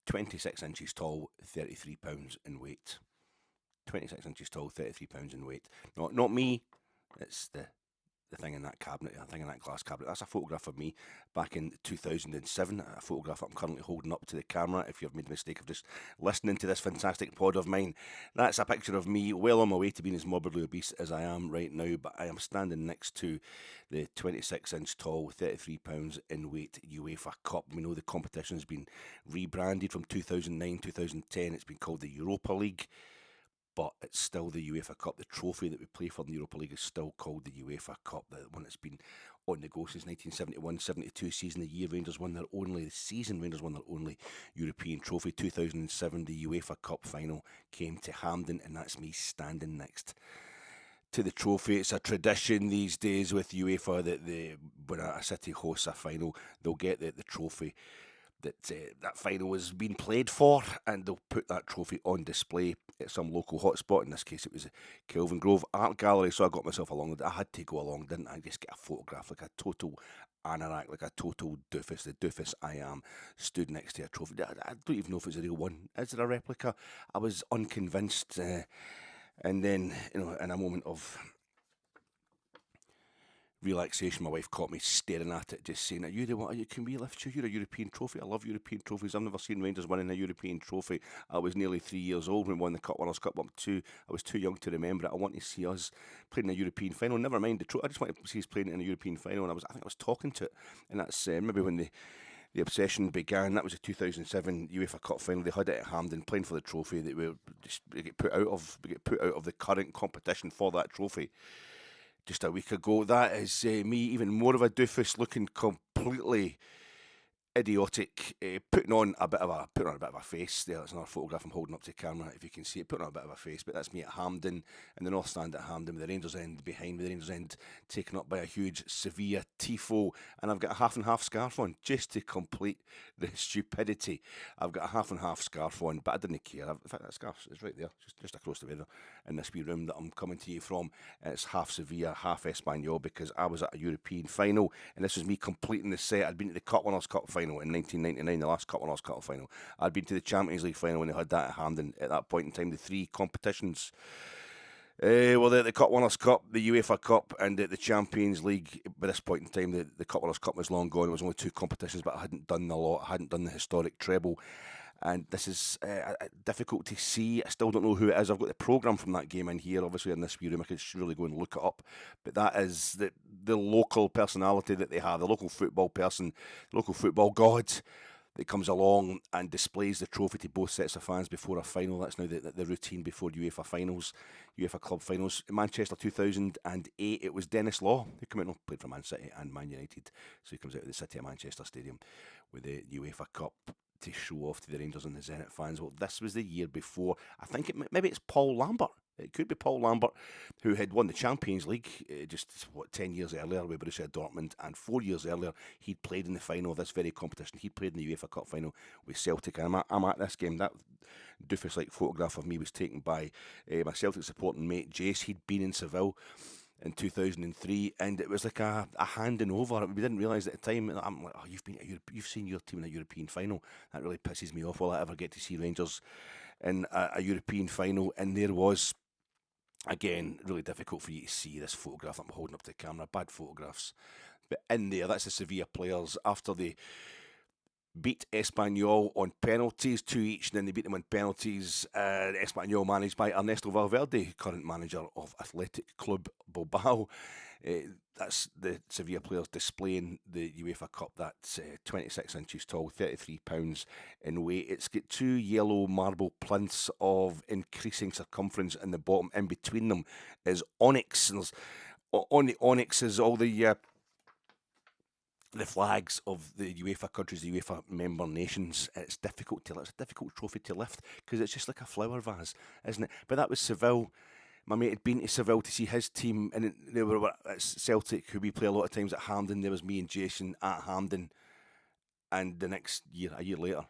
26 inches tall, £33 in weight. 26 inches tall, £33 in weight. Not me, it's the thing in that cabinet, the thing in that glass cabinet. That's a photograph of me back in 2007, a photograph that I'm currently holding up to the camera. If you've made the mistake of just listening to this fantastic pod of mine, that's a picture of me well on my way to being as morbidly obese as I am right now, but I am standing next to the 26-inch tall, £33 in weight UEFA Cup. We know the competition's been rebranded from 2009-2010. It's been called the Europa League, but it's still the UEFA Cup. The trophy that we play for in the Europa League is still called the UEFA Cup, the one that's been on the go since 1971-72 season, the season Rangers won their only European trophy. 2007, the UEFA Cup final came to Hampden, and that's me standing next to the trophy. It's a tradition these days with UEFA that when a city hosts a final, they'll get the trophy that final has been played for, and they'll put that trophy on display at some local hotspot. In this case, it was Kelvin Grove Art Gallery, so I got myself along. I had to go along, didn't I? Just get a photograph like a total anorak, like a total doofus. The doofus I am, stood next to a trophy. I don't even know if it's a real one. Is it a replica? I was unconvinced, and then, in a moment of relaxation, my wife caught me staring at it, just saying, can we lift you? You're a European trophy. I love European trophies. I've never seen Rangers winning a European trophy. I was nearly 3 years old when we won the Cup Winners' Cup. I was too young to remember it. I want to see us playing in a European final. Never mind the trophy. I just want to see us playing in a European final. And I think I was talking to it, and that's maybe when the obsession began. That was the 2007 UEFA Cup final. They had it at Hampden, playing for the trophy. They get put out of the current competition for that trophy just a week ago. That is me, even more of a doofus, looking completely idiotic, putting on a bit of a face there. That's another photograph I'm holding up to camera, if you can see it, putting on a bit of a face. But that's me at Hampden, in the North Stand at Hampden, with the Rangers end behind me, the Rangers end taken up by a huge Sevilla Tifo, and I've got a half and half scarf on, just to complete the stupidity. I've got a half and half scarf on, but I didn't care. In fact, that scarf is right there, just across the way there, in this wee room that I'm coming to you from. It's half Sevilla, half Espanyol, because I was at a European final, and this was me completing the set. I'd been to the Cup Winners' Cup final in 1999, the last Cup Winners' Cup final. I'd been to the Champions League final when they had that at Hampden. At that point in time, the three competitions were the Cup Winners' Cup, the UEFA Cup, and the Champions League. By this point in time, the Cup Winners' Cup was long gone. It was only two competitions, but I hadn't done the lot. I hadn't done the historic treble. And this is difficult to see. I still don't know who it is. I've got the programme from that game in here, obviously, in this wee room. I could really go and look it up. But that is the local personality that they have, the local football person, local football god that comes along and displays the trophy to both sets of fans before a final. That's now the routine before UEFA finals, UEFA club finals. In Manchester 2008, it was Dennis Law who came out and played for Man City and Man United. So he comes out of the City of Manchester Stadium with the UEFA Cup to show off to the Rangers and the Zenit fans. Well, this was the year before. I think maybe it's Paul Lambert. It could be Paul Lambert, who had won the Champions League 10 years earlier with Borussia Dortmund, and 4 years earlier he'd played in the final of this very competition. He'd played in the UEFA Cup final with Celtic, and I'm at this game. That doofus-like photograph of me was taken by my Celtic supporting mate Jace. He'd been in Seville in 2003, and it was like a handing over. We didn't realise at the time. I'm like, oh, you've seen your team in a European final. That really pisses me off. Will I ever get to see Rangers in a European final? And there was, again, really difficult for you to see this photograph I'm holding up to the camera. Bad photographs, but in there, that's the Sevilla players after they beat Espanyol on penalties, 2 each, and then they beat them on penalties. Espanyol managed by Ernesto Valverde, current manager of Athletic Club Bilbao. That's the Sevilla players displaying the UEFA Cup. That's 26 inches tall, £33 in weight. It's got two yellow marble plinths of increasing circumference in the bottom. In between them is onyx. And on the onyx is all the flags of the UEFA countries, the UEFA member nations. It's a difficult trophy to lift because it's just like a flower vase, isn't it? But that was Seville. My mate had been to Seville to see his team, and they were at Celtic, who we play a lot of times at Hampden. There was me and Jason at Hampden, and the next year, a year later,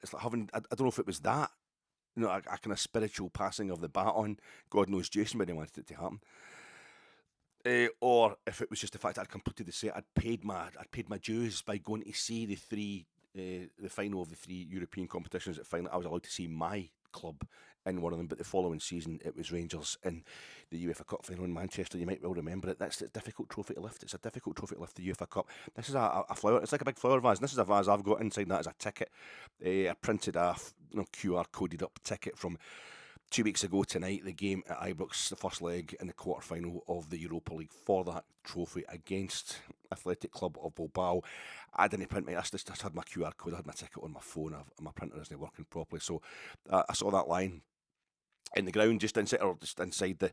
it's like having, I don't know if it was that, a kind of spiritual passing of the baton. God knows Jason when he wanted it to happen. Or if it was just the fact that I'd completed the set, I'd paid my dues by going to see the three the final of the 3 European competitions, that finally I was allowed to see my club in one of them, but the following season it was Rangers in the UEFA Cup final in Manchester. You might well remember it. That's a difficult trophy to lift. It's a difficult trophy to lift, the UEFA Cup. This is a flower. It's like a big flower vase. This is a vase I've got. Inside that is a ticket. I printed a QR coded up ticket from 2 weeks ago tonight, the game at Ibrox, the first leg in the quarter-final of the Europa League for that trophy against Athletic Club of Bilbao. I didn't print my, I just had my QR code, I had my ticket on my phone, my printer isn't working properly, so I saw that line in the ground just inside the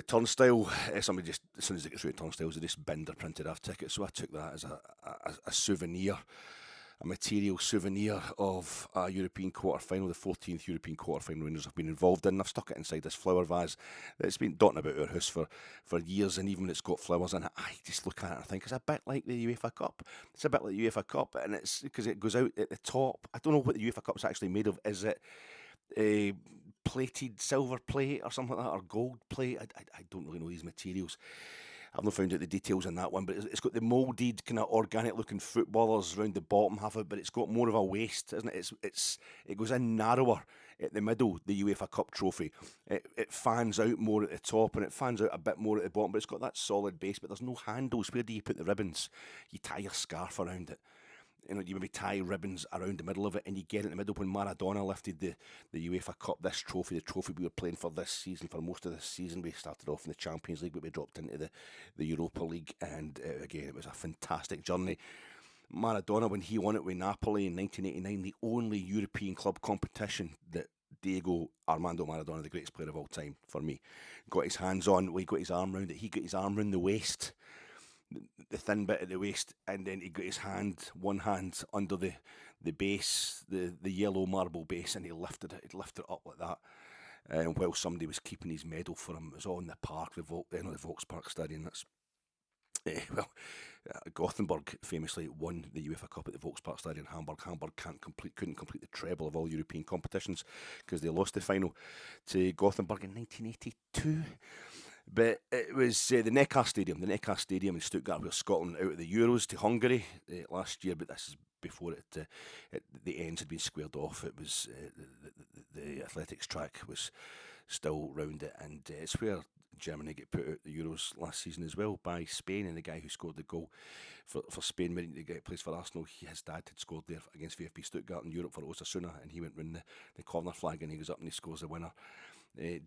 turnstile. Somebody just, as soon as they get through the turnstiles, they just binned their printed off ticket, so I took that as a souvenir. A material souvenir of a European quarter-final, the 14th European quarter-final Rangers have been involved in. I've stuck it inside this flower vase that's been dotting about our house for years, and even when it's got flowers in it, I just look at it and think it's a bit like the UEFA Cup. It's a bit like the UEFA Cup, and it's because it goes out at the top. I don't know what the UEFA Cup's actually made of. Is it plated silver plate or something like that, or gold plate? I don't really know these materials. I've not found out the details on that one, but it's got the moulded kind of organic looking footballers around the bottom half of it, but it's got more of a waist, isn't it? It goes in narrower at the middle, the UEFA Cup trophy. It fans out more at the top and it fans out a bit more at the bottom, but it's got that solid base, but there's no handles. Where do you put the ribbons? You tie your scarf around it. You maybe tie ribbons around the middle of it, and you get it in the middle. When Maradona lifted the UEFA Cup, this trophy, the trophy we were playing for this season, for most of this season, we started off in the Champions League, but we dropped into the Europa League, and again, it was a fantastic journey. Maradona, when he won it with Napoli in 1989, the only European club competition that Diego Armando Maradona, the greatest player of all time for me, got his hands on. He got his arm round it. He got his arm round the waist, the thin bit at the waist, and then he got his one hand under the base, the yellow marble base, and he lifted it. He'd lift it up like that. And while somebody was keeping his medal for him, it was on the park, the Volkspark Stadium. That's Gothenburg famously won the UEFA Cup at the Volkspark Stadium in Hamburg. Hamburg couldn't complete the treble of all European competitions because they lost the final to Gothenburg in 1982. But it was the Neckar Stadium in Stuttgart, where Scotland out of the Euros to Hungary last year. But this is before the ends had been squared off. It was the athletics track was still round it, and it's where Germany get put out the Euros last season as well by Spain, and the guy who scored the goal for Spain winning to get plays for Arsenal, his dad had scored there against VfB Stuttgart in Europe for Osasuna, and he went round the corner flag and he goes up and he scores the winner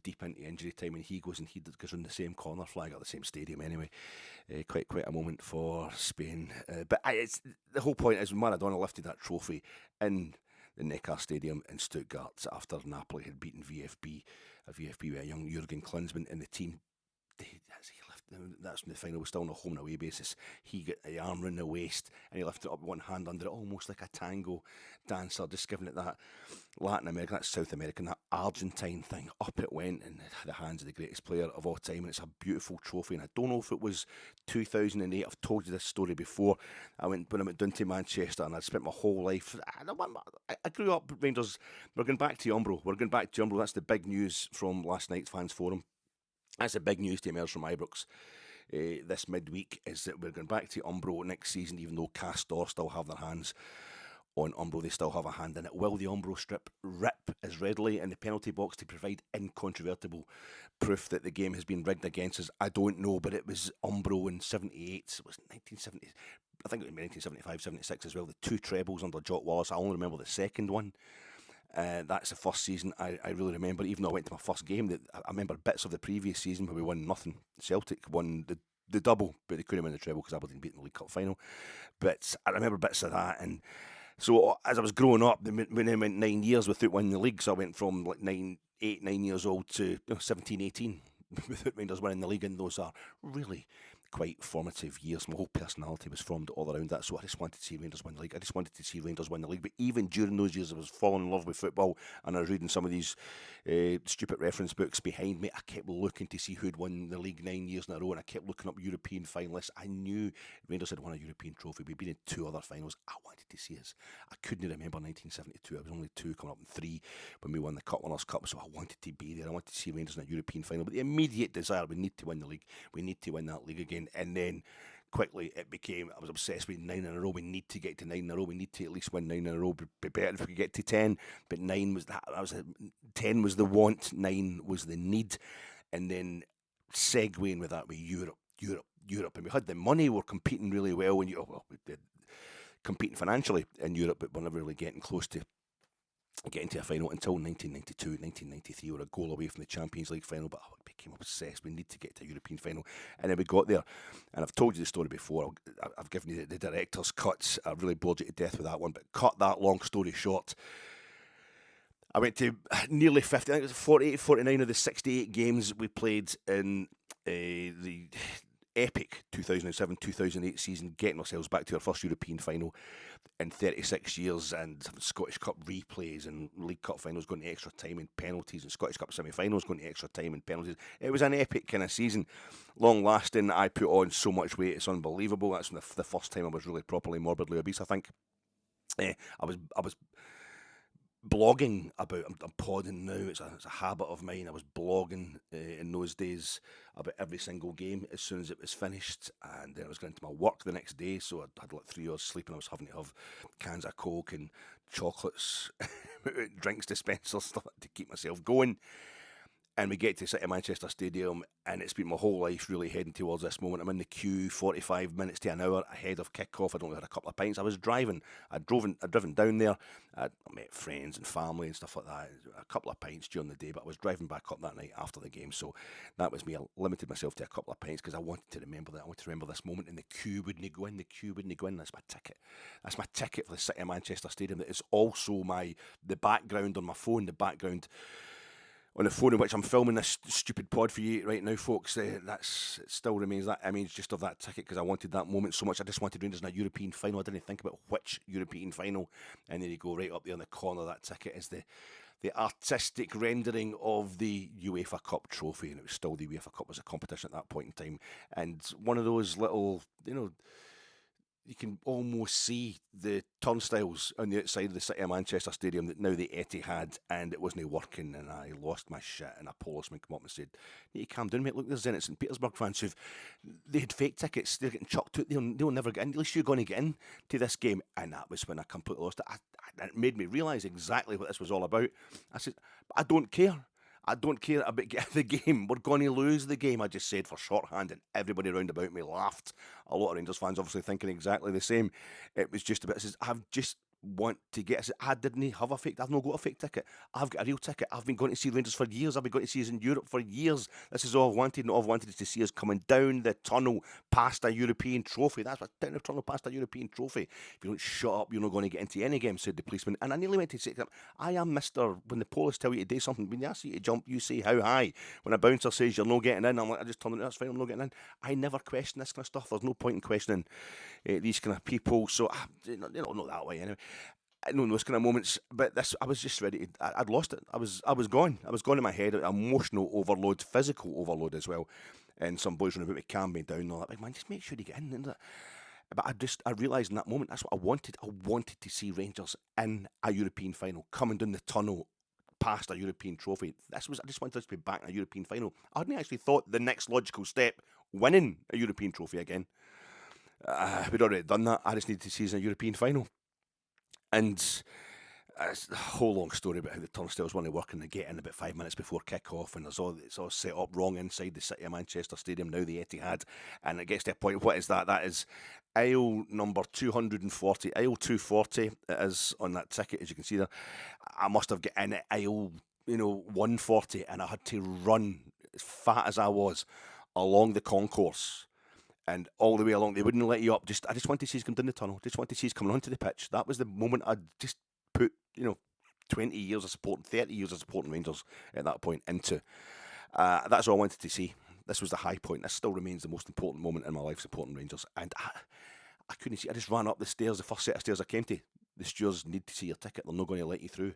deep into injury time, and he goes round the same corner flag at the same stadium anyway. Quite a moment for Spain. But it's the whole point is Maradona lifted that trophy in the Neckar Stadium in Stuttgart after Napoli had beaten VfB with a young Jurgen Klinsmann in the team. That's when the final was still on a home and away basis. He got the arm round the waist and he lifted it up with one hand under it, almost like a tango dancer, just giving it that Latin American, that South American, that Argentine thing. Up it went in the hands of the greatest player of all time, and it's a beautiful trophy. And I don't know if it was 2008. I've told you this story before. When I went down to Manchester, and I'd spent my whole life. I grew up Rangers. We're going back to Umbro. That's the big news from last night's fans forum. That's the big news to emerge from Ibrox this midweek, is that we're going back to Umbro next season, even though Castor still have their hands on Umbro. They still have a hand in it. Will the Umbro strip rip as readily in the penalty box to provide incontrovertible proof that the game has been rigged against us? I don't know, but it was Umbro in 78. It was 1970. I think it was 1975, 76 as well. The 2 trebles under Jock Wallace. I only remember the second one. That's the first season I really remember. Even though I went to my first game, I remember bits of the previous season where we won nothing. Celtic won the double, but they couldn't win the treble because Aberdeen beat in the League Cup final. But I remember bits of that. And so as I was growing up, when I went 9 years without winning the league, so I went from like 9 years old to 17, 18 without Rangers winning the league, and those are really quite formative years. My whole personality was formed all around that, so I just wanted to see Rangers win the league. But even during those years, I was falling in love with football, and I was reading some of these stupid reference books behind me. I kept looking to see who'd won the league 9 years in a row, and I kept looking up European finalists. I knew Rangers had won a European trophy. We'd been in 2 other finals. I wanted to see us. I couldn't remember 1972. I was only 2, coming up in 3 when we won the Cup Winners' Cup, so I wanted to be there. I wanted to see Rangers in a European final. But the immediate desire, we need to win the league. We need to win that league again. And then quickly it became, I was obsessed with 9 in a row. We need to get to 9 in a row. We need to at least win 9 in a row. Be better if we could get to 10. But 9 was 10 was the want, 9 was the need. And then segueing with that with Europe. And we had the money, we're competing really well, and we did competing financially in Europe, but we're never really getting close to getting to a final until 1992, 1993. We were a goal away from the Champions League final, but I became obsessed. We need to get to a European final, and then we got there. And I've told you the story before. I've given you the director's cuts. I've really bored you to death with that one, but cut that long story short, I went to nearly 50, I think it was 48, 49 of the 68 games we played in the epic 2007-2008 season, getting ourselves back to our first European final in 36 years, and Scottish Cup replays and League Cup finals going to extra time and penalties, and Scottish Cup semi-finals going to extra time and penalties. It was an epic kind of season, long lasting. I put on so much weight, it's unbelievable. That's the first time I was really properly morbidly obese, I think. I was blogging about, I'm podding now, it's a habit of mine. I was blogging in those days about every single game as soon as it was finished, and then I was going into my work the next day, so I had like 3 hours sleep, and I was having to have cans of Coke and chocolates, drinks dispensers, stuff to keep myself going. And we get to City Manchester Stadium, and it's been my whole life really heading towards this moment. I'm in the queue 45 minutes to an hour ahead of kick-off. I'd only had a couple of pints. I was driving. I'd driven down there. I met friends and family and stuff like that. A couple of pints during the day, but I was driving back up that night after the game. So that was me. I limited myself to a couple of pints because I wanted to remember that. I wanted to remember this moment, and the queue wouldn't go in. The queue wouldn't go in. That's my ticket. That's my ticket for the City Manchester Stadium. That is also the background on my phone, the background on the phone in which I'm filming this stupid pod for you right now, folks. It still remains that image just of that ticket because I wanted that moment so much. I just wanted Rangers in a European final. I didn't think about which European final. And then you go right up there in the corner of that ticket is the artistic rendering of the UEFA Cup trophy, and it was still the UEFA Cup was a competition at that point in time. And one of those little, you can almost see the turnstiles on the outside of the City of Manchester Stadium that now the Etihad, and it wasn't working, and I lost my shit, and a policeman came up and said, "You need to calm down, mate. Look, there's Zenit St Petersburg fans they had fake tickets, they're getting chucked out, they'll never get in, at least you're going to get in to this game." And that was when I completely lost it. It made me realise exactly what this was all about. I said, I don't care about getting the game. We're going to lose the game, I just said for shorthand, and everybody round about me laughed. A lot of Rangers fans obviously thinking exactly the same. It was just a bit, I says, I've just want to get, I said, I didn't have a fake, I've not got a fake ticket, I've got a real ticket. I've been going to see Rangers for years, I've been going to see us in Europe for years. This is all I've wanted, and all I've wanted is to see us coming down the tunnel past a European trophy. That's what, down the tunnel past a European trophy. If you don't shut up, you're not going to get into any game, said the policeman. And I nearly went to say to him, I am Mr. When the police tell you to do something, when they ask you to jump, you say how high. When a bouncer says you're not getting in, I'm like, I just tell them, that's fine, I'm not getting in. I never question this kind of stuff. There's no point in questioning these kind of people. So, not that way anyway. I know those kind of moments, but I was just ready. I'd lost it. I was gone. I was gone in my head. Emotional overload, physical overload as well. And some boys running about me, calm me down and all that. Like, man, just make sure you get in. But I realised in that moment, that's what I wanted. I wanted to see Rangers in a European final, coming down the tunnel past a European trophy. I just wanted us to be back in a European final. I hadn't actually thought the next logical step, winning a European trophy again. We'd already done that. I just needed to see us in a European final. And it's a whole long story about how the turnstiles weren't working. They get in about 5 minutes before kick-off, and it's all set up wrong inside the City of Manchester Stadium, now the Etihad. And it gets to a point, what is that? That is aisle number 240, aisle 240 it is on that ticket, as you can see there. I must have got in at aisle 140, and I had to run, as fat as I was, along the concourse. And all the way along, they wouldn't let you up. I just wanted to see us come down the tunnel. Just wanted to see us coming onto the pitch. That was the moment I'd just put, 20 years of supporting, 30 years of supporting Rangers at that point into. That's all I wanted to see. This was the high point. This still remains the most important moment in my life, supporting Rangers. And I couldn't see. I just ran up the stairs, the first set of stairs I came to. The stewards need to see your ticket. They're not going to let you through.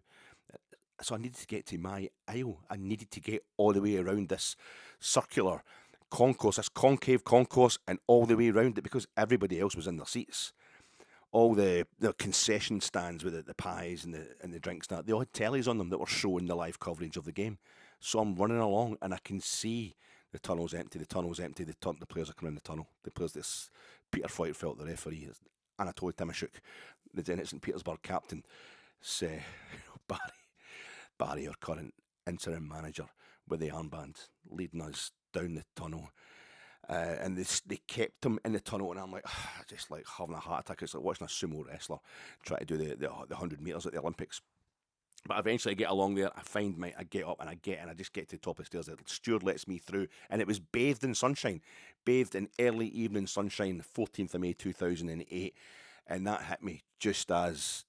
So I needed to get to my aisle. I needed to get all the way around this circular concourse, this concave concourse, and all the way around it, because everybody else was in their seats. All the concession stands with the pies and the drinks, they all had tellies on them that were showing the live coverage of the game. So I'm running along, and I can see the tunnel's empty. The players are coming in the tunnel. The players, Peter Freudenfeld, the referee, Anatoly Timashuk, the Zenit St. Petersburg captain, Barry, our current interim manager, with the armband, leading us down the tunnel. And they kept him in the tunnel, and I'm like, just like having a heart attack. It's like watching a sumo wrestler try to do the 100 metres at the Olympics. But eventually I get along there, I get up and I just get to the top of the stairs. The steward lets me through, and it was bathed in sunshine, bathed in early evening sunshine, 14th of May 2008. And that hit me just as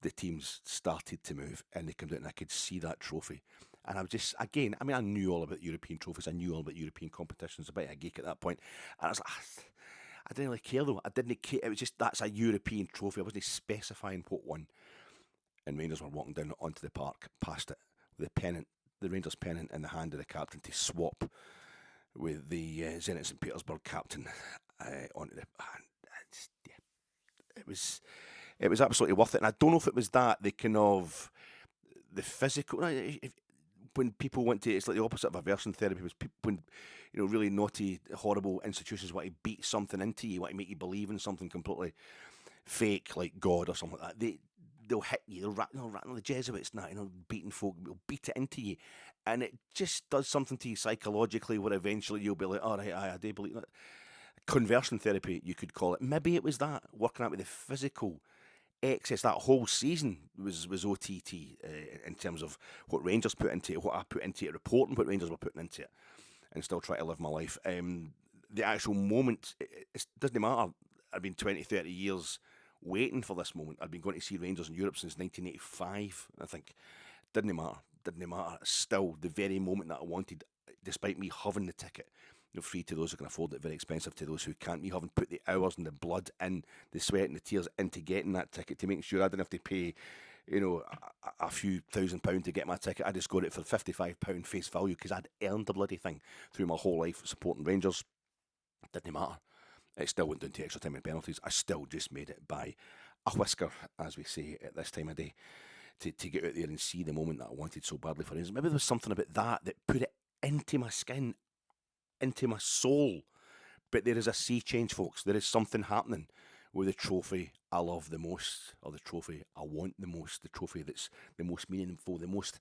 the teams started to move, and they came out, and I could see that trophy. And I was just, again, I knew all about European trophies, I knew all about European competitions, a bit of a geek at that point. And I was like, I didn't really care though. I didn't care. It was just, that's a European trophy. I wasn't specifying what one. And Rangers were walking down onto the park, past it, with the Rangers pennant in the hand of the captain to swap with the Zenit St. Petersburg captain onto the. It was absolutely worth it. And I don't know if it was that the kind of the physical. When people went to, it's like the opposite of aversion therapy. Was when really naughty, horrible institutions want to beat something into you, want to make you believe in something completely fake, like God or something like that. They'll hit you. They'll rattle the Jesuits now, beating folk. They'll beat it into you, and it just does something to you psychologically. Where eventually you'll be like, all right, I do believe that. Conversion therapy, you could call it. Maybe it was that, working out with the physical excess. That whole season was OTT in terms of what Rangers put into it, what I put into it, reporting what Rangers were putting into it, and still try to live my life. The actual moment, it doesn't matter. I've been 20, 30 years waiting for this moment. I'd been going to see Rangers in Europe since 1985, I think. Didn't matter. Still, the very moment that I wanted, despite me having the ticket, free to those who can afford it, very expensive to those who can't. Me having put the hours and the blood in, the sweat and the tears into getting that ticket to make sure I didn't have to pay, a few £1,000 to get my ticket. I just got it for £55 face value because I'd earned the bloody thing through my whole life supporting Rangers. Didn't matter. It still went down to extra time and penalties. I still just made it by a whisker, as we say at this time of day, to get out there and see the moment that I wanted so badly for Rangers. Maybe there was something about that put it into my skin, into my soul. But there is a sea change, folks. There is something happening with the trophy I love the most, or the trophy I want the most, the trophy that's the most meaningful, the most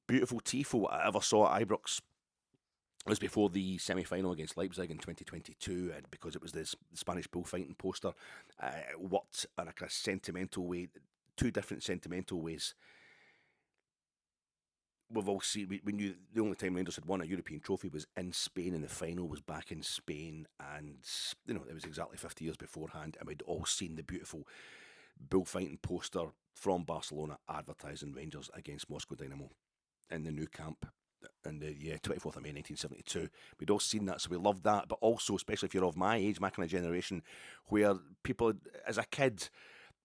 beautiful Tifo I ever saw at Ibrox. It was before the semi-final against Leipzig in 2022, and because it was the Spanish bullfighting poster, it worked in a kind of sentimental way, two different sentimental ways. We've all seen, we knew the only time Rangers had won a European trophy was in Spain, and the final was back in Spain, and it was exactly 50 years beforehand, and we'd all seen the beautiful bullfighting poster from Barcelona advertising Rangers against Moscow Dynamo in the new camp. And the 24th of May 1972, we'd all seen that, so we loved that. But also, especially if you're of my age, my kind of generation, where people, as a kid,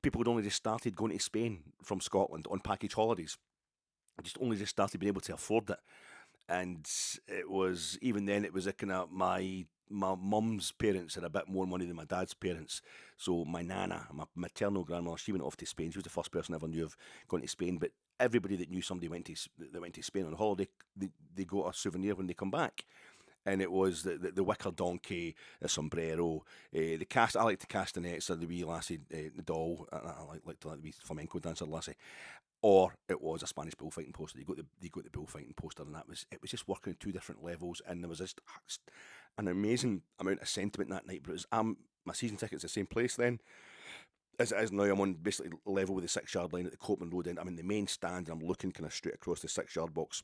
people had only just started going to Spain from Scotland on package holidays, just started being able to afford it. And it was, even then, it was a kind of my mum's parents had a bit more money than my dad's parents. So my nana, my maternal grandmother, she went off to Spain. She was the first person I ever knew of going to Spain. But everybody that knew somebody that went to Spain on holiday, they got a souvenir when they come back. And it was the wicker donkey, the sombrero, the cast. I like the castanets, or the wee lassie, the doll. I like the wee flamenco dancer lassie. Or it was a Spanish bullfighting poster. You got the bullfighting poster, and it was just working at two different levels, and there was just an amazing amount of sentiment that night. But it was my season ticket's the same place then as it is now. I'm on basically level with the 6-yard line at the Copland Road end. I'm in the main stand, and I'm looking kind of straight across the 6-yard box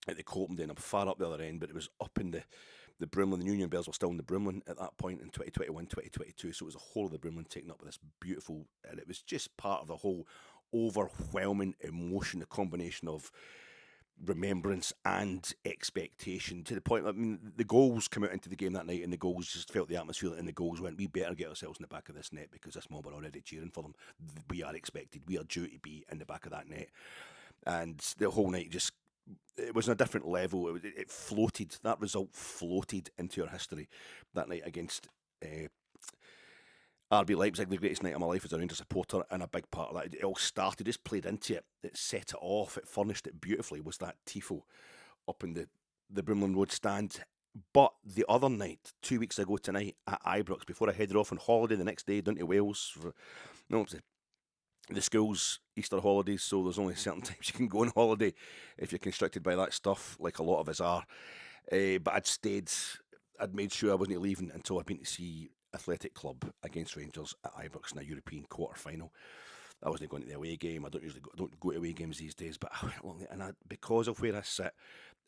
at the Copland end. I'm far up the other end, but it was up in the Brimlin. The Union Bells were still in the Brimlin at that point in 2021, 2022. So it was the whole of the Brimlin taken up with this beautiful, and it was just part of the whole overwhelming emotion, a combination of remembrance and expectation, to the point, the goals come out into the game that night, and the goals just felt the atmosphere, and the goals went, we better get ourselves in the back of this net, because this mob are already cheering for them. We are expected, we are due to be in the back of that net. And the whole night it was on a different level. It floated, that result floated into our history that night against RB Leipzig, the greatest night of my life as a Rangers supporter, and a big part of that, it all started, just played into it, it set it off, it furnished it beautifully, was that Tifo up in the Brimlin Road stand, But the other night, 2 weeks ago tonight, at Ibrox, before I headed off on holiday the next day down to Wales for no, it was the school's Easter holidays, so there's only certain times you can go on holiday if you're constricted by that stuff, like a lot of us are. But I'd made sure I wasn't leaving until I'd been to see Athletic Club against Rangers at Ibrox in a European quarter-final. I wasn't going to the away game. I don't go to away games these days, but I went along there, and because of where I sit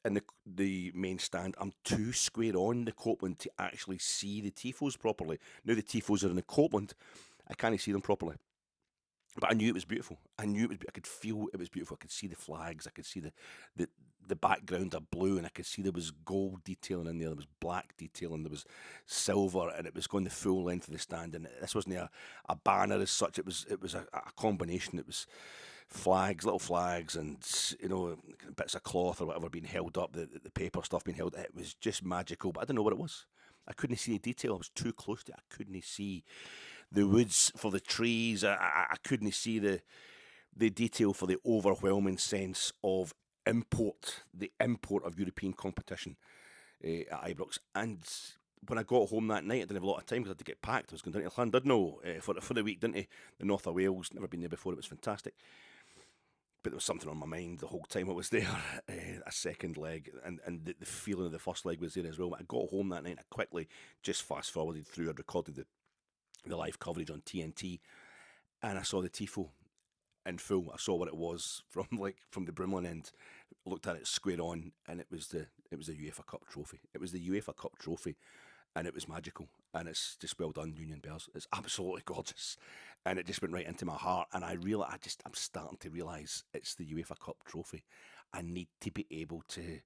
in the main stand, I'm too square on the Copland to actually see the Tifos properly. Now the Tifos are in the Copland, I can't see them properly. But I knew it was beautiful. I could feel it was beautiful. I could see the flags. I could see the background of blue, and I could see there was gold detailing in there. There was black detailing. There was silver, and it was going the full length of the stand. And this wasn't a banner as such. It was a combination. It was flags, little flags, and bits of cloth or whatever being held up. The paper stuff being held. It was just magical. But I didn't know what it was. I couldn't see the detail. I was too close to it. I couldn't see the woods for the trees. I couldn't see the detail for the overwhelming sense of the import of European competition at Ibrox. And when I got home that night, I didn't have a lot of time because I had to get packed. I was going down to Llandudno for the week, didn't I? The north of Wales. Never been there before. It was fantastic. But there was something on my mind the whole time I was there, a second leg, and the feeling of the first leg was there as well. But I got home that night, I quickly just fast-forwarded through. I'd recorded the live coverage on TNT, and I saw the Tifo in full. I saw what it was from the Brimlin end. Looked at it square on, and it was the UEFA Cup trophy. It was the UEFA Cup trophy, and it was magical. And it's just well done, Union Bears. It's absolutely gorgeous, and it just went right into my heart. And I'm starting to realise it's the UEFA Cup trophy. I need to be able to.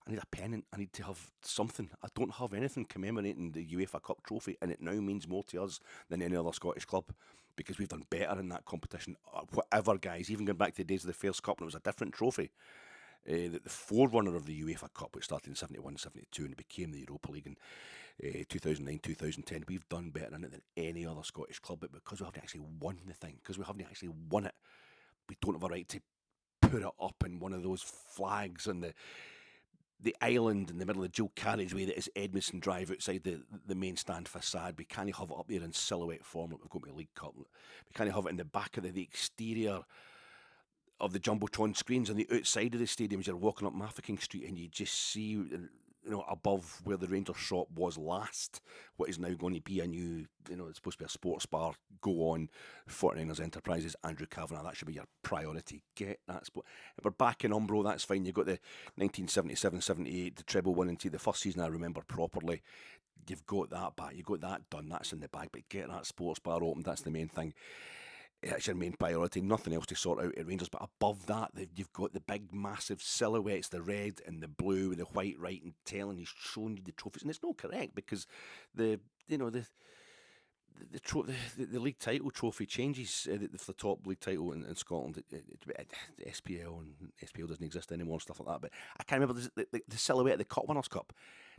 I need a pennant. I need to have something. I don't have anything commemorating the UEFA Cup trophy, and it now means more to us than any other Scottish club because we've done better in that competition. Whatever, guys, even going back to the days of the Fairs Cup, and it was a different trophy. The forerunner of the UEFA Cup, which started in 71, 72, and it became the Europa League in 2009, 2010. We've done better in it than any other Scottish club, but because we haven't actually won the thing, because we haven't actually won it, we don't have a right to put it up in one of those flags and the island in the middle of the dual carriageway that is Edmondson Drive outside the main stand facade. We can't have it up there in silhouette form like we've got with the League Cup. We can't have it in the back of the exterior of the Jumbotron screens on the outside of the stadium as you're walking up Mafeking Street and you just see, above where the Rangers shop was last, what is now going to be a new, it's supposed to be a sports bar, go on, 49ers Enterprises, Andrew Kavanagh, that should be your priority. Get that spot. If we're back in Umbro, that's fine. You've got the 1977-78, the treble winning team, the first season I remember properly. You've got that back, you've got that done, that's in the bag, but get that sports bar open, that's the main thing. That's your main priority, nothing else to sort out at Rangers. But above that, you've got the big, massive silhouettes, the red and the blue and the white writing, telling you, showing you the trophies. And it's not correct because the league title trophy changes for the top league title in Scotland. The SPL and SPL doesn't exist anymore and stuff like that. But I can't remember the silhouette of the Cup Winners' Cup.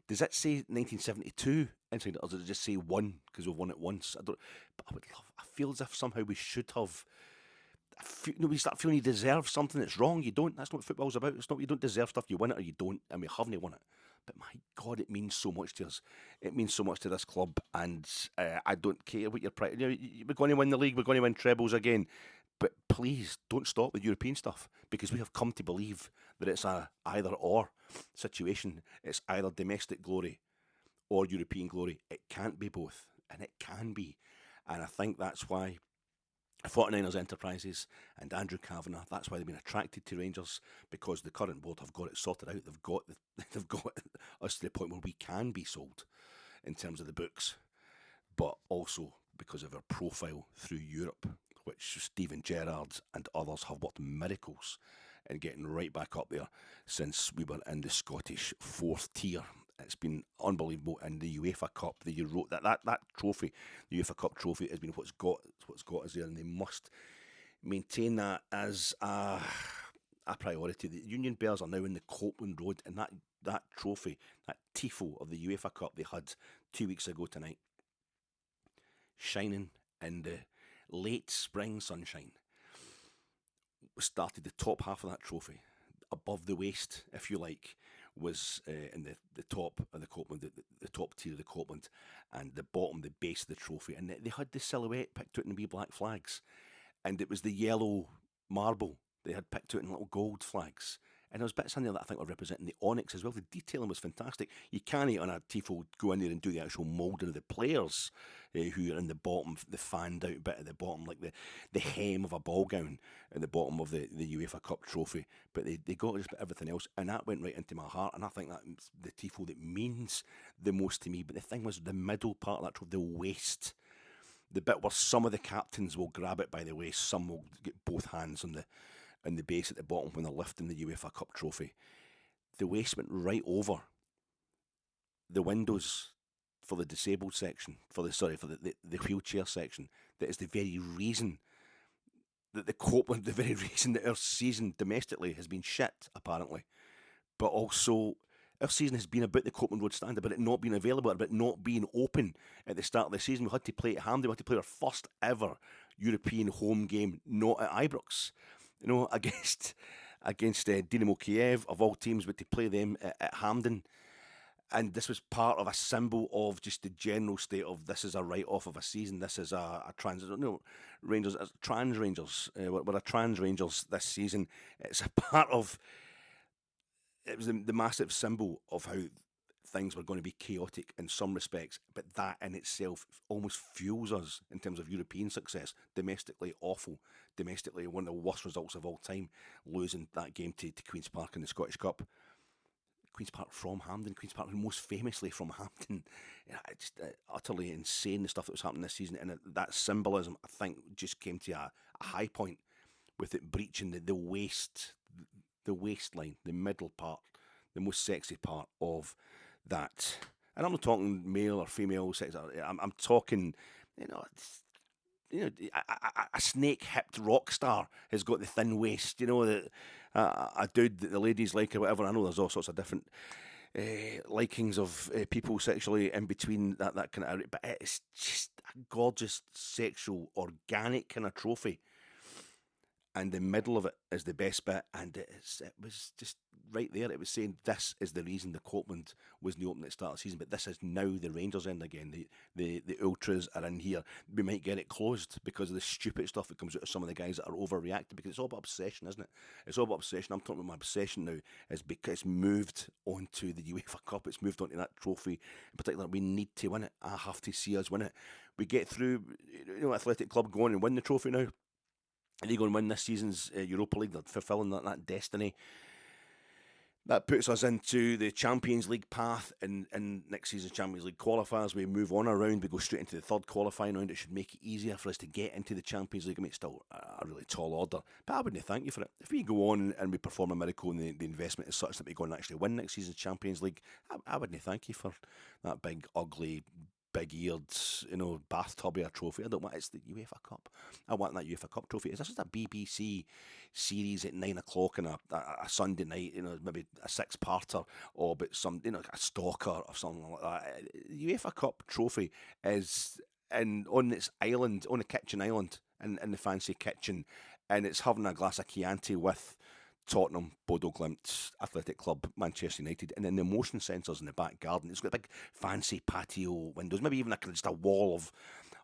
Does it say 1972 inside it, or does it just say one because we've won it once? I feel as if somehow we should have. We start feeling you deserve something that's wrong. You don't. That's not what football's about. It's not. You don't deserve stuff. You win it or you don't, and we haven't won it. But my God, it means so much to us. It means so much to this club, and I don't care what your pride. We're going to win the league. We're going to win trebles again. But please don't stop with European stuff because we have come to believe that it's a either or situation. It's either domestic glory or European glory. It can't be both, and it can be. And I think that's why 49ers Enterprises and Andrew Kavanagh, that's why they've been attracted to Rangers, because the current board have got it sorted out. They've got us to the point where we can be sold in terms of the books, but also because of our profile through Europe, which Stephen Gerrard and others have worked miracles in getting right back up there since we were in the Scottish fourth tier. It's been unbelievable, and the UEFA Cup, that trophy, the UEFA Cup trophy, has been what's got us there, and they must maintain that as a priority. The Union Bears are now in the Copland Road, and that trophy, that Tifo of the UEFA Cup they had 2 weeks ago tonight, shining in the late spring sunshine, started the top half of that trophy, above the waist, if you like, was in the top of the Copland, the top tier of the Copland, and the bottom, the base of the trophy, and they had the silhouette picked out in the wee black flags, and it was the yellow marble they had picked out in little gold flags. And there was bits in there that I think were representing the onyx as well. The detailing was fantastic. You can't, on a Tifo, go in there and do the actual moulding of the players who are in the bottom, the fanned out bit at the bottom, like the hem of a ball gown at the bottom of the UEFA Cup trophy. But they got just about everything else, and that went right into my heart. And I think that's the Tifo that means the most to me. But the thing was, the middle part of that trophy, the waist, the bit where some of the captains will grab it by the waist, some will get both hands on the base at the bottom when they're lifting the UEFA Cup trophy. The waist went right over the windows for the disabled section, for the wheelchair section. That is the very reason that the Copland, the very reason that our season domestically has been shit, apparently. But also, our season has been about the Copland Road Stand, about it not being available, about not being open at the start of the season. We had to play at Hampden, we had to play our first ever European home game, not at Ibrox. Against DYNAMO KIEV, of all teams, but to play them at Hampden. And this was part of a symbol of just the general state of this is a write-off of a season. This is a trans Rangers. We're a trans Rangers this season. It's a part of. It was the massive symbol of how things were going to be chaotic in some respects, but that in itself almost fuels us in terms of European success. Domestically, awful. Domestically, one of the worst results of all time, losing that game to Queen's Park in the Scottish Cup. Queen's Park from Hampden, Queen's Park most famously from Hampden. It's just utterly insane, the stuff that was happening this season, and that symbolism, I think, just came to a high point with it breaching the waistline, the middle part, the most sexy part of that. And I'm not talking male or female sex. I'm talking, a snake-hipped rock star has got the thin waist. A dude that the ladies like or whatever. I know there's all sorts of different likings of people sexually in between that kind of. But it's just a gorgeous, sexual, organic kind of trophy. And the middle of it is the best bit, and it was just right there. It was saying this is the reason the Copland wasn't open at the start of the season, but this is now the Rangers end again. The ultras are in here. We might get it closed because of the stupid stuff that comes out of some of the guys that are overreacting, because it's all about obsession, isn't it? It's all about obsession. I'm talking about my obsession now is because it's moved onto the UEFA Cup. It's moved onto that trophy. In particular, we need to win it. I have to see us win it. We get through, Athletic Club go on and win the trophy now. And they go and win this season's Europa League. They're fulfilling that destiny. That puts us into the Champions League path in next season's Champions League qualifiers. We move on around. We go straight into the third qualifying round. It should make it easier for us to get into the Champions League. I mean, it's still a really tall order, but I wouldn't thank you for it. If we go on and we perform a miracle and the investment is such that we go and actually win next season's Champions League, I wouldn't thank you for that big, ugly, big-eared, bathtub trophy. I don't want. It's the UEFA Cup. I want that UEFA Cup trophy. Is this just a BBC series at 9 o'clock on a Sunday night? Maybe a six-parter, or but some, a stalker or something like that. The UEFA Cup trophy is on its island, on a kitchen island, in the fancy kitchen, and it's having a glass of Chianti with Tottenham, Bodo Glimt, Athletic Club, Manchester United, and then the motion sensors in the back garden. It's got big fancy patio windows, maybe even just a wall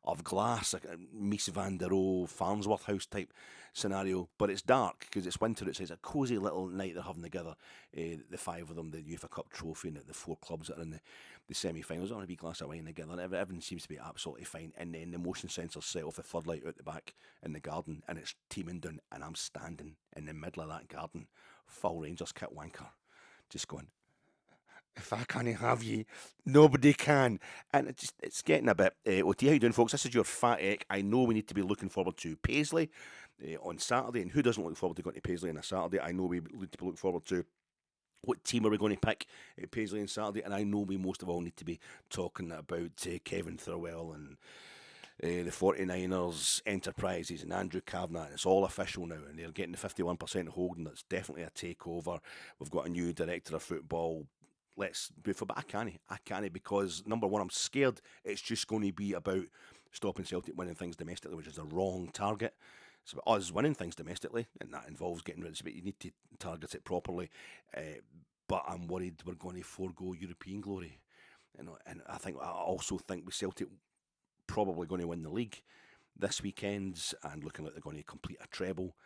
of glass, like a Mies van der Rohe, Farnsworth House type scenario. But it's dark because it's winter. It's a cosy little night they're having together. The five of them, the UEFA Cup trophy, and the four clubs that are in the semi-finals. On a wee glass of wine together. Everything seems to be absolutely fine. And then the motion sensors set off the floodlight out the back in the garden, and it's teeming down. And I'm standing in the middle of that garden, full Rangers kit wanker, just going, if I can't have ye, nobody can. And it's getting a bit. OT, how you doing, folks? This is your Fat Egg. I know we need to be looking forward to Paisley on Saturday, and who doesn't look forward to going to Paisley on a Saturday? I know we need to be looking forward to what team are we going to pick at Paisley on Saturday, and I know we most of all need to be talking about Kevin Thelwell and the 49ers, Enterprises, and Andrew Kavanagh. And it's all official now, and they're getting the 51% holding. That's definitely a takeover. We've got a new director of football. Let's move for, but I can't because, number one, I'm scared it's just going to be about stopping Celtic winning things domestically, which is the wrong target. It's about us winning things domestically, and that involves getting rid of it, but you need to target it properly. but I'm worried we're going to forego European glory. And I also think with Celtic probably going to win the league this weekend and looking like they're going to complete a treble.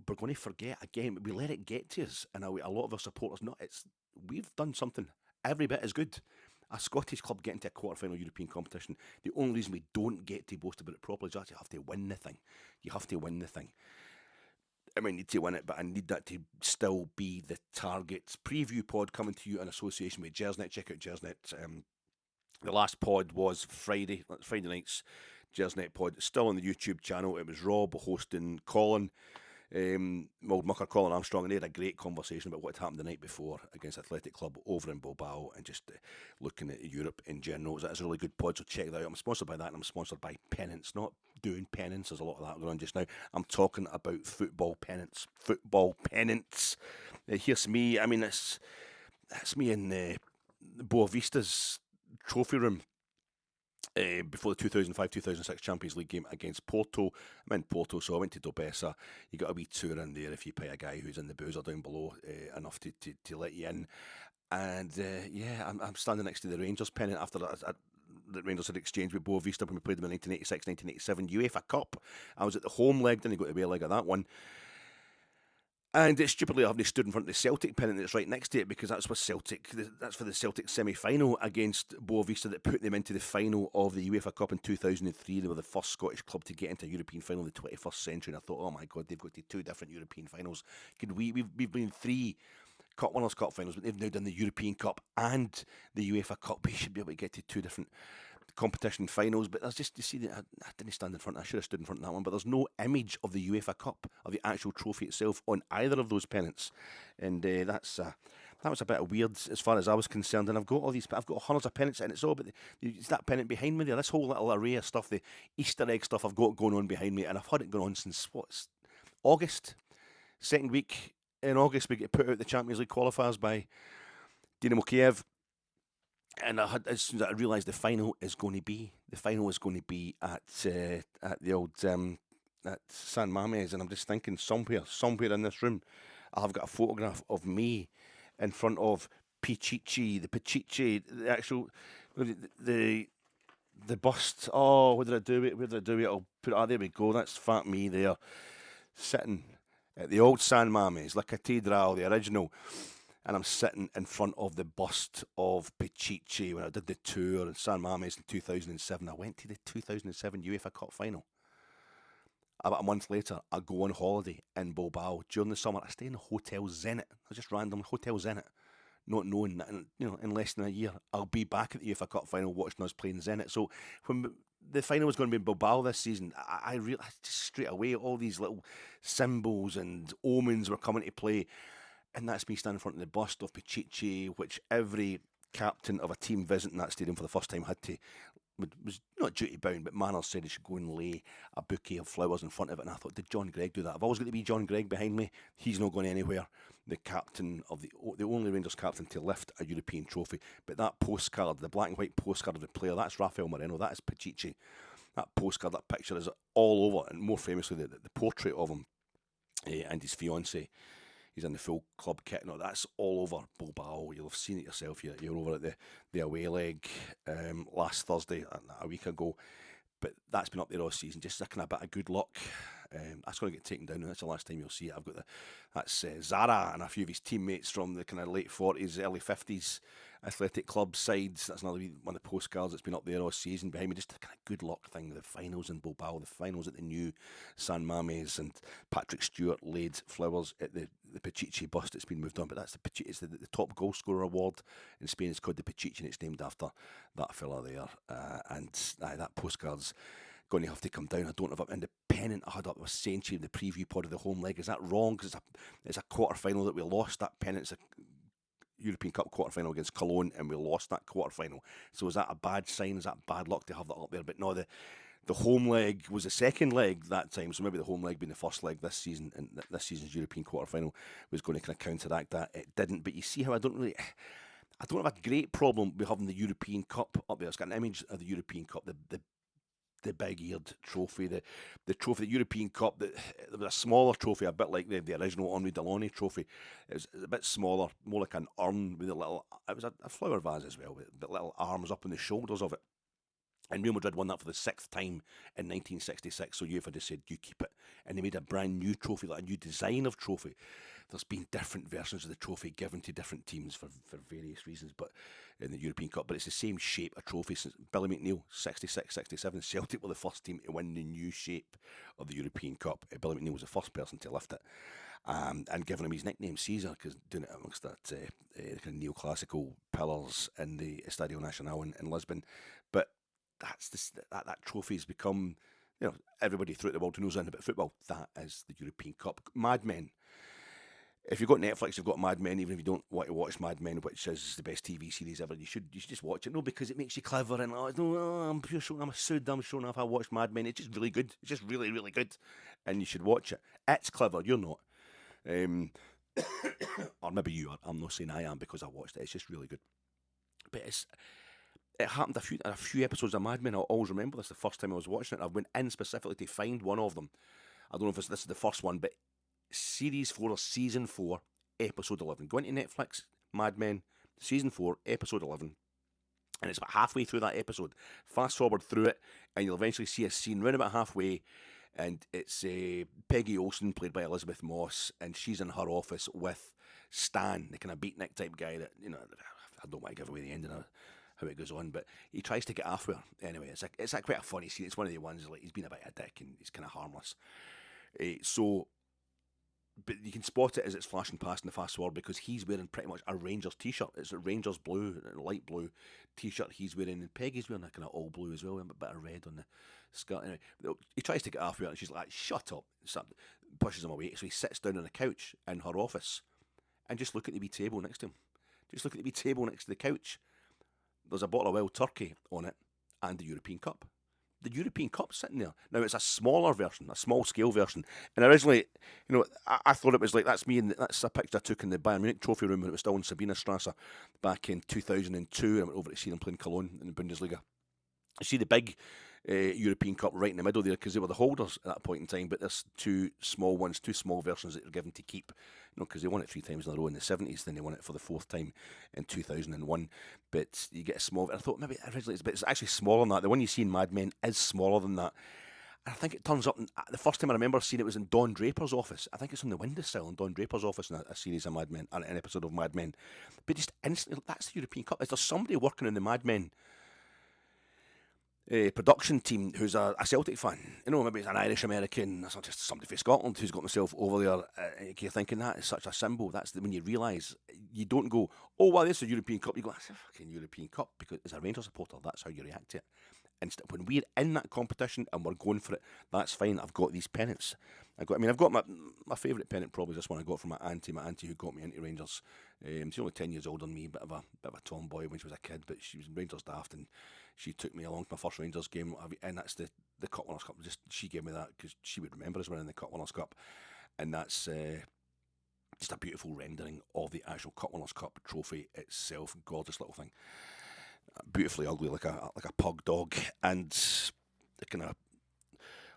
We're going to forget again. We let it get to us, and a lot of our supporters. We've done something every bit as good. A Scottish club getting to a quarter-final European competition. The only reason we don't get to boast about it properly is that you have to win the thing. You have to win the thing. I might need to win it, but I need that to still be the target. Preview pod coming to you in association with Gersnet. Check out Gersnet. The last pod was Friday night's Gersnet pod. It's still on the YouTube channel. It was Rob hosting Colin. My old mucker Colin Armstrong, and they had a great conversation about what happened the night before against Athletic Club over in Bilbao and just looking at Europe in general. That's a really good pod, so check that out. I'm sponsored by that, and I'm sponsored by Pennants. Not doing penance, there's a lot of that going on just now. I'm talking about football pennants. Football pennants. Here's me. I mean, it's me in Boa Vista's trophy room. Before the 2005-2006 Champions League game against Porto. I'm in Porto, so I went to Dobessa. You got a wee tour in there if you pay a guy who's in the boozer down below enough to let you in. And I'm standing next to the Rangers pennant after the Rangers had exchanged with Boa Vista when we played them in 1986-1987 UEFA Cup. I was at the home leg, didn't go to the away leg of that one. And stupidly, I haven't stood in front of the Celtic pennant that's right next to it because that's for the Celtic semi-final against Boa Vista that put them into the final of the UEFA Cup in 2003. They were the first Scottish club to get into a European final in the 21st century. And I thought, oh my God, they've got to 2 different European finals. We've been in 3 Cup Winners' Cup finals, but they've now done the European Cup and the UEFA Cup. We should be able to get to 2 different competition finals, but there's just, you see, that I didn't stand in front. I should have stood in front of that one, but there's no image of the UEFA Cup, of the actual trophy itself, on either of those pennants, and that was a bit weird as far as I was concerned. And I've got hundreds of pennants, and it's all, but it's that pennant behind me there. This whole little array of stuff, the Easter egg stuff I've got going on behind me, and I've had it going on since August, second week in August. We get put out the Champions League qualifiers by DYNAMO KIEV. And as soon as I realised the final is going to be at the old at San Mames, and I'm just thinking somewhere in this room, I've got a photograph of me in front of Pichichi, the actual the bust. Oh, where did I do it? I'll put it. There we go. That's fat me there, sitting at the old San Mames, La Cathedral, the original. And I'm sitting in front of the bust of Pichichi when I did the tour in San Mames in 2007. I went to the 2007 UEFA Cup final. About a month later, I go on holiday in Bilbao during the summer. I stay in the Hotel Zenit. I just random Hotel Zenit, not knowing that in less than a year I'll be back at the UEFA Cup final watching us playing Zenit. So when the final was going to be in Bilbao this season, I realised just straight away all these little symbols and omens were coming to play. And that's me standing in front of the bust of Pichichi, which every captain of a team visiting that stadium for the first time was not duty bound, but manners said he should go and lay a bouquet of flowers in front of it. And I thought, did John Gregg do that? I've always got to be John Gregg behind me. He's not going anywhere. The captain of the only Rangers captain to lift a European trophy. But that postcard, the black and white postcard of the player, that's Rafael Moreno. That is Pichichi. That postcard, that picture is all over, and more famously the portrait of him and his fiancée. He's in the full club kit. No, that's all over Bilbao. You'll have seen it yourself. You're over at the away leg last Thursday, a week ago. But that's been up there all season. Just a kind of bit of good luck. That's going to get taken down. That's the last time you'll see it. That's Zara and a few of his teammates from the kind of late 40s, early 50s Athletic Club sides. That's another one of the postcards that's been up there all season behind me. Just a kind of good luck thing. The finals in Bilbao, the finals at the new San Mames, and Patrick Stewart laid flowers at the Pichichi bust. It's been moved on, but that's it's the top goal scorer award in Spain. It's called the Pichichi, and it's named after that fella there. That postcard's going to have to come down. I don't have an independent. I had up with Century in the preview pod of the home leg. Is that wrong? Because it's a quarter final that we lost. That pennant's a European Cup quarter final against Cologne, and we lost that quarter final. So is that a bad sign? Is that bad luck to have that up there? But no, the home leg was the second leg that time, so maybe the home leg being the first leg this season, and this season's European quarter final was going to kind of counteract that. It didn't. But you see how I don't have a great problem with having the European Cup up there. It's got an image of the European Cup, the the big-eared trophy, the trophy, the European Cup. There was a smaller trophy, a bit like the original Henri Delaunay trophy. It was a bit smaller, more like an urn with a little. It was a flower vase as well, with little arms up on the shoulders of it. And Real Madrid won that for the 6th time in 1966, so UEFA just said, you keep it. And they made a brand new trophy, like a new design of trophy. There's been different versions of the trophy given to different teams for various reasons, but in the European Cup. But it's the same shape of trophy since Billy McNeil, 66, 67. Celtic were the first team to win the new shape of the European Cup. Billy McNeil was the first person to lift it. And giving him his nickname Caesar, because doing it amongst that kind of neoclassical pillars in the Estadio Nacional in Lisbon. But that trophy has become, everybody throughout the world who knows anything about football, that is the European Cup. Mad Men. If you've got Netflix, you've got Mad Men. Even if you don't want to watch Mad Men, which is the best TV series ever, you should just watch it. No, because it makes you clever and I'm showing off. I watched Mad Men. It's just really good. It's just really, really good, and you should watch it. It's clever. You're not, or maybe you are. I'm not saying I am because I watched it. It's just really good. But it happened a few episodes of Mad Men. I'll always remember this. The first time I was watching it, I went in specifically to find one of them. I don't know if this is the first one, but Series 4 or Season 4, Episode 11. Go into Netflix, Mad Men, Season 4, Episode 11. And it's about halfway through that episode. Fast forward through it, and you'll eventually see a scene round about halfway, and it's Peggy Olson, played by Elizabeth Moss, and she's in her office with Stan, the kind of beatnik type guy that, I don't want to give away the ending of how it goes on, but he tries to get off with her. Anyway, it's quite a funny scene. It's one of the ones, like, he's been a bit of a dick, and he's kind of harmless. But you can spot it as it's flashing past in the fast forward because he's wearing pretty much a Rangers t-shirt. It's a Rangers blue, light blue t-shirt he's wearing, and Peggy's wearing a kind of all blue as well, and a bit of red on the skirt. Anyway, he tries to get off with her, and she's like, shut up. Pushes him away, so he sits down on the couch in her office and just look at the wee table next to him. Just look at the wee table next to the couch. There's a bottle of wild turkey on it and the European Cup. The European Cup sitting there. Now, it's a smaller version, a small-scale version. And originally, I thought it was like, that's me, and that's a picture I took in the Bayern Munich trophy room when it was still in Sabina Strasse back in 2002. I went over to see them playing Cologne in the Bundesliga. I see the big European Cup right in the middle there because they were the holders at that point in time, but there's two small versions that are given to keep, because they won it 3 times in a row in the 70s, then they won it for the 4th time in 2001. But you get a small. I thought maybe originally it's actually smaller than that. The one you see in Mad Men is smaller than that. And I think it turns up. The first time I remember seeing it was in Don Draper's office. I think it's on the windowsill in Don Draper's office in a series of Mad Men, an episode of Mad Men. But just instantly, that's the European Cup. Is there somebody working in the Mad Men production team who's a Celtic fan? Maybe it's an Irish American, it's not just somebody from Scotland who's got himself over there. You're thinking that is such a symbol. That's when you realise, you don't go, oh wow, this is a European Cup. You go, that's a fucking European Cup, because as a Rangers supporter, that's how you react to it. Instead, when we're in that competition and we're going for it, that's fine. I've got these pennants. I've got my favourite pennant probably this one I got from my auntie who got me into Rangers. She's only 10 years older than me, bit of a tomboy when she was a kid, but she was in Rangers daft, and she took me along to my first Rangers game, and that's the Cup Winners' Cup. She gave me that because she would remember us winning the Cup Winners' Cup, and that's just a beautiful rendering of the actual Cup Winners' Cup trophy itself. Gorgeous little thing, beautifully ugly, like a pug dog, and the kind of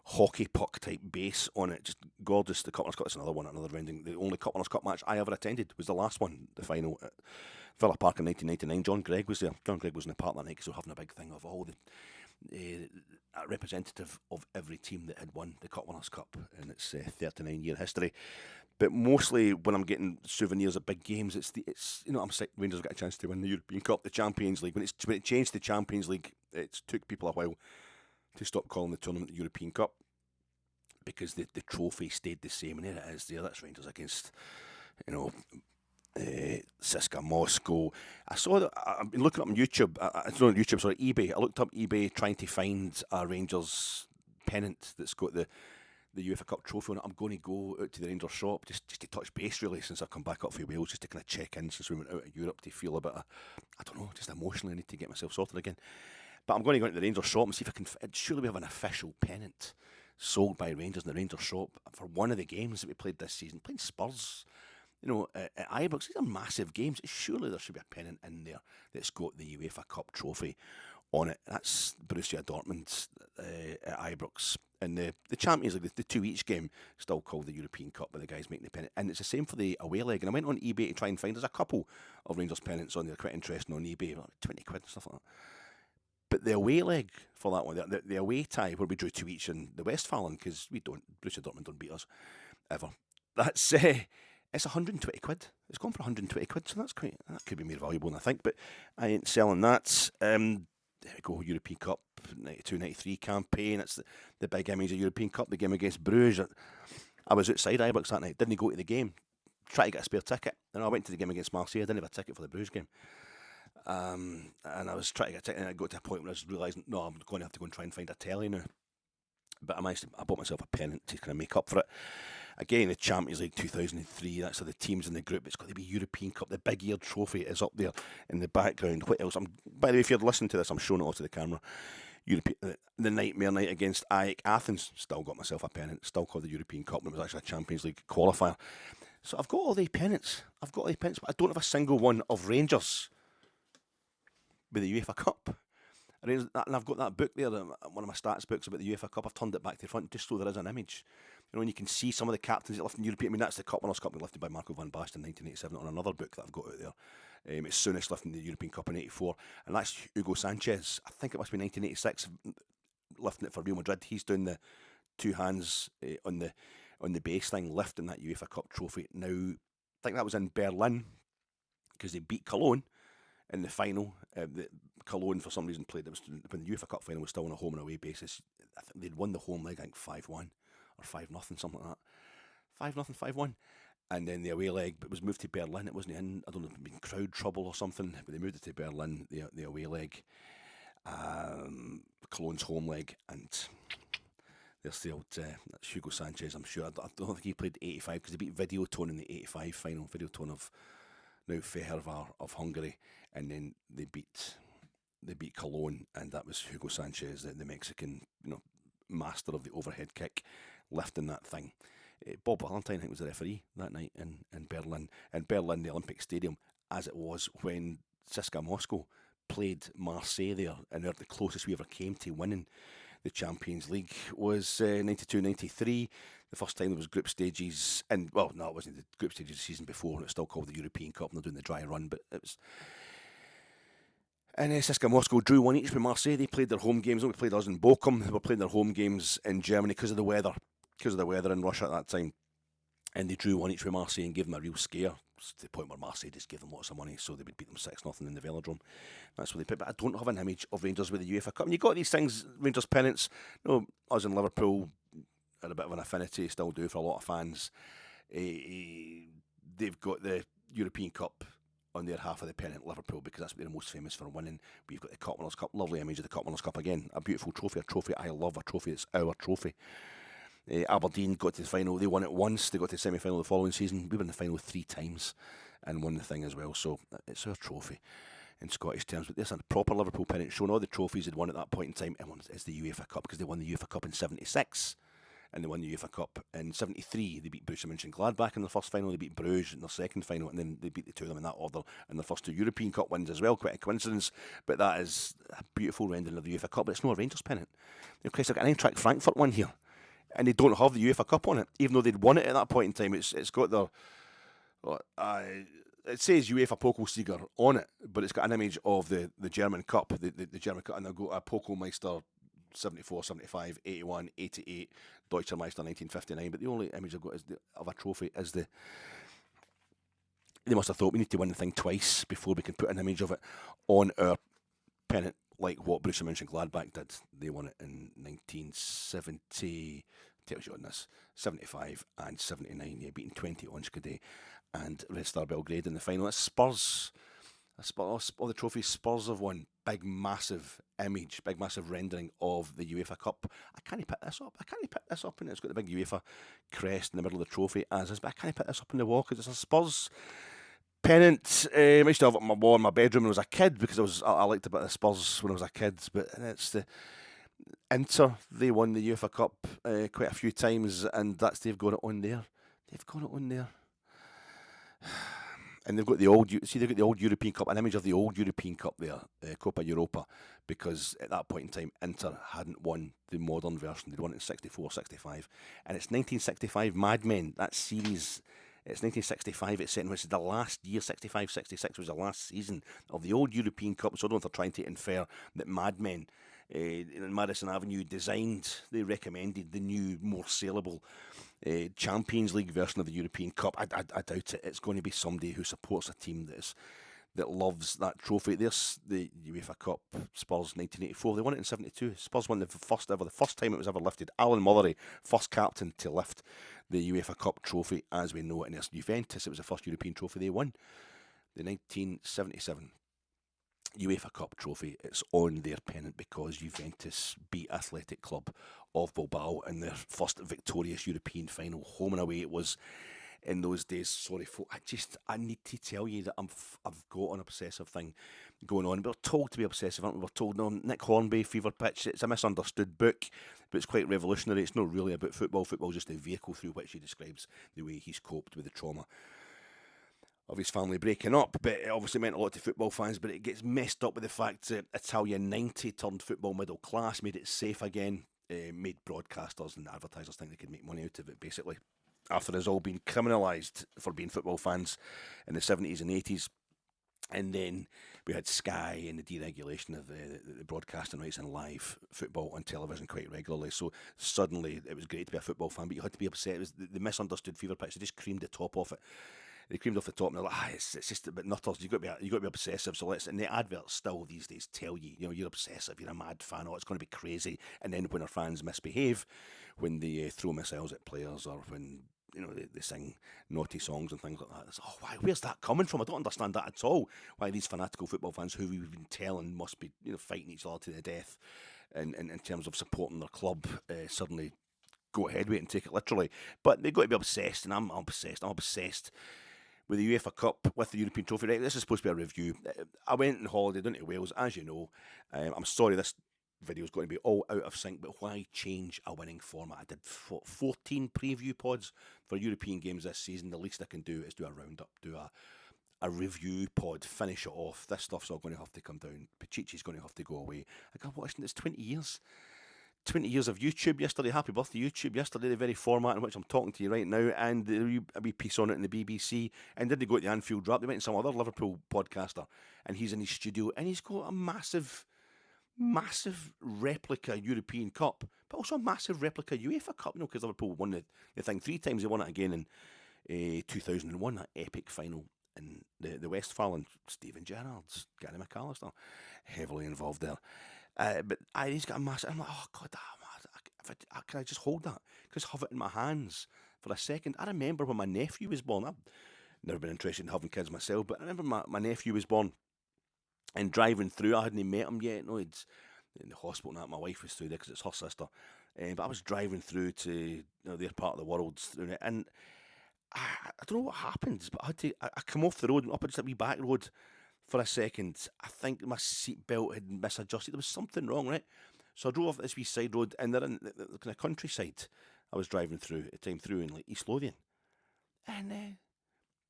hockey puck type base on it, just gorgeous. The Cup Winners' Cup, that's another rendering. The only Cup Winners' Cup match I ever attended was the last one, the final at Villa Park in 1999. John Gregg was there. John Gregg was in the park that night because we were having a big thing of all the representative of every team that had won the Cup Winners' Cup in its 39-year history. But mostly when I'm getting souvenirs at big games, I'm sick. Rangers got a chance to win the European Cup, the Champions League. When it changed to Champions League, it took people a while to stop calling the tournament the European Cup, because the trophy stayed the same, and there it is there. That's Rangers against, CSKA Moscow. I saw that. I've been looking up on YouTube. It's not on YouTube, sorry, eBay. I looked up eBay trying to find a Rangers pennant that's got the UEFA Cup trophy on it. I'm going to go out to the Rangers shop just to touch base, really, since I've come back up from Wales, just to kind of check in since we went out of Europe, to feel a bit of, I don't know, just emotionally I need to get myself sorted again. But I'm going to go into the Rangers shop and see if I can. Surely we have an official pennant sold by Rangers in the Rangers shop for one of the games that we played this season, playing Spurs. At Ibrox. These are massive games. Surely there should be a pennant in there that's got the UEFA Cup trophy on it. That's Borussia Dortmund at Ibrox. And the Champions League, the 2 each game, still called the European Cup, but the guys making the pennant. And it's the same for the away leg. And I went on eBay to try and find, there's a couple of Rangers pennants on there, quite interesting on eBay, like 20 quid and stuff like that. But the away leg for that one, the away tie where we drew 2 each in the Westfalen, because Borussia Dortmund don't beat us ever. That's it's 120 quid. It's gone for 120 quid, so that could be more valuable than I think. But I ain't selling that. There we go, European Cup 92-93 campaign. It's the big image of European Cup, the game against Bruges. I was outside Ibrox that night, didn't go to the game, tried to get a spare ticket. And I went to the game against Marseille, I didn't have a ticket for the Bruges game. And I was trying to get a ticket, and I got to a point where I was realising, no, I'm going to have to go and try and find a telly now. But I bought myself a pennant to kind of make up for it. Again, the Champions League 2003, that's the teams in the group. It's got to be European Cup. The big-eared trophy is up there in the background. What else? By the way, if you're listening to this, I'm showing it off to the camera. The nightmare night against AEK Athens, still got myself a pennant, still called the European Cup, and it was actually a Champions League qualifier. So I've got all the pennants, but I don't have a single one of Rangers with the UEFA Cup. And I've got that book there, one of my stats books about the UEFA Cup. I've turned it back to the front just so there is an image. You know, and you can see some of the captains that lifted in European. I mean, that's the Cup Winners' Cup lifted by Marco van Basten in 1987 on another book that I've got out there. It's Souness lifting the European Cup in 84. And that's Hugo Sanchez. I think it must be 1986, lifting it for Real Madrid. He's doing the 2 hands on the base thing, lifting that UEFA Cup trophy. Now, I think that was in Berlin because they beat Cologne in the final. Cologne, for some reason, played. It was when the UEFA Cup final was still on a home and away basis. I think they'd won the home leg, I think 5-1 or 5-0, something like that. 5-0, 5-1. And then the away leg, but it was moved to Berlin. It wasn't in, I don't know, been crowd trouble or something, but they moved it to Berlin, the away leg. Cologne's home leg, and there's the old that's Hugo Sanchez, I'm sure. I don't think he played 85 because they beat Videoton in the 85 final. Videoton of now Fehervar of Hungary, and then they beat Cologne, and that was Hugo Sanchez, the Mexican, master of the overhead kick, lifting that thing. Bob Valentine, I think, was the referee that night in Berlin. In Berlin, the Olympic Stadium, as it was when CSKA Moscow played Marseille there, and they're the closest we ever came to winning the Champions League was 92-93. The first time there was group stages, and well, no, it wasn't the group stages the season before. It was still called the European Cup, and they're doing the dry run, but it was. And CSKA Moscow drew 1 each with Marseille. They played their home games. We played us in Bochum. They were playing their home games in Germany because of the weather. Because of the weather in Russia at that time. And they drew 1 each with Marseille and gave them a real scare. To the point where Marseille just gave them lots of money, so they would beat them 6-0 in the Velodrome. That's what they put. But I don't have an image of Rangers with the UEFA Cup. And you got these things, Rangers pennants. Us in Liverpool are a bit of an affinity, still do for a lot of fans. They've got the European Cup on their half of the pennant, Liverpool, because that's what they're most famous for winning. We've got the Cup Winners' Cup, lovely image of the Cup Winners' Cup again. A beautiful trophy, a trophy I love, a trophy that's our trophy. Aberdeen got to the final. They won it once. They got to the semi-final the following season. We were in the final 3 times and won the thing as well. So it's our trophy in Scottish terms. But this is a proper Liverpool pennant showing all the trophies they'd won at that point in time. And one is the UEFA Cup, because they won the UEFA Cup in 76 and they won the UEFA Cup in 73. They beat Borussia Mönchengladbach in their first final. They beat Bruges in their second final, and then they beat the 2 of them in that order in their first 2 European Cup wins as well. Quite a coincidence, but that is a beautiful rendering of the UEFA Cup. But it's not a Rangers pennant. Christ, I've got an Eintracht Frankfurt one here, and they don't have the UEFA Cup on it, even though they'd won it at that point in time. It's got their it says UEFA Pokalsieger on it, but it's got an image of the German Cup, the German Cup, and they've got a Pokalmeister 74, 75, 81, 88, Deutscher Meister 1959. But the only image I've got of a trophy is the. They must have thought we need to win the thing twice before we can put an image of it on our pennant, like what Borussia Mönchengladbach did. They won it in 1970. Tells you on this, 75 and 79. Yeah, beating 20 Onskade and Red Star Belgrade in the final. It's Spurs. All the trophies Spurs have won. Big, massive image, big, massive rendering of the UEFA Cup. I can't pick this up. And it's got the big UEFA crest in the middle of the trophy as is, but I can't put this up on the wall because it's a Spurs pennant. I used to have it on my wall in my bedroom when I was a kid because I liked a bit of Spurs when I was a kid. But it's the Inter. They won the UEFA Cup quite a few times, and they've got it on there. And they've got the old, they've got the old European Cup, an image of the old European Cup there, Copa Europa, because at that point in time, Inter hadn't won the modern version. They'd won it in 64, 65. And it's 1965 Mad Men, that series. It's 1965, it's set in which is the last year, 65, 66 was the last season of the old European Cup. So I don't know if they're trying to infer that Mad Men in Madison Avenue they recommended the new, more saleable Champions League version of the European Cup. I doubt it. It's going to be somebody who supports a team that loves that trophy. There's the UEFA Cup, Spurs 1984. They won it in 72. Spurs won the first time it was ever lifted. Alan Mullery, first captain to lift the UEFA Cup trophy as we know it. And it's Juventus. It was the first European trophy they won. The 1977 UEFA Cup trophy, it's on their pennant because Juventus beat Athletic Club of Bilbao in their first victorious European final. Home and away it was in those days. Sorry, folks, I need to tell you that I've got an obsessive thing going on. We're told to be obsessive, aren't we? We're told, no, Nick Hornby, Fever Pitch, it's a misunderstood book, but it's quite revolutionary. It's not really about football. Football's just the vehicle through which he describes the way he's coped with the trauma of his family breaking up. But it obviously meant a lot to football fans, but it gets messed up with the fact that Italian 90 turned football middle class, made it safe again, made broadcasters and advertisers think they could make money out of it, basically, after it's all been criminalised for being football fans in the 70s and 80s. And then we had Sky and the deregulation of the broadcasting rights and live football on television quite regularly. So suddenly it was great to be a football fan, but you had to be upset. It was the misunderstood Fever Pitch. They just creamed the top off it. They creamed off the top and they're like, it's just a bit nutters. You've got to be obsessive. So and the adverts still these days tell you, you're obsessive, you're a mad fan, it's going to be crazy. And then when our fans misbehave, when they throw missiles at players or when they sing naughty songs and things like that. It's, where's that coming from? I don't understand that at all. Why these fanatical football fans who we've been telling must be fighting each other to the death in terms of supporting their club suddenly go ahead with it and take it literally. But they've got to be obsessed, and I'm obsessed. I'm obsessed with the UEFA Cup, with the European Trophy. Right, this is supposed to be a review. I went on holiday down to Wales, as you know. I'm sorry this video is going to be all out of sync, but why change a winning format? I did 14 preview pods for European games this season. The least I can do is do a roundup, do a review pod, finish it off. This stuff's all going to have to come down. Pichichi's going to have to go away. I got watching this 20 years. 20 years of YouTube yesterday. Happy birthday, YouTube. Yesterday, the very format in which I'm talking to you right now, and a wee piece on it in the BBC. And did they go to the Anfield Wrap? They went to some other Liverpool podcaster, and he's in his studio, and he's got a massive replica European Cup, but also a massive replica UEFA Cup, because Liverpool won the thing 3 times. They won it again in 2001, that epic final in the Westfalen. Steven Gerrard's, Gary McAllister, heavily involved there. But he's got a massive. I'm like, oh God, can I just hold that? Just have it in my hands for a second. I remember when my nephew was born. I've never been interested in having kids myself, but I remember my nephew was born. And driving through, I hadn't met him yet. No, he'd in the hospital and that. My wife was through there because it's her sister. But I was driving through to their part of the world through it, and I don't know what happened, but I come off the road and up just a wee back road for a second. I think my seatbelt had misadjusted. There was something wrong, right? So I drove off this wee side road, and they're in the kind of countryside. I was driving through at the time through in like East Lothian, and there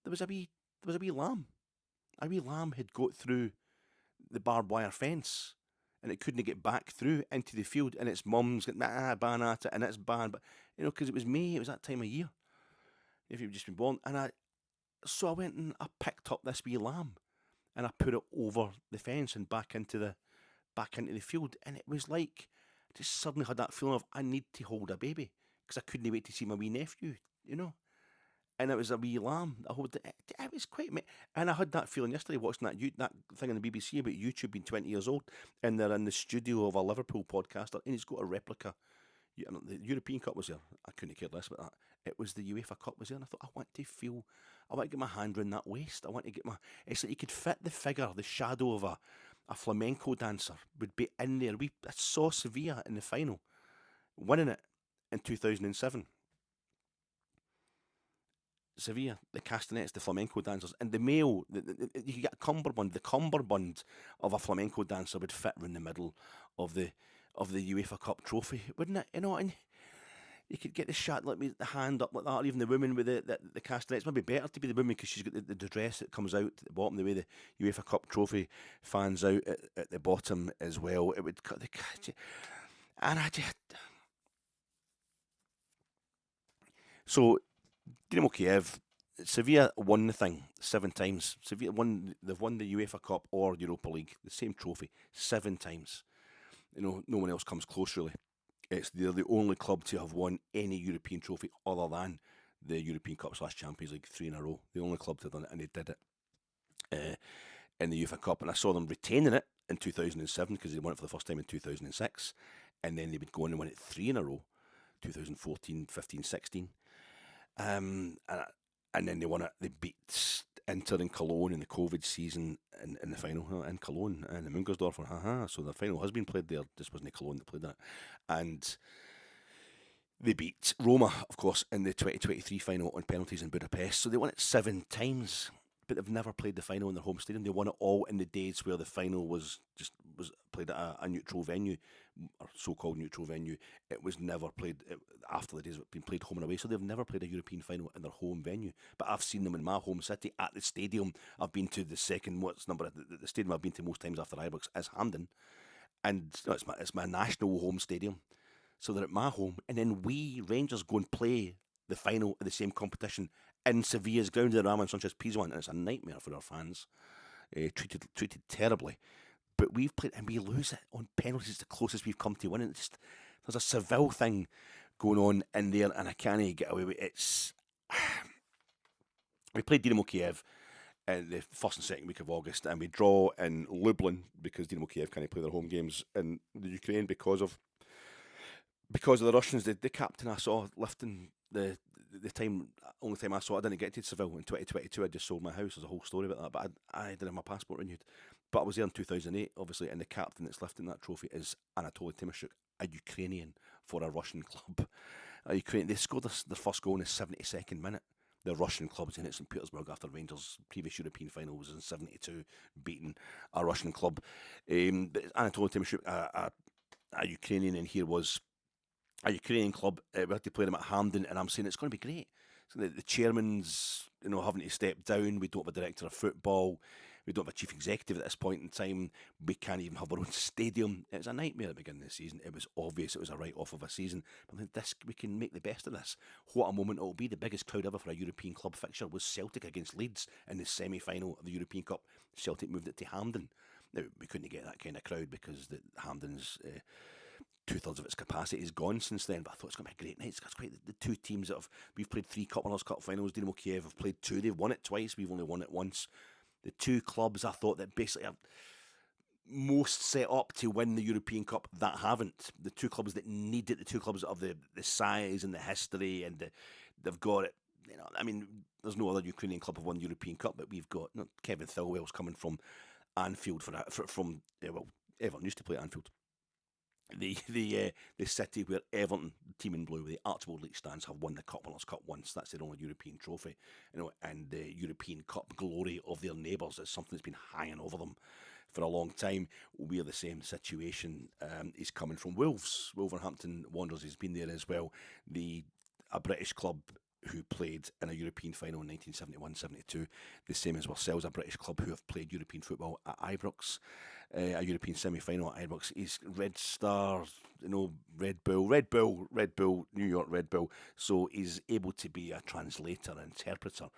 was a wee lamb. A wee lamb had got through the barbed wire fence, and it couldn't get back through into the field, and its mum's got ban at it, and it's banned, but because it was May, it was that time of year, if you've just been born, and I went and I picked up this wee lamb, and I put it over the fence and back into the field, and it was like, I just suddenly had that feeling of, I need to hold a baby, because I couldn't wait to see my wee nephew, And it was a wee lamb. It was quite. And I had that feeling yesterday watching that thing on the BBC about YouTube being 20 years old, and they're in the studio of a Liverpool podcaster, and he's got a replica. The European Cup was there. I couldn't care less about that. It was the UEFA Cup was there, and I thought, I want to get my hand around that waist. I want to get it's like you could fit the figure, the shadow of a flamenco dancer would be in there. I saw Sevilla in the final, winning it in 2007. Sevilla, the castanets, the flamenco dancers, and the male, you get a cummerbund. The cummerbund of a flamenco dancer would fit around the middle of the UEFA Cup trophy, wouldn't it? And you could get the shot like with the hand up like that, or even the woman with the castanets. Maybe better to be the woman because she's got the dress that comes out at the bottom, the way the UEFA Cup Trophy fans out at the bottom as well. It would cut the and I just so Dynamo Kiev. Sevilla won the thing 7 times. Sevilla they've won the UEFA Cup or Europa League, the same trophy, 7 times. No one else comes close really. They're the only club to have won any European trophy other than the European Cup / Champions League 3 in a row. The only club to have done it, and they did it in the UEFA Cup. And I saw them retaining it in 2007 because they won it for the first time in 2006. And then they would go on and win it 3 in a row, 2014, 15, 16. And then they won it. They beat Inter in Cologne in the COVID season in the final in Cologne and the Mungersdorf. So the final has been played there. This wasn't Cologne that played that. And they beat Roma, of course, in the 2023 final on penalties in Budapest. So they won it 7 times, but they've never played the final in their home stadium. They won it all in the days where the final was played at a neutral venue, or so-called neutral venue. It was never played after the days of it being played home and away. So they've never played a European final in their home venue. But I've seen them in my home city at the stadium. I've been to the the stadium I've been to most times after Ibrox is Hampden, and it's my national home stadium. So they're at my home, and then we Rangers go and play the final of the same competition in Sevilla's ground, the Ramon Sanchez Pizjuan, and it's a nightmare for our fans. Treated terribly. But we've played and we lose it on penalties. It's the closest we've come to winning. There's a Seville thing going on in there, and I can't get away with it. We played Dynamo Kiev in the first and second week of August, and we draw in Lublin because Dynamo Kiev can't play their home games in the Ukraine because of the Russians. The captain I saw lifting the only time I saw it, I didn't get to Seville in 2022. I just sold my house. There's a whole story about that, but I didn't have my passport renewed. But I was there in 2008, obviously, and the captain that's lifting that trophy is Anatoly Timoshuk, a Ukrainian for a Russian club. They scored their first goal in the 72nd minute. The Russian club's in St. Petersburg after Rangers' previous European final was in 72, beating a Russian club. But Anatoly Timoshuk, a Ukrainian, and here was a Ukrainian club. We had to play them at Hampden, and I'm saying it's going to be great. So the chairman's, having to step down. We don't have a director of football. We don't have a chief executive at this point in time. We can't even have our own stadium. It was a nightmare at the beginning of the season. It was obvious it was a write-off of a season. But I think we can make the best of this. What a moment it will be. The biggest crowd ever for a European club fixture was Celtic against Leeds in the semi-final of the European Cup. Celtic moved it to Hampden. Now, we couldn't get that kind of crowd because Hampden's 2/3 of its capacity is gone since then, but I thought it's going to be a great night. It's quite the two teams we've played 3 Cup Winners' Cup finals. Dynamo Kiev have played 2. They've won it twice. We've only won it once. The 2 clubs I thought that basically are most set up to win the European Cup that haven't. The 2 clubs that need it, the 2 clubs that have the size and the history, and they've got it. There's no other Ukrainian club have won the European Cup, but we've got Kevin Thelwell's coming from Anfield from Everton used to play at Anfield. The city where Everton, the team in blue, where the Archibald League stands, have won the Cup Winners' Cup once. That's their only European trophy, and the European Cup glory of their neighbours is something that's been hanging over them for a long time. We're the same situation. He's coming from Wolverhampton Wanderers. He's been there as well. A British club who played in a European final in 1971-72, the same as ourselves, a British club who have played European football at Ibrox, a European semi-final at Ibrox. He's Red Star, Red Bull, New York Red Bull. So he's able to be a translator, interpreter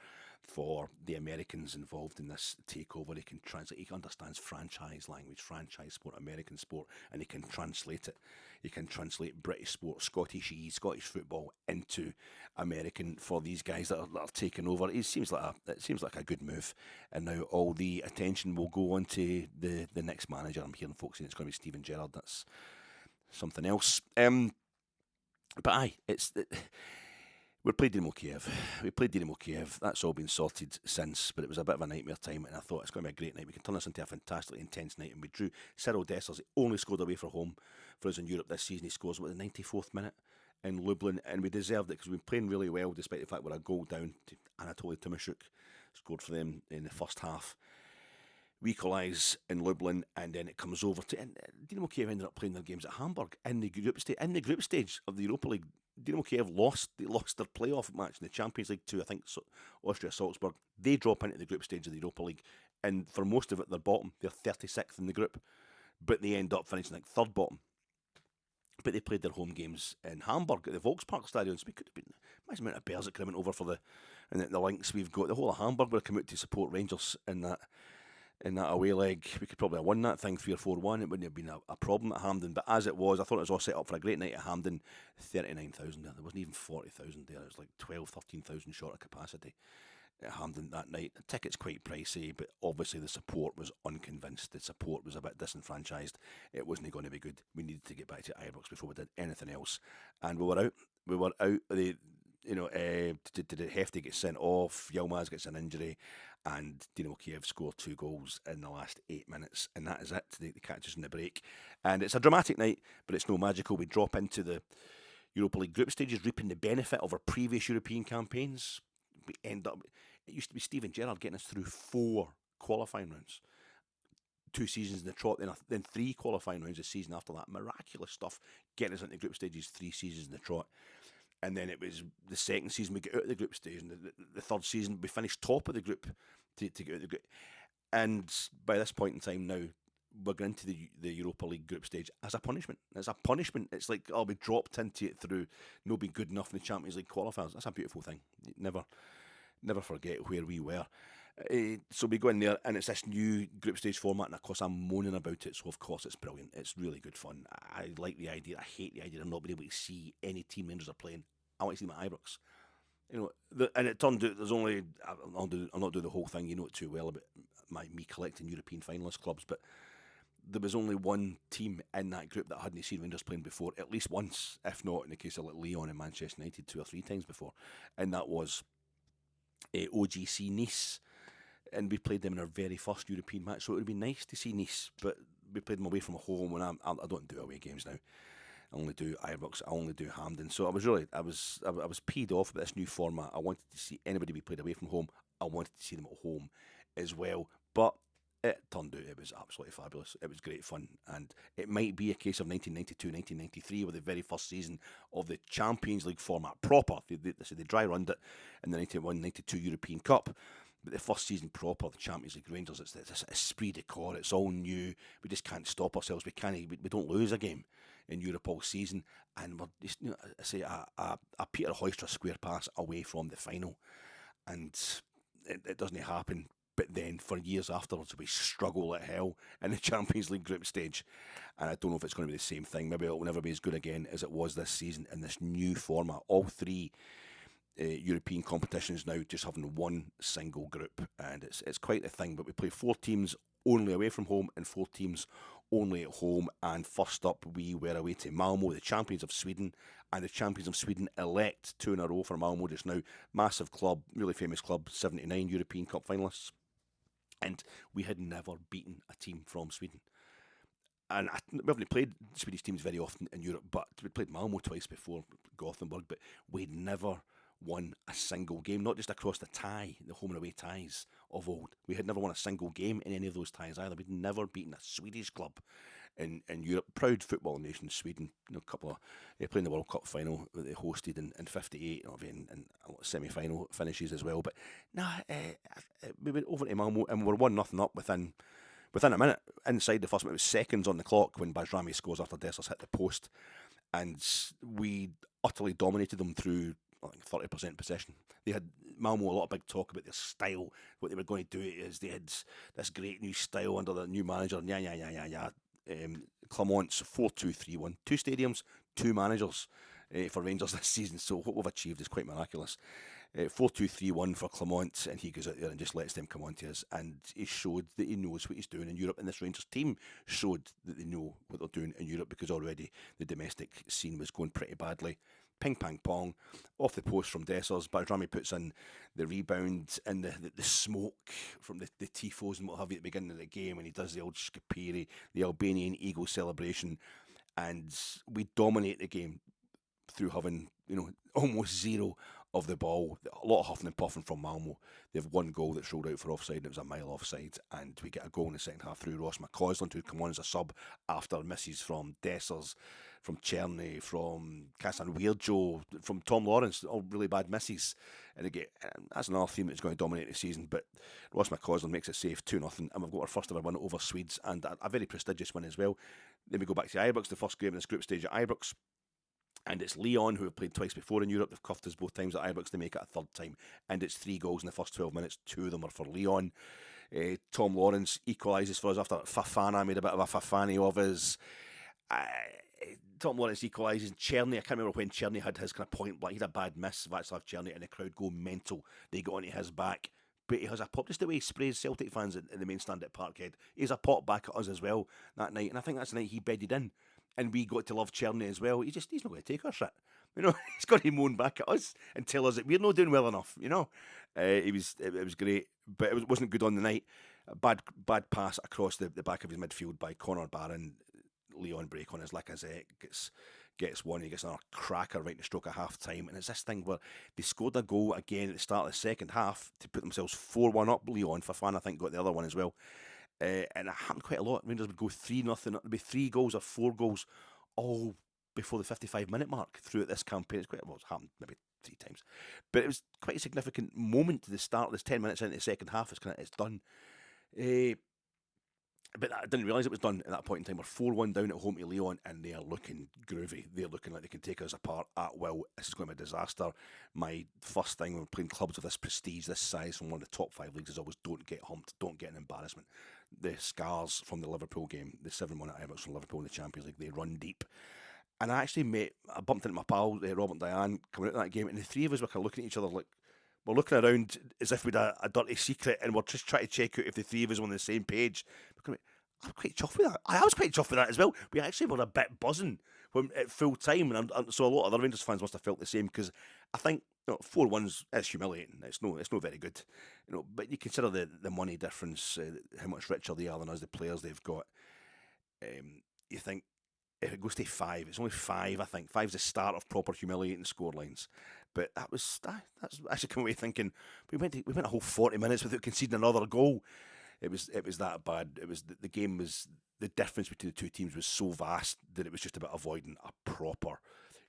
for the Americans involved in this takeover. He can translate. He understands franchise language, franchise sport, American sport, and he can translate it. He can translate British sport, Scottish football into American for these guys that are taking over. It seems like a good move, and now all the attention will go on to the next manager. I'm hearing folks saying it's going to be Steven Gerrard. That's something else. We played Dynamo Kiev. That's all been sorted since, but it was a bit of a nightmare time, and I thought it's going to be a great night. We can turn this into a fantastically intense night, and we drew. Cyril Dessers only scored away from home for us in Europe this season. He scores at the 94th minute in Lublin, and we deserved it because we've been playing really well, despite the fact we're a goal down. To Anatoly Timoshuk scored for them in the first half. We equalise in Lublin, and then it comes over to. And Dynamo Kiev ended up playing their games at Hamburg in the group stage of the Europa League. Dynamo Kiev lost their playoff match in the Champions League to, I think, Austria Salzburg. They drop into the group stage of the Europa League, and for most of it, they're bottom. They're 36th in the group, but they end up finishing like third bottom. But they played their home games in Hamburg at the Volkspark Stadion, so we could have been, imagine the amount of bears that could have went over for the links we've got. The whole of Hamburg would have come out to support Rangers in that away leg. We could probably have won that thing 3 or 4-1. It wouldn't have been a problem at Hampden, but as it was, I thought it was all set up for a great night at Hampden. 39,000 there. There wasn't even 40,000 there. It was like 12, 13,000 short of capacity at Hampden that night. The ticket's quite pricey, but obviously the support was unconvinced. The support was a bit disenfranchised. It wasn't going to be good. We needed to get back to Ibrox before we did anything else, and we were out. We were out. Did Hefty get sent off? Yilmaz gets an injury, and Dynamo Kiev score 2 goals in the last 8 minutes, and that is it. They catch us in the break, and it's a dramatic night, but it's no magical. We drop into the Europa League group stages, reaping the benefit of our previous European campaigns. We end up, it used to be Steven Gerrard getting us through 4 qualifying rounds, 2 seasons in the trot, then 3 qualifying rounds a season after that. Miraculous stuff, getting us into group stages 3 seasons in the trot. And then it was the second season we get out of the group stage, and the third season we finished top of the group to get out of the group. And by this point in time now, we're going into the Europa League group stage as a punishment. It's a punishment. It's like, we dropped into it through not being good enough in the Champions League qualifiers. That's a beautiful thing. Never forget where we were. So we go in there, and it's this new group stage format, and of course I'm moaning about it, so of course it's brilliant. It's really good fun. I like the idea. I hate the idea of not being able to see any team Rangers are playing. I want to see them at Ibrox. And it turned out there's only, I'll not do the whole thing, you know it too well about me collecting European finalist clubs, but there was only one team in that group that hadn't seen Rangers playing before, at least once, if not in the case of like LYON and Manchester United 2 or 3 times before, and that was OGC Nice. And we played them in our very first European match, so it would have been nice to see Nice, but we played them away from home, and I don't do away games now. I only do Ibrox, I only do Hampden. So I was peed off about this new format. I wanted to see anybody we played away from home. I wanted to see them at home as well. But it turned out it was absolutely fabulous. It was great fun, and it might be a case of 1992, 1993, with the very first season of the Champions League format proper. They dry runned it in the 91-92 European Cup. But the first season proper, the Champions League Rangers, it's this esprit de corps. It's all new. We just can't stop ourselves. We don't lose a game in Europe all season, and we're just, I say a Peter Hoystra square pass away from the final, and it doesn't happen. But then for years afterwards, we struggle like hell in the Champions League group stage, and I don't know if it's going to be the same thing. Maybe it will never be as good again as it was this season in this new format. All 3 European competitions now just having one single group, and it's quite a thing. But we play 4 teams only away from home and 4 teams only at home. And first up, we were away to Malmo, the champions of Sweden, and the champions of Sweden elect 2 in a row for Malmo just now. Massive club, really famous club, 79 European Cup finalists, and we had never beaten a team from Sweden. And we haven't played Swedish teams very often in Europe, but we played Malmo twice before, Gothenburg, but we'd never won a single game, not just across the home and away ties of old. We had never won a single game in any of those ties either. We'd never beaten a Swedish club in Europe. Proud football nation, Sweden. Playing the World Cup final that they hosted in 58, and semi-final finishes as well. But we went over to Malmo and we were 1-0 up within a minute. Inside the first minute, it was seconds on the clock when Bajrami scores after Dessers hit the post, and we utterly dominated them through, I think, 30% possession. They had Malmo a lot of big talk about their style. What they were going to do is they had this great new style under the new manager. Clement's 4-2-3-1. 2 stadiums, 2 managers for Rangers this season. So what we've achieved is quite miraculous. 4-2-3-1 for Clement, and he goes out there and just lets them come on to us. And he showed that he knows what he's doing in Europe, and this Rangers team showed that they know what they're doing in Europe, because already the domestic scene was going pretty badly. Ping, pang, pong, off the post from Dessers. Bajrami puts in the rebound, and the smoke from the Tifos and what have you at the beginning of the game, and he does the old Skapiri, the Albanian eagle celebration, and we dominate the game through having almost zero of the ball. A lot of huffing and puffing from Malmo. They have one goal that's ruled out for offside, and it was a mile offside. And we get a goal in the second half through Ross McCausland, who come on as a sub after misses from Dessers, from Czerny, from Casanweirjo, from Tom Lawrence, all really bad misses. And again, that's another theme that's going to dominate the season. But Ross McCausland makes it safe 2-0, and we've got our first ever win over Swedes, and a very prestigious win as well. Then we go back to Ibrox, the first game in this group stage at Ibrox. And it's LYON, who have played twice before in Europe. They've cuffed us both times at Ibrox. They make it a third time. And it's 3 goals in the first 12 minutes. 2 of them are for LYON. Tom Lawrence equalises for us after Fafana made a bit of a Fafani of us. Tom Lawrence equalises. Czerny, I can't remember when Czerny had his kind of point blank. He had a bad miss. Václav Czerny, and the crowd go mental. They got onto his back. But he has a pop, just the way he sprays Celtic fans in the main stand at Parkhead. He has a pop back at us as well that night. And I think that's the night he bedded in. And we got to love Czerny as well. He's not going to take our shit. He's got to moan back at us and tell us that we're not doing well enough. It was great, but it wasn't good on the night. A bad pass across the back of his midfield by Conor Barron. LYON break on his Lacazette gets one. He gets another cracker right in the stroke of half time. And it's this thing where they scored a goal again at the start of the second half to put themselves 4-1 up. LYON, Fafana, I think, got the other one as well. And it happened quite a lot. Rangers would go 3-0. It'd be 3 goals or 4 goals all before the 55-minute mark throughout this campaign. It's happened maybe 3 times. But it was quite a significant moment to the start. This 10 minutes into the second half, it's done. But I didn't realise it was done at that point in time. We're 4-1 down at home to LYON, and they are looking groovy. They're looking like they can take us apart at will. This is going to be a disaster. My first thing when playing clubs of this prestige, this size, from one of the top 5 leagues is always don't get humped, don't get an embarrassment. The scars from the Liverpool game, the 7-1 at Ibrox from Liverpool in the Champions League, they run deep. And I bumped into my pal, Robert and Diane, coming out of that game, and the 3 of us were kind of looking at each other like, we're looking around as if we'd a dirty secret, and we're just trying to check out if the 3 of us were on the same page. I'm quite chuffed with that. I was quite chuffed with that as well. We actually were a bit buzzing at full time, and so a lot of other Rangers fans must have felt the same, because I think 4-1's it's humiliating. It's no very good, But you consider the money difference, how much richer they are than us, the players they've got. You think if it goes to 5, it's only 5. I think 5's the start of proper humiliating scorelines. But that's actually come away thinking we went a whole 40 minutes without conceding another goal. It was that bad. It was the game was the difference between the two teams was so vast that it was just about avoiding a proper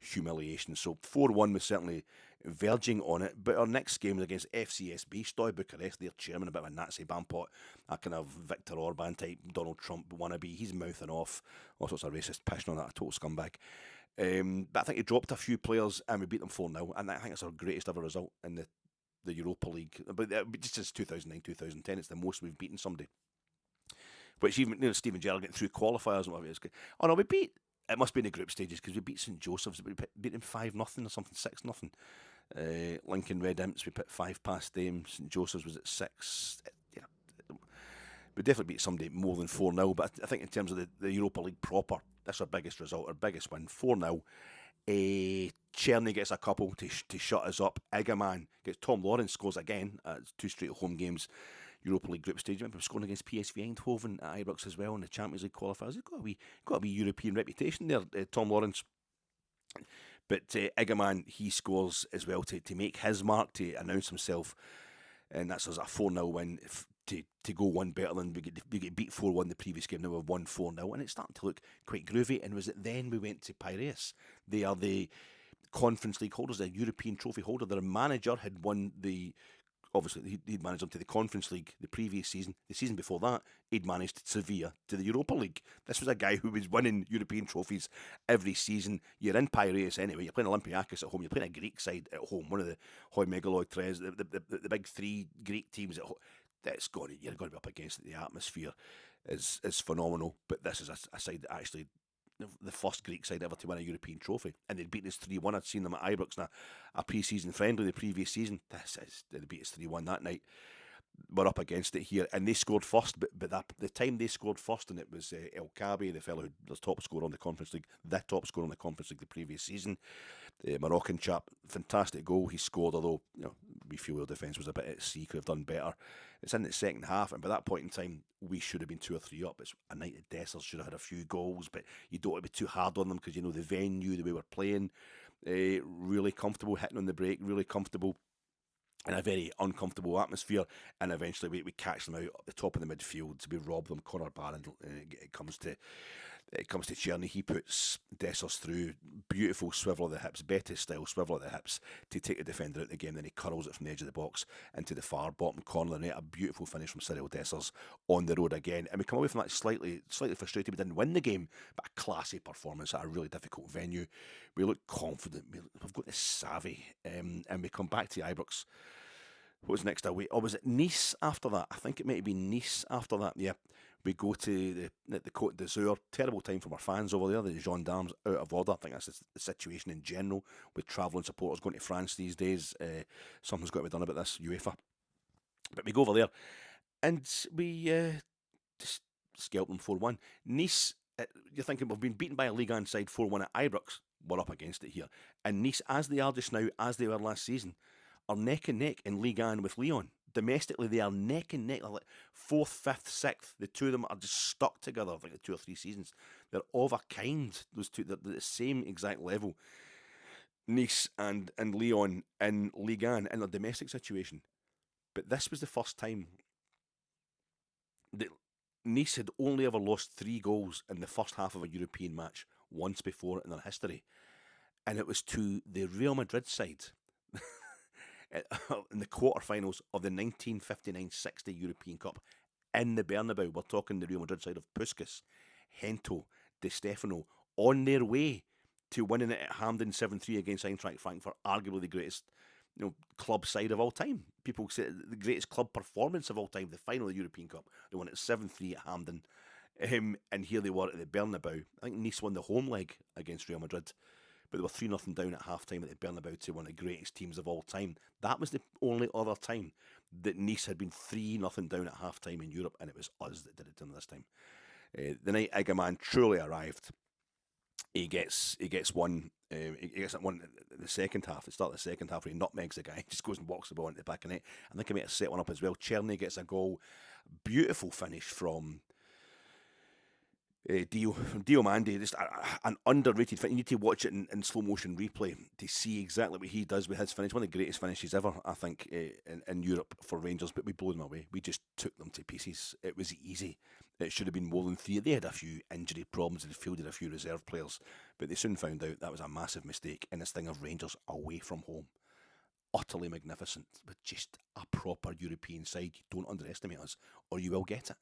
humiliation. So 4-1 was certainly verging on it. But our next game was against FCSB, STEAUA Bucharest. Their chairman, a bit of a Nazi bampot, a kind of Viktor Orban type, Donald Trump wannabe. He's mouthing off all sorts of racist pissing on that, a total scumbag. But I think he dropped a few players and we beat them 4-0. And I think it's our greatest ever result in the Europa League. But just since 2009-2010, it's the most we've beaten somebody. Which even Steven Gerrard getting through qualifiers and whatever. Oh no, we beat. It must be in the group stages because we beat St Joseph's. We beat them 5-0 or something, 6-0. Lincoln Red Imps, we put 5 past them. St Joseph's was at 6. We definitely beat somebody more than 4-0. But I think in terms of the Europa League proper, that's our biggest result, our biggest win, 4-0. Czerny gets a couple to shut us up. Egerman gets Tom Lawrence scores again. 2 straight home games. Europa League group stage. We're scoring against PSV Eindhoven at Ibrox as well in the Champions League qualifiers. He's got a wee European reputation there, Tom Lawrence. But Egerman, he scores as well to make his mark, to announce himself, and that's us a 4-0 win. To go one better than we get beat 4-1 the previous game. Now we've won 4-0, and it's starting to look quite groovy. And was it then we went to Piraeus? They are the Conference League holders, the European trophy holder. Their manager had won obviously he'd managed them to the Conference League the previous season. The season before that, he'd managed Sevilla to the Europa League. This was a guy who was winning European trophies every season. You're in Piraeus anyway. You're playing Olympiakos at home. You're playing a Greek side at home. One of the Hoi Megaloid Tres, the big 3 Greek teams at home. You're going to be up against it. The atmosphere is phenomenal. But this is a side that actually, the first Greek side ever to win a European trophy, and they'd beaten us 3-1. I'd seen them at Ibrox in a pre-season friendly the previous season. They beat us 3-1 that night. We're up against it here, and they scored first. But the time they scored first, and it was El Kabi, the fellow who was top scorer on the Conference League, the top scorer on the Conference League the previous season. The Moroccan chap, fantastic goal he scored. Although we feel our defence was a bit at sea, could have done better. It's in the second half, and by that point in time, we should have been 2 or 3 up. It's a night that Dessers should have had a few goals, but you don't want to be too hard on them because the venue, the way we're playing. really comfortable hitting on the break, really comfortable in a very uncomfortable atmosphere, and eventually we catch them out at the top of the midfield. We rob them. Conor Barron, it comes to Czerny. He puts Dessers through, beautiful swivel of the hips, Betis style swivel of the hips to take the defender out the game. Then he curls it from the edge of the box into the far bottom corner of the net. A beautiful finish from Cyril Dessers on the road again. And we come away from that slightly frustrated. We didn't win the game, but a classy performance at a really difficult venue. We look confident. We've got the savvy, and we come back to Ibrox. What was next away? Or was it Nice after that? I think it might have been Nice after that. Yeah, we go to the Côte d'Azur. Terrible time from our fans over there. The gendarmes out of order. I think that's the situation in general with travelling supporters going to France these days. Something's got to be done about this, UEFA. But we go over there and we just scalp them 4-1. Nice, you're thinking we've been beaten by a Ligue 1 side 4-1 at Ibrox. We're up against it here. And Nice, as they are just now, as they were last season, are neck and neck in Ligue 1 with Lyon. Domestically, they are neck and neck. They're like 4th, 5th, 6th. The two of them are just stuck together for like 2 or 3 seasons. They're of a kind. Those two, they're the same exact level. Nice and Lyon in Ligue 1 in their domestic situation. But this was the first time that Nice had only ever lost 3 goals in the first half of a European match once before in their history. And it was to the Real Madrid side in the quarterfinals of the 1959-60 European Cup in the Bernabeu. We're talking the Real Madrid side of Puskas, Hento, Di Stefano, on their way to winning it at Hampden 7-3 against Eintracht Frankfurt, arguably the greatest club side of all time. People say the greatest club performance of all time, the final of the European Cup. They won it 7-3 at Hampden. And here they were at the Bernabeu. I think Nice won the home leg against Real Madrid, but they were 3-0 down at half-time at the Bernabeu to one of the greatest teams of all time. That was the only other time that Nice had been 3-0 down at half-time in Europe, and it was us that did it to them this time. The night Egeman truly arrived, he gets one. He gets one in the second half. At the start of the second half, where he nutmegs the guy, just goes and walks the ball into the back of the net. I think he might have set one up as well. Czerny gets a goal. Beautiful finish from Diomande, just an underrated finish. You need to watch it in slow motion replay to see exactly what he does with his finish. One of the greatest finishes ever, I think, in Europe for Rangers. But we blew them away. We just took them to pieces. It was easy. It should have been more than 3. They had a few injury problems. They fielded a few reserve players, but they soon found out that was a massive mistake in this thing of Rangers away from home. Utterly magnificent, but just a proper European side. You don't underestimate us, or you will get it.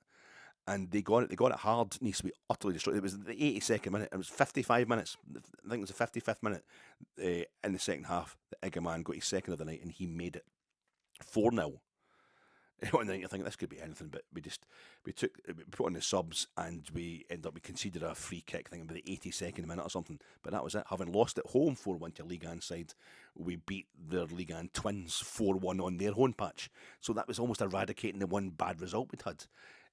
And they got it. They got it hard. Nice, we utterly destroyed. It was the 82nd minute. It was 55 minutes. I think it was the 55th minute in the second half. The Egeman got his second of the night, and he made it 4-0. And then you think this could be anything, but we put on the subs, and we conceded a free kick. I think about the 82nd minute or something. But that was it. Having lost at home 4-1 to Ligue 1 side, we beat their Ligue 1 twins 4-1 on their home patch. So that was almost eradicating the one bad result we'd had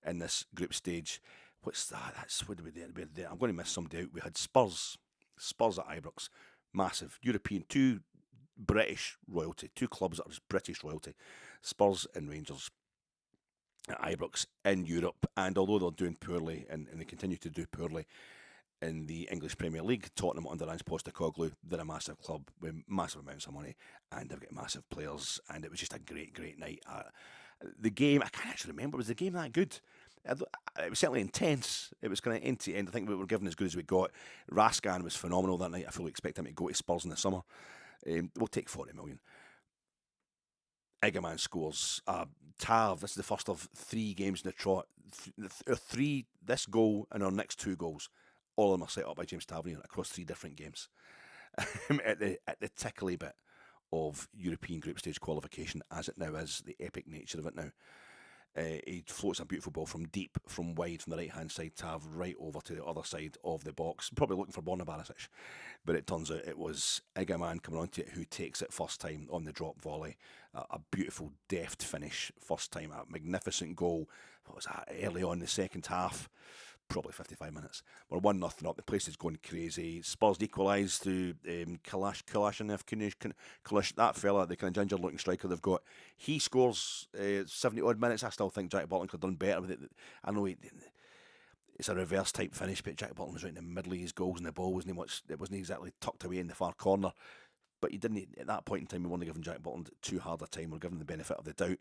in this group stage. What's that? That's what we did. I'm going to miss somebody out. We had Spurs at Ibrox, massive European, 2 British royalty, 2 clubs that are just British royalty, Spurs and Rangers at Ibrox in Europe. And although they're doing poorly, and they continue to do poorly in the English Premier League, Tottenham under Ange Postecoglou, they're a massive club with massive amounts of money, and they've got massive players, and it was just a great night. The game, I can't actually remember, was the game that good? It was certainly intense. It was kind of end to end. I think we were given as good as we got. Raskan was phenomenal that night. I fully expect him to go to Spurs in the summer. We'll take 40 million. Egeman scores. Tav, this is the first of 3 games in the trot. This goal and our next 2 goals, all of them are set up by James Tavernier across 3 different games. at the tickly bit of European group stage qualification, as it now is, the epic nature of it now. He floats a beautiful ball from deep, from wide, from the right-hand side, Tav, right over to the other side of the box. Probably looking for Borna Barisic, but it turns out it was Egeman coming onto it who takes it first time on the drop volley. A beautiful, deft finish first time, a magnificent goal. What was that? Early on in the second half. Probably 55 minutes. We're 1-0 up. The place is going crazy. Spurs equalise through Kalashnikov, that fella, the kind of ginger-looking striker they've got. He scores 70-odd minutes. I still think Jack Butland could have done better with it. I know it's a reverse type finish, but Jack Butland was right in the middle of his goals, and the ball wasn't exactly tucked away in the far corner. but you didn't, at that point in time, we weren't giving Jack Butland too hard a time. We're giving him the benefit of the doubt.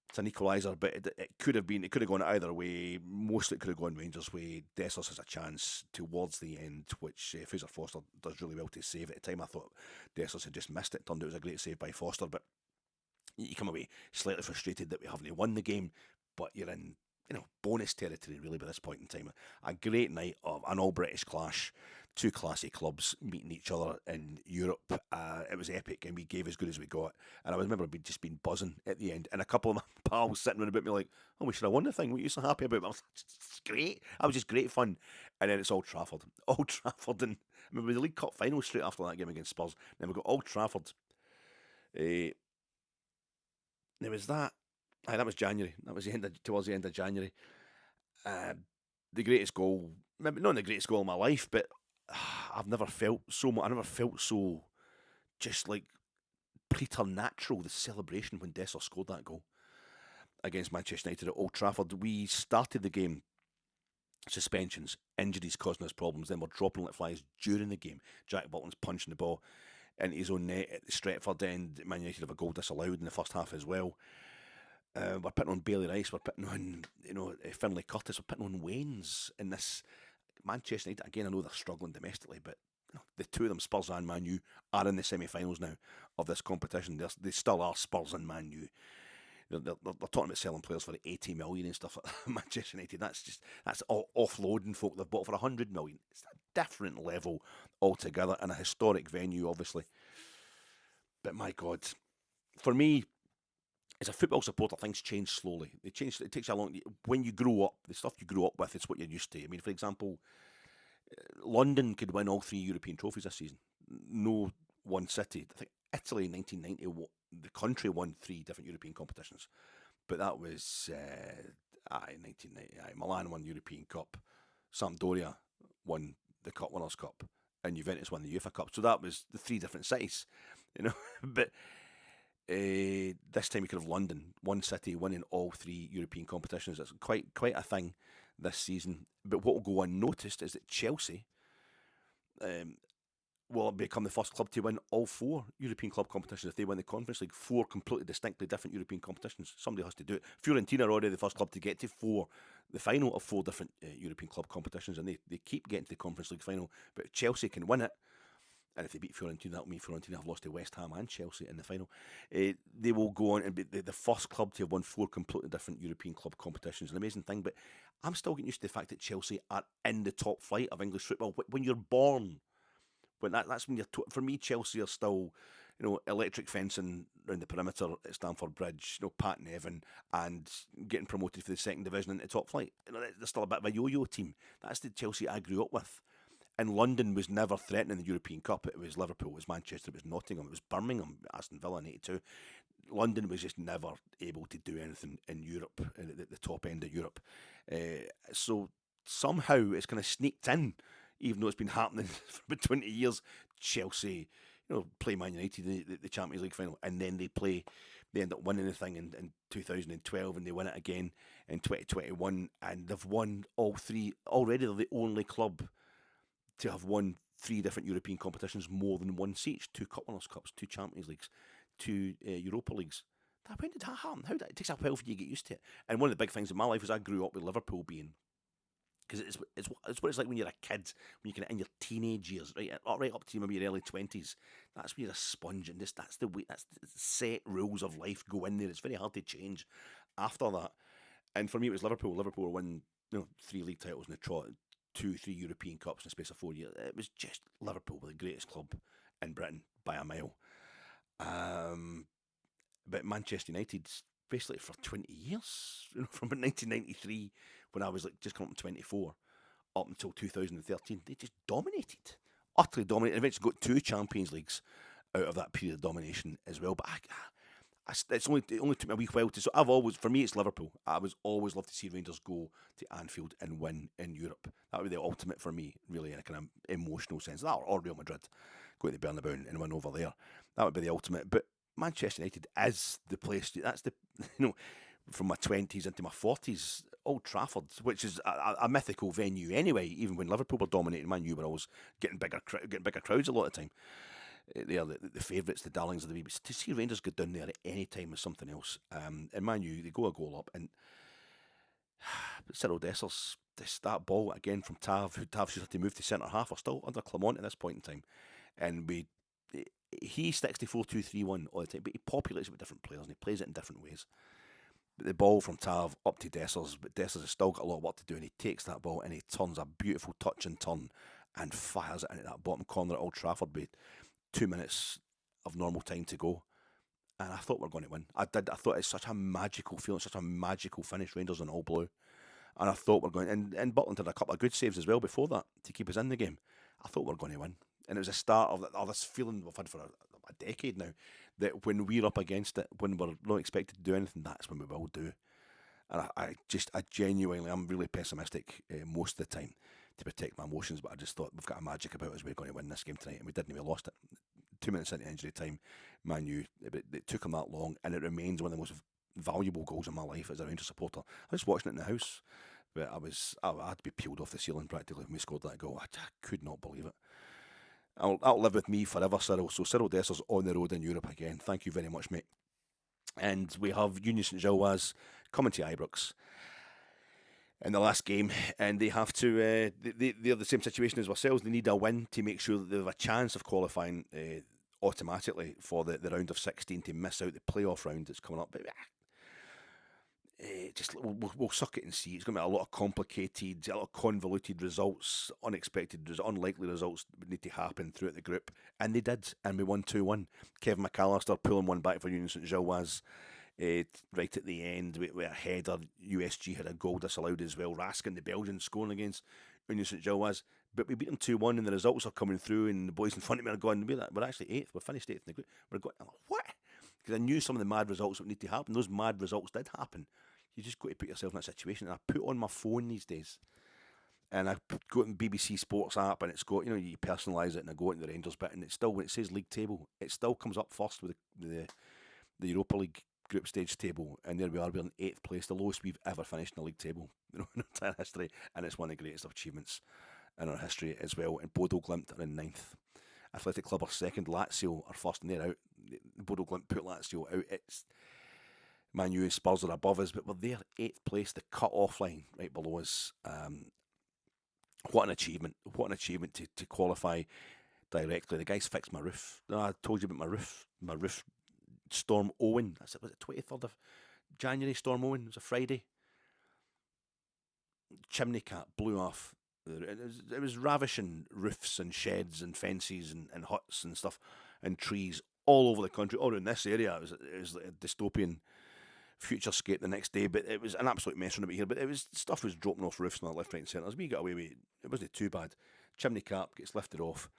It's an equaliser, but it could have gone either way. Mostly it could have gone Rangers' way. Dessers has a chance towards the end, which Fraser Foster does really well to save. At the time, I thought Dessers had just missed it. Turned out it was a great save by Foster, but you come away slightly frustrated that we haven't won the game, but you're in, bonus territory really by this point in time. A great night of an all-British clash. Two classy clubs meeting each other in Europe. It was epic, and we gave as good as we got. And I remember we'd just been buzzing at the end, and a couple of my pals sitting around about me like, "Oh, we should have won the thing. What are you so happy about?" I was like, "It's great." I was just great fun. And then it's Old Trafford. Old Trafford, and I remember the League Cup final straight after that game against Spurs. Then we got Old Trafford. There was that. That was January. That was towards the end of January. The greatest goal, maybe not the greatest goal of my life, but I've never felt so much. I never felt so just like preternatural, the celebration when Dessler scored that goal against Manchester United at Old Trafford. We started the game, suspensions, injuries causing us problems, then we're dropping like flies during the game. Jack Butland's punching the ball into his own net at the Stretford end. Man United have a goal disallowed in the first half as well. We're putting on Bailey Rice, we're putting on Finlay Curtis, we're putting on Waynes in this Manchester United. Again, I know they're struggling domestically, but the two of them, Spurs and Man U, are in the semi-finals now of this competition. They still are Spurs and Man U. They're talking about selling players for 80 million and stuff like that. Manchester United, that's all offloading folk they've bought for 100 million. It's a different level altogether, and a historic venue, obviously. But my God, for me, as a football supporter, things change slowly. They change. It takes a long. When you grow up, the stuff you grew up with, it's what you're used to. I mean, for example, London could win all 3 European trophies this season. No one city. I think Italy in 1990, the country won 3 different European competitions, but that was 1990. Milan won the European Cup, Sampdoria won the Cup Winners' Cup, and Juventus won the UEFA Cup. So that was the 3 different cities, but. This time we could have London, one city, winning all 3 European competitions. It's quite a thing this season. But what will go unnoticed is that Chelsea will become the first club to win all 4 European club competitions if they win the Conference League. 4 completely distinctly different European competitions. Somebody has to do it. Fiorentina are already the first club to get to the final of 4 different European club competitions, and they keep getting to the Conference League final. But Chelsea can win it. And if they beat Fiorentina, that will mean Fiorentina have lost to West Ham and Chelsea in the final. They will go on and be the first club to have won 4 completely different European club competitions. An amazing thing, but I'm still getting used to the fact that Chelsea are in the top flight of English football. When you're born, that's when you're... For me, Chelsea are still, electric fencing around the perimeter at Stamford Bridge, Pat Nevin, and getting promoted for the second division into top flight. They're still a bit of a yo-yo team. That's the Chelsea I grew up with. And London was never threatening the European Cup. It was Liverpool, it was Manchester, it was Nottingham, it was Birmingham, Aston Villa in 82. London was just never able to do anything in Europe, at the top end of Europe. So somehow it's kind of sneaked in, even though it's been happening for about 20 years. Chelsea, play Man United in the Champions League final, and then they end up winning the thing in 2012, and they win it again in 2021, and they've won all 3 already. They're the only club to have won 3 different European competitions more than once each. 2 Cup Winners' Cups, 2 Champions Leagues, 2 Europa Leagues. When did that happen? It takes a while for you to get used to it. And one of the big things in my life is I grew up with Liverpool being... Because it's what it's like when you're a kid, when you're kind of in your teenage years, right up to maybe your early 20s. That's when you're a sponge, and that's the way, that's the set rules of life go in there. It's very hard to change after that. And for me, it was Liverpool. Liverpool won 3 league titles in the trot, 2, 3 European Cups in the space of 4 years. It was just Liverpool were the greatest club in Britain by a mile. But Manchester United, basically for 20 years, from 1993, when I was just coming up to 24, up until 2013, they just dominated. Utterly dominated. Eventually got 2 Champions Leagues out of that period of domination as well. But it only took me a wee while to... So for me, it's Liverpool. I was always love to see Rangers go to Anfield and win in Europe. That would be the ultimate for me, really, in a kind of emotional sense. That or Real Madrid, going to Bernabeu and win over there. That would be the ultimate. But Manchester United is the place. That's the... from my 20s into my 40s, Old Trafford, which is a mythical venue anyway. Even when Liverpool were dominating, Man U were always getting bigger crowds a lot of the time. they are the favourites, the darlings of the wee. But to see Rangers go down there at any time was something else. And Man U, they go a goal up, and Cyril Dessers, that ball again from Tav, who Tav should have to move to centre half, are still under Clement at this point in time. And he sticks to 4-2-3-1 all the time, but he populates it with different players and he plays it in different ways. But the ball from Tav up to Dessers, but Dessers has still got a lot of work to do, and he takes that ball and he turns a beautiful touch and turn and fires it into that bottom corner at Old Trafford with 2 minutes of normal time to go. And I thought we were going to win. I thought it's such a magical feeling, such a magical finish, Rangers in all blue. And I thought we're going, and Butland had a couple of good saves as well before that to keep us in the game. I thought we were going to win. And it was a start of this feeling we've had for a decade now, that when we're up against it, when we're not expected to do anything, that's when we will do. And I genuinely, I'm really pessimistic most of the time to protect my emotions, but I just thought we've got a magic about us, we're going to win this game tonight, and we didn't, we lost it. 2 minutes into injury time, Man U, it took them that long, and it remains one of the most valuable goals in my life as a Rangers supporter. I was watching it in the house, but I had to be peeled off the ceiling practically when we scored that goal. I could not believe it. That'll live with me forever, Cyril. So Cyril Dessers on the road in Europe again. Thank you very much, mate. And we have Union St Gilloise coming to Ibrox in the last game, and they have to. They're the same situation as ourselves. They need a win to make sure that they have a chance of qualifying automatically for the round of 16 to miss out the playoff round that's coming up. But just we'll suck it and see. It's going to be a lot of complicated, a lot of convoluted results, unexpected, unlikely results that would need to happen throughout the group, and they did, and we won 2-1. Kevin McAllister pulling one back for Union St Gilloise. Right at the end, with a header, USG had a goal disallowed as well. Raskin, the Belgian, scoring against Union St Gilloise, but we beat them 2-1, and the results are coming through, and the boys in front of me are going, we're actually 8th, we're finished 8th in the group. We're going, what? Because I knew some of the mad results that would need to happen. Those mad results did happen. You just got to put yourself in that situation. And I put on my phone these days, and I go to the BBC Sports app, and it's got, you personalise it, and I go into the Rangers bit, and it's still, when it says league table, it still comes up first with the Europa League group stage table, and there we are, we're in 8th place, the lowest we've ever finished in the league table in our entire history, and it's one of the greatest achievements in our history as well. And Bodo Glimt are in 9th. Athletic Club are 2nd, Lazio are 1st, and they're out. Bodo Glimt put Lazio out. It's Man U and Spurs are above us, but we're there, 8th place, the cut-off line right below us. What an achievement. What an achievement to qualify directly. The guys fixed my roof. I told you about my roof. Storm Owen. Was it 23rd of January, Storm Owen? It was a Friday. Chimney cap blew off. It was ravishing roofs and sheds and fences and huts and stuff and trees all over the country, all in this area. It was like a dystopian futurescape the next day, but it was an absolute mess around about here. But stuff was dropping off roofs and left, right, and centre. As we got away with it, wasn't too bad. Chimney cap gets lifted off,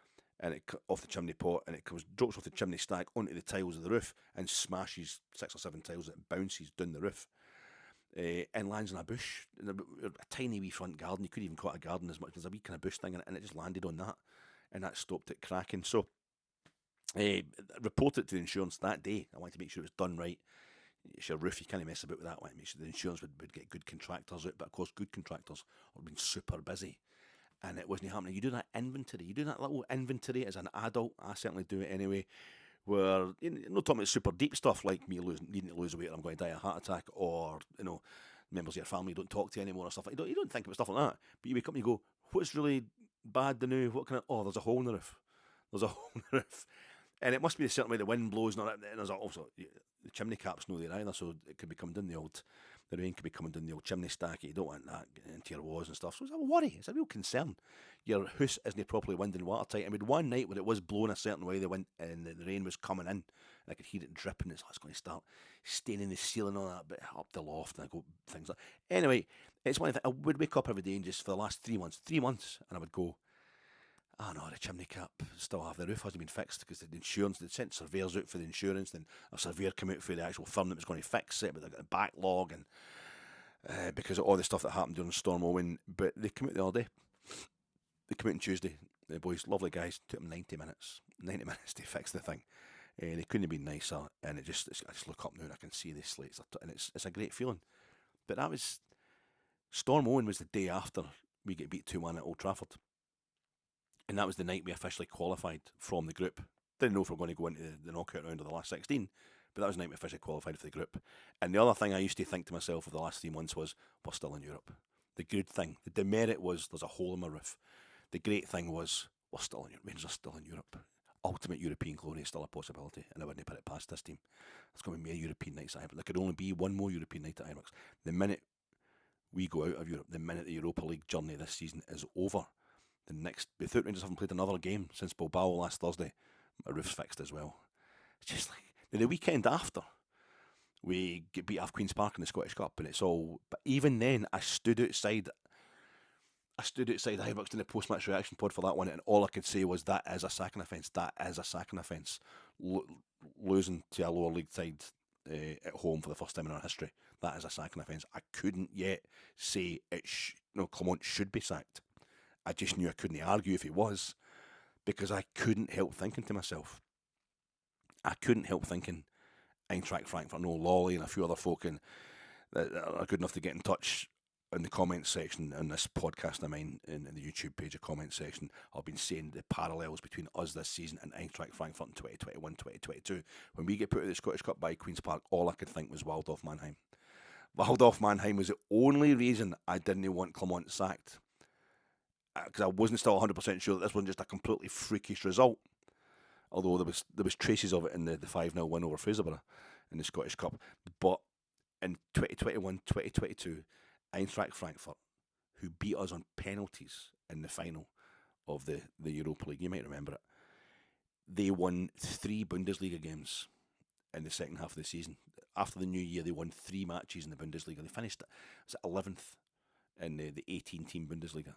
and it off the chimney pot, and it drops off the chimney stack onto the tiles of the roof and smashes 6 or 7 tiles. It bounces down the roof and lands in a bush, in a tiny wee front garden. You couldn't even call it a garden as much. There's a wee kind of bush thing in it, and it just landed on that, and that stopped it cracking. So reported it to the insurance that day. I wanted to make sure it was done right. It's your roof, you can't mess about with that one. Make sure the insurance would get good contractors out, but of course good contractors have been super busy, and it wasn't happening. You do that inventory, you do that little inventory as an adult. I certainly do it anyway, where you're not talking about super deep stuff like me needing to lose weight or I'm going to die of a heart attack, or members of your family you don't talk to anymore or stuff like that. You don't think about stuff like that, but you wake up and you go, what's really bad the new, there's a hole in the roof. There's a hole in the roof. And it must be a certain way the wind blows, and there's also the chimney cap's no there either, so it could be coming down the rain could be coming down the old chimney stack. You don't want that getting into your walls and stuff. So it's a worry, it's a real concern. Your house isn't properly wind and watertight. I mean, one night when it was blowing a certain way, the wind and the rain was coming in, and I could hear it dripping. It's going to start staining the ceiling and all that, but up the loft, and I go things like that. Anyway, it's one of the things. I would wake up every day and just for the last 3 months, and I would go, oh no, the chimney cap still have the roof hasn't been fixed because the insurance, they'd sent surveyors out for the insurance, then a surveyor came out for the actual firm that was going to fix it, but they got a backlog and because of all the stuff that happened during Storm Owen. But they came out the other day. They came out on Tuesday. The boys, lovely guys, took them 90 minutes to fix the thing. They couldn't have been nicer, and I just look up now and I can see the slates, and it's a great feeling. But that was Storm Owen was the day after we get beat 2-1 at Old Trafford. And that was the night we officially qualified from the group Didn't know if we were going to go into the knockout round of the last 16, but that was the night we officially qualified for the group. And the other thing I used to think to myself over the last 3 months was, we're still in Europe. The good thing, the demerit was, there's a hole in my roof. The great thing was, we're still in Europe. Rangers are still in Europe. Ultimate European glory is still a possibility, and I wouldn't put it past this team. There's going to be more European nights at Ibrox. There could only be one more European night at Ibrox. The minute we go out of Europe, the minute the Europa League journey this season is over, without Rangers having played another game since Bilbao last Thursday, my roof's fixed as well. It's just like the weekend after we get beat off Queen's Park in the Scottish Cup, and it's all. But even then, I stood outside Ibrox in the post-match reaction pod for that one, and all I could say was, that is a sacking offence. That is a sacking offence. Losing to a lower league side at home for the first time in our history, that is a sacking offence. I couldn't yet say Clement should be sacked. I just knew I couldn't argue if he was, because I couldn't help thinking to myself, Eintracht Frankfurt, no, Lolly and a few other folk that are good enough to get in touch in the comments section in this podcast of mine, in the YouTube page, a comment section. I've been saying the parallels between us this season and Eintracht Frankfurt in 2021, 2022. When we get put out of the Scottish Cup by Queen's Park, all I could think was Waldorf Mannheim. Waldorf Mannheim was the only reason I didn't want Clement sacked, because I wasn't still 100% sure that this wasn't just a completely freakish result. Although there was traces of it in the 5-0 win over Fraserburgh in the Scottish Cup. But in 2021, 2022, Eintracht Frankfurt, who beat us on penalties in the final of the Europa League, you might remember it, they won 3 Bundesliga games in the second half of the season. After the new year, they won 3 matches in the Bundesliga. They finished 11th in the 18-team Bundesliga.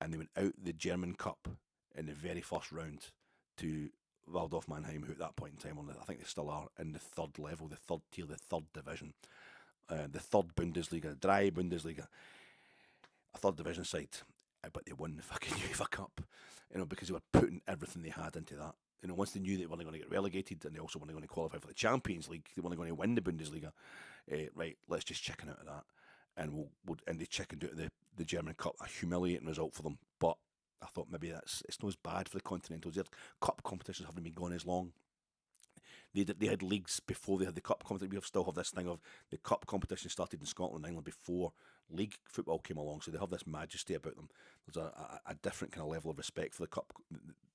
And they went out the German Cup in the very first round to Waldorf Mannheim, who at that point in time, I think they still are, in the third level, the third tier, the third division, the third Bundesliga, dry Bundesliga, a third division side, but they won the fucking Uefa Cup, because they were putting everything they had into that. Once they knew they weren't going to get relegated, and they also weren't going to qualify for the Champions League, they weren't going to win the Bundesliga. Right, let's just chicken out of that, and and they chickened out of the German Cup, a humiliating result for them, but I thought maybe it's not as bad for the Continentals. Their cup competitions haven't been gone as long. They had leagues before they had the cup competition. We still have this thing of the cup competition started in Scotland and England before league football came along, so they have this majesty about them. There's a different kind of level of respect for the cup,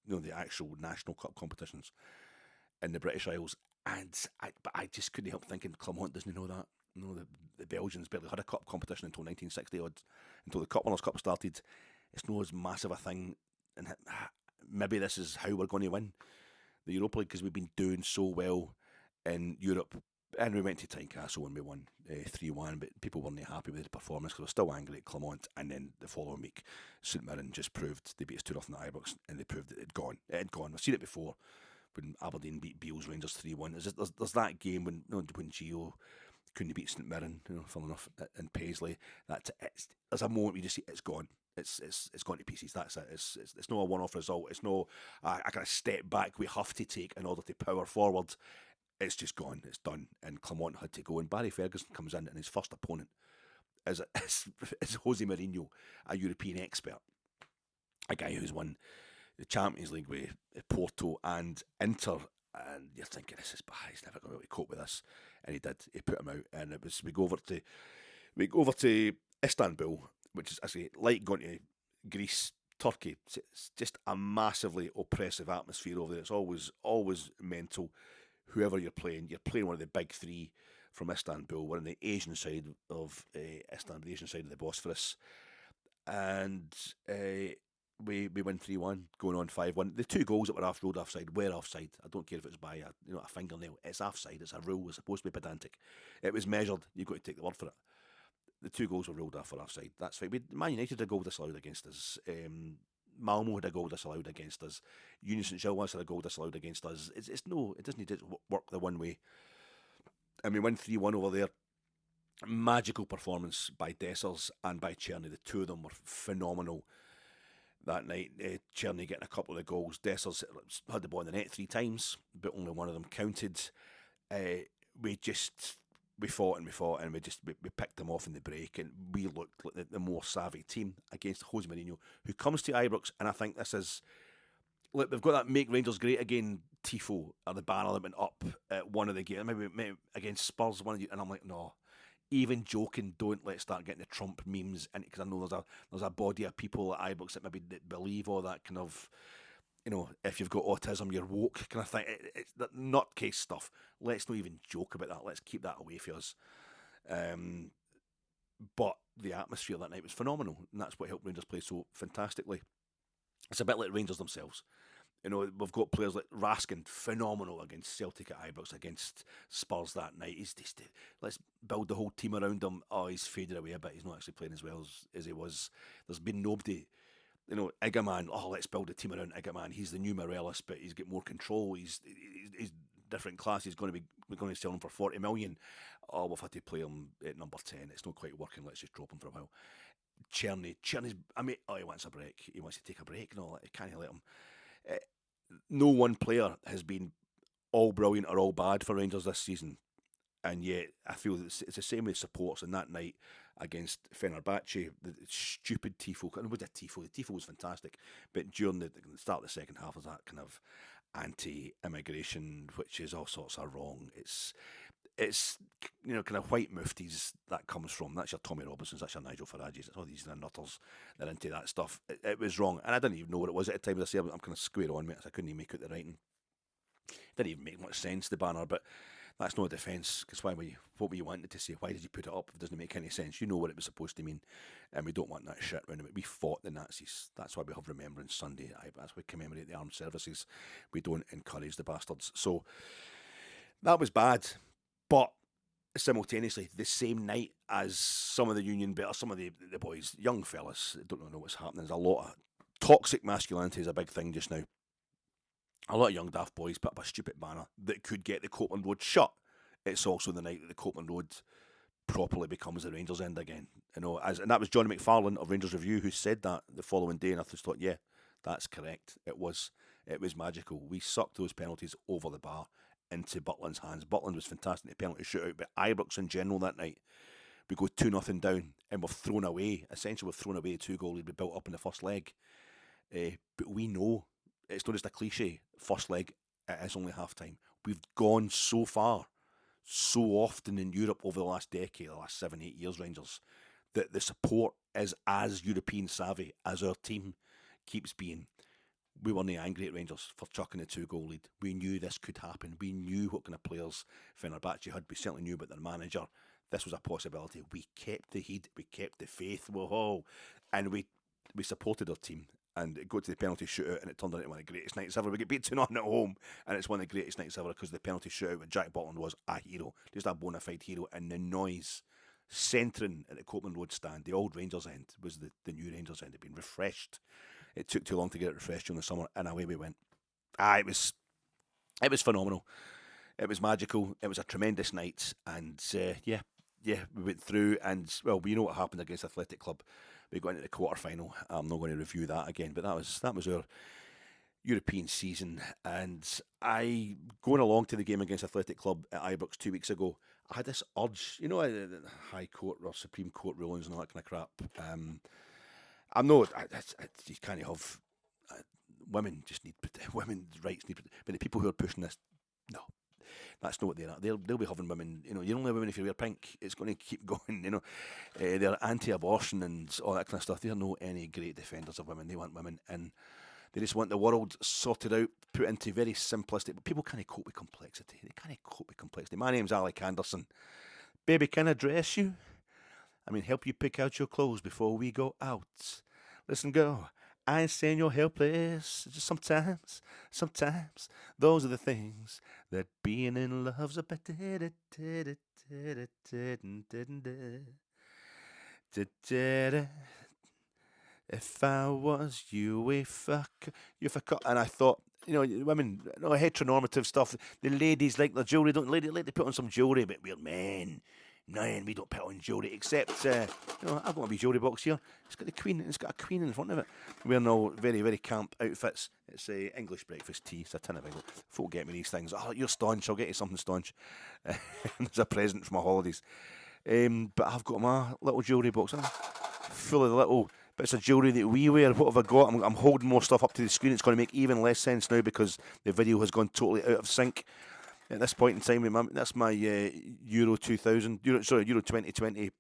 the actual national cup competitions in the British Isles. But I just couldn't help thinking, Clement doesn't know that. The Belgians barely had a cup competition until 1960 odd, until the Cup Winners' Cup started. It's not as massive a thing, and maybe this is how we're going to win the Europa League, because we've been doing so well in Europe. And we went to Tynecastle and we won 3-1, but people weren't happy with the performance because we're still angry at Clement. And then the following week, St Mirren just proved they beat us 2-0 at Ibrox, and they proved that it had gone. It had gone. We've seen it before when Aberdeen beat Beals Rangers 3-1. There's that game when Gio couldn't beat St Mirren, funnily enough, in Paisley. There's a moment where you just see it's gone. It's gone to pieces. That's it. It's not a one-off result. It's no I kind of step back we have to take in order to power forward. It's just gone. It's done. And Clement had to go. And Barry Ferguson comes in, and his first opponent is Jose Mourinho, a European expert, a guy who's won the Champions League with Porto and Inter. And you're thinking, he's never going to be able to cope with this. And he did. He put him out. And it was we go over to Istanbul, which is actually like going to Greece, Turkey. It's just a massively oppressive atmosphere over there. It's always mental. Whoever you're playing one of the big 3 from Istanbul. We're on the Asian side of Istanbul, the Asian side of the Bosphorus. And we win 3-1, going on 5-1. The 2 goals that were ruled offside were offside. I don't care if it's by a fingernail. It's offside. It's a rule. It's supposed to be pedantic. It was measured. You've got to take the word for it. The 2 goals were ruled off for offside. That's fine. Man United had a goal disallowed against us. Malmo had a goal disallowed against us. Union St Gilloise had a goal disallowed against us. It doesn't need to work the one way. And we win 3-1 over there. Magical performance by Dessers and by Czerny. The 2 of them were phenomenal that night. Czerny getting a couple of the goals. Dessers had the ball in the net 3 times, but only one of them counted. We fought and we picked them off in the break, and we looked like the more savvy team against Jose Mourinho, who comes to Ibrox, and I think this is Look, they've got that Make Rangers Great Again Tifo, or the banner that went up at one of the games, maybe against Spurs, one of you, and I'm like, no. Even joking, don't let's start getting the Trump memes in, because I know there's a body of people at iBooks that maybe believe all that kind of, if you've got autism, you're woke kind of thing. It's that nutcase stuff. Let's not even joke about that. Let's keep that away from us. But the atmosphere that night was phenomenal, and that's what helped Rangers play so fantastically. It's a bit like Rangers themselves. We've got players like Raskin, phenomenal against Celtic at Ibrox, against Spurs that night. Let's build the whole team around him. Oh, he's faded away a bit. He's not actually playing as well as he was. There's been nobody. Igaman, let's build a team around Igaman. He's the new Miraculous, but he's got more control. He's different class. We're going to sell him for 40 million. Oh, we've had to play him at number 10. It's not quite working. Let's just drop him for a while. Czerny's, he wants a break. He wants to take a break and all that. Can't let him. No one player has been all brilliant or all bad for Rangers this season, and yet I feel that it's the same with supporters. And that night against Fenerbahce, the stupid Tifo, and with the Tifo was fantastic, but during the start of the second half was that kind of anti-immigration, which is all sorts of wrong. It's kind of white muftis that comes from. That's your Tommy Robinsons, that's your Nigel Farages, that's all these nutters that are into that stuff. It was wrong, and I didn't even know what it was at the time. As I say, I'm kind of square on, mate, so I couldn't even make out the writing. Didn't even make much sense, the banner, but that's no defence, because what were you wanting to say? Why did you put it up if it doesn't make any sense? You know what it was supposed to mean, and we don't want that shit around it. We fought the Nazis. That's why we have Remembrance Sunday. That's why we commemorate the armed services. We don't encourage the bastards. So that was bad. But simultaneously, the same night as some of the Union better, some of the boys, young fellas, don't know what's happening. There's a lot of toxic masculinity is a big thing just now. A lot of young daft boys put up a stupid banner that could get the Copland Road shut. It's also the night that the Copland Road properly becomes the Rangers end again. And that was Johnny McFarlane of Rangers Review who said that the following day, and I just thought, yeah, that's correct. It was magical. We sucked those penalties over the bar into Butland's hands. Butland was fantastic in the penalty shootout, but Ibrox in general that night, we go 2-0 down, and we've thrown away the 2-goal lead we built up in the first leg. But we know, it's not just a cliche, first leg, it is only half time. We've gone so far, so often in Europe over the last decade, the last 7-8 years, Rangers, that the support is as European savvy as our team keeps being. We weren't angry at Rangers for chucking the 2-goal lead. We knew this could happen. We knew what kind of players Fenerbahce had. We certainly knew about their manager. This was a possibility. We kept the heat. We kept the faith. Whoa. And we supported our team. And it got to the penalty shootout, and it turned into one of the greatest nights ever. We get beat 2-0 at home, and it's one of the greatest nights ever because the penalty shootout with Jack Butland was a hero. Just a bona fide hero. And the noise centering at the Copland Road stand, the old Rangers end, was the new Rangers end. It had been refreshed. It took too long to get it refreshed during the summer, and away we went. It was phenomenal. It was magical. It was a tremendous night, and we went through. And well, we know what happened against Athletic Club. We got into the quarter final. I'm not going to review that again, but that was our European season. And going along to the game against Athletic Club at Ibrox 2 weeks ago, I had this urge, the High Court or Supreme Court rulings and all that kind of crap. I'm not. You can't have women. Just need women's rights. But the people who are pushing this, no, that's not what they're at. They'll be having women. You're only a woman if you wear pink. It's going to keep going. They're anti-abortion and all that kind of stuff. They're not any great defenders of women. They want women in. They just want the world sorted out, put into very simplistic. But people can't cope with complexity. They can't cope with complexity. My name's Alec Anderson. Baby, can I dress you? Help you pick out your clothes before we go out. Listen, girl, I ain't saying you're helpless. Just sometimes, those are the things that being in love's about. If I was Uefa Cup, and I thought, women, heteronormative stuff. The ladies like their jewellery, don't ladies like to put on some jewellery, but we're men. Man, we don't put on jewellery, except, I've got my wee jewellery box here. It's got a queen in front of it. Wearing all very, very camp outfits. It's English breakfast tea. It's a tin of English. Folk get me these things. Oh, you're staunch. I'll get you something staunch. It's a present for my holidays. But I've got my little jewellery box full of the little bits of jewellery that we wear. What have I got? I'm holding more stuff up to the screen. It's going to make even less sense now because the video has gone totally out of sync at this point in time. That's my Euro 2020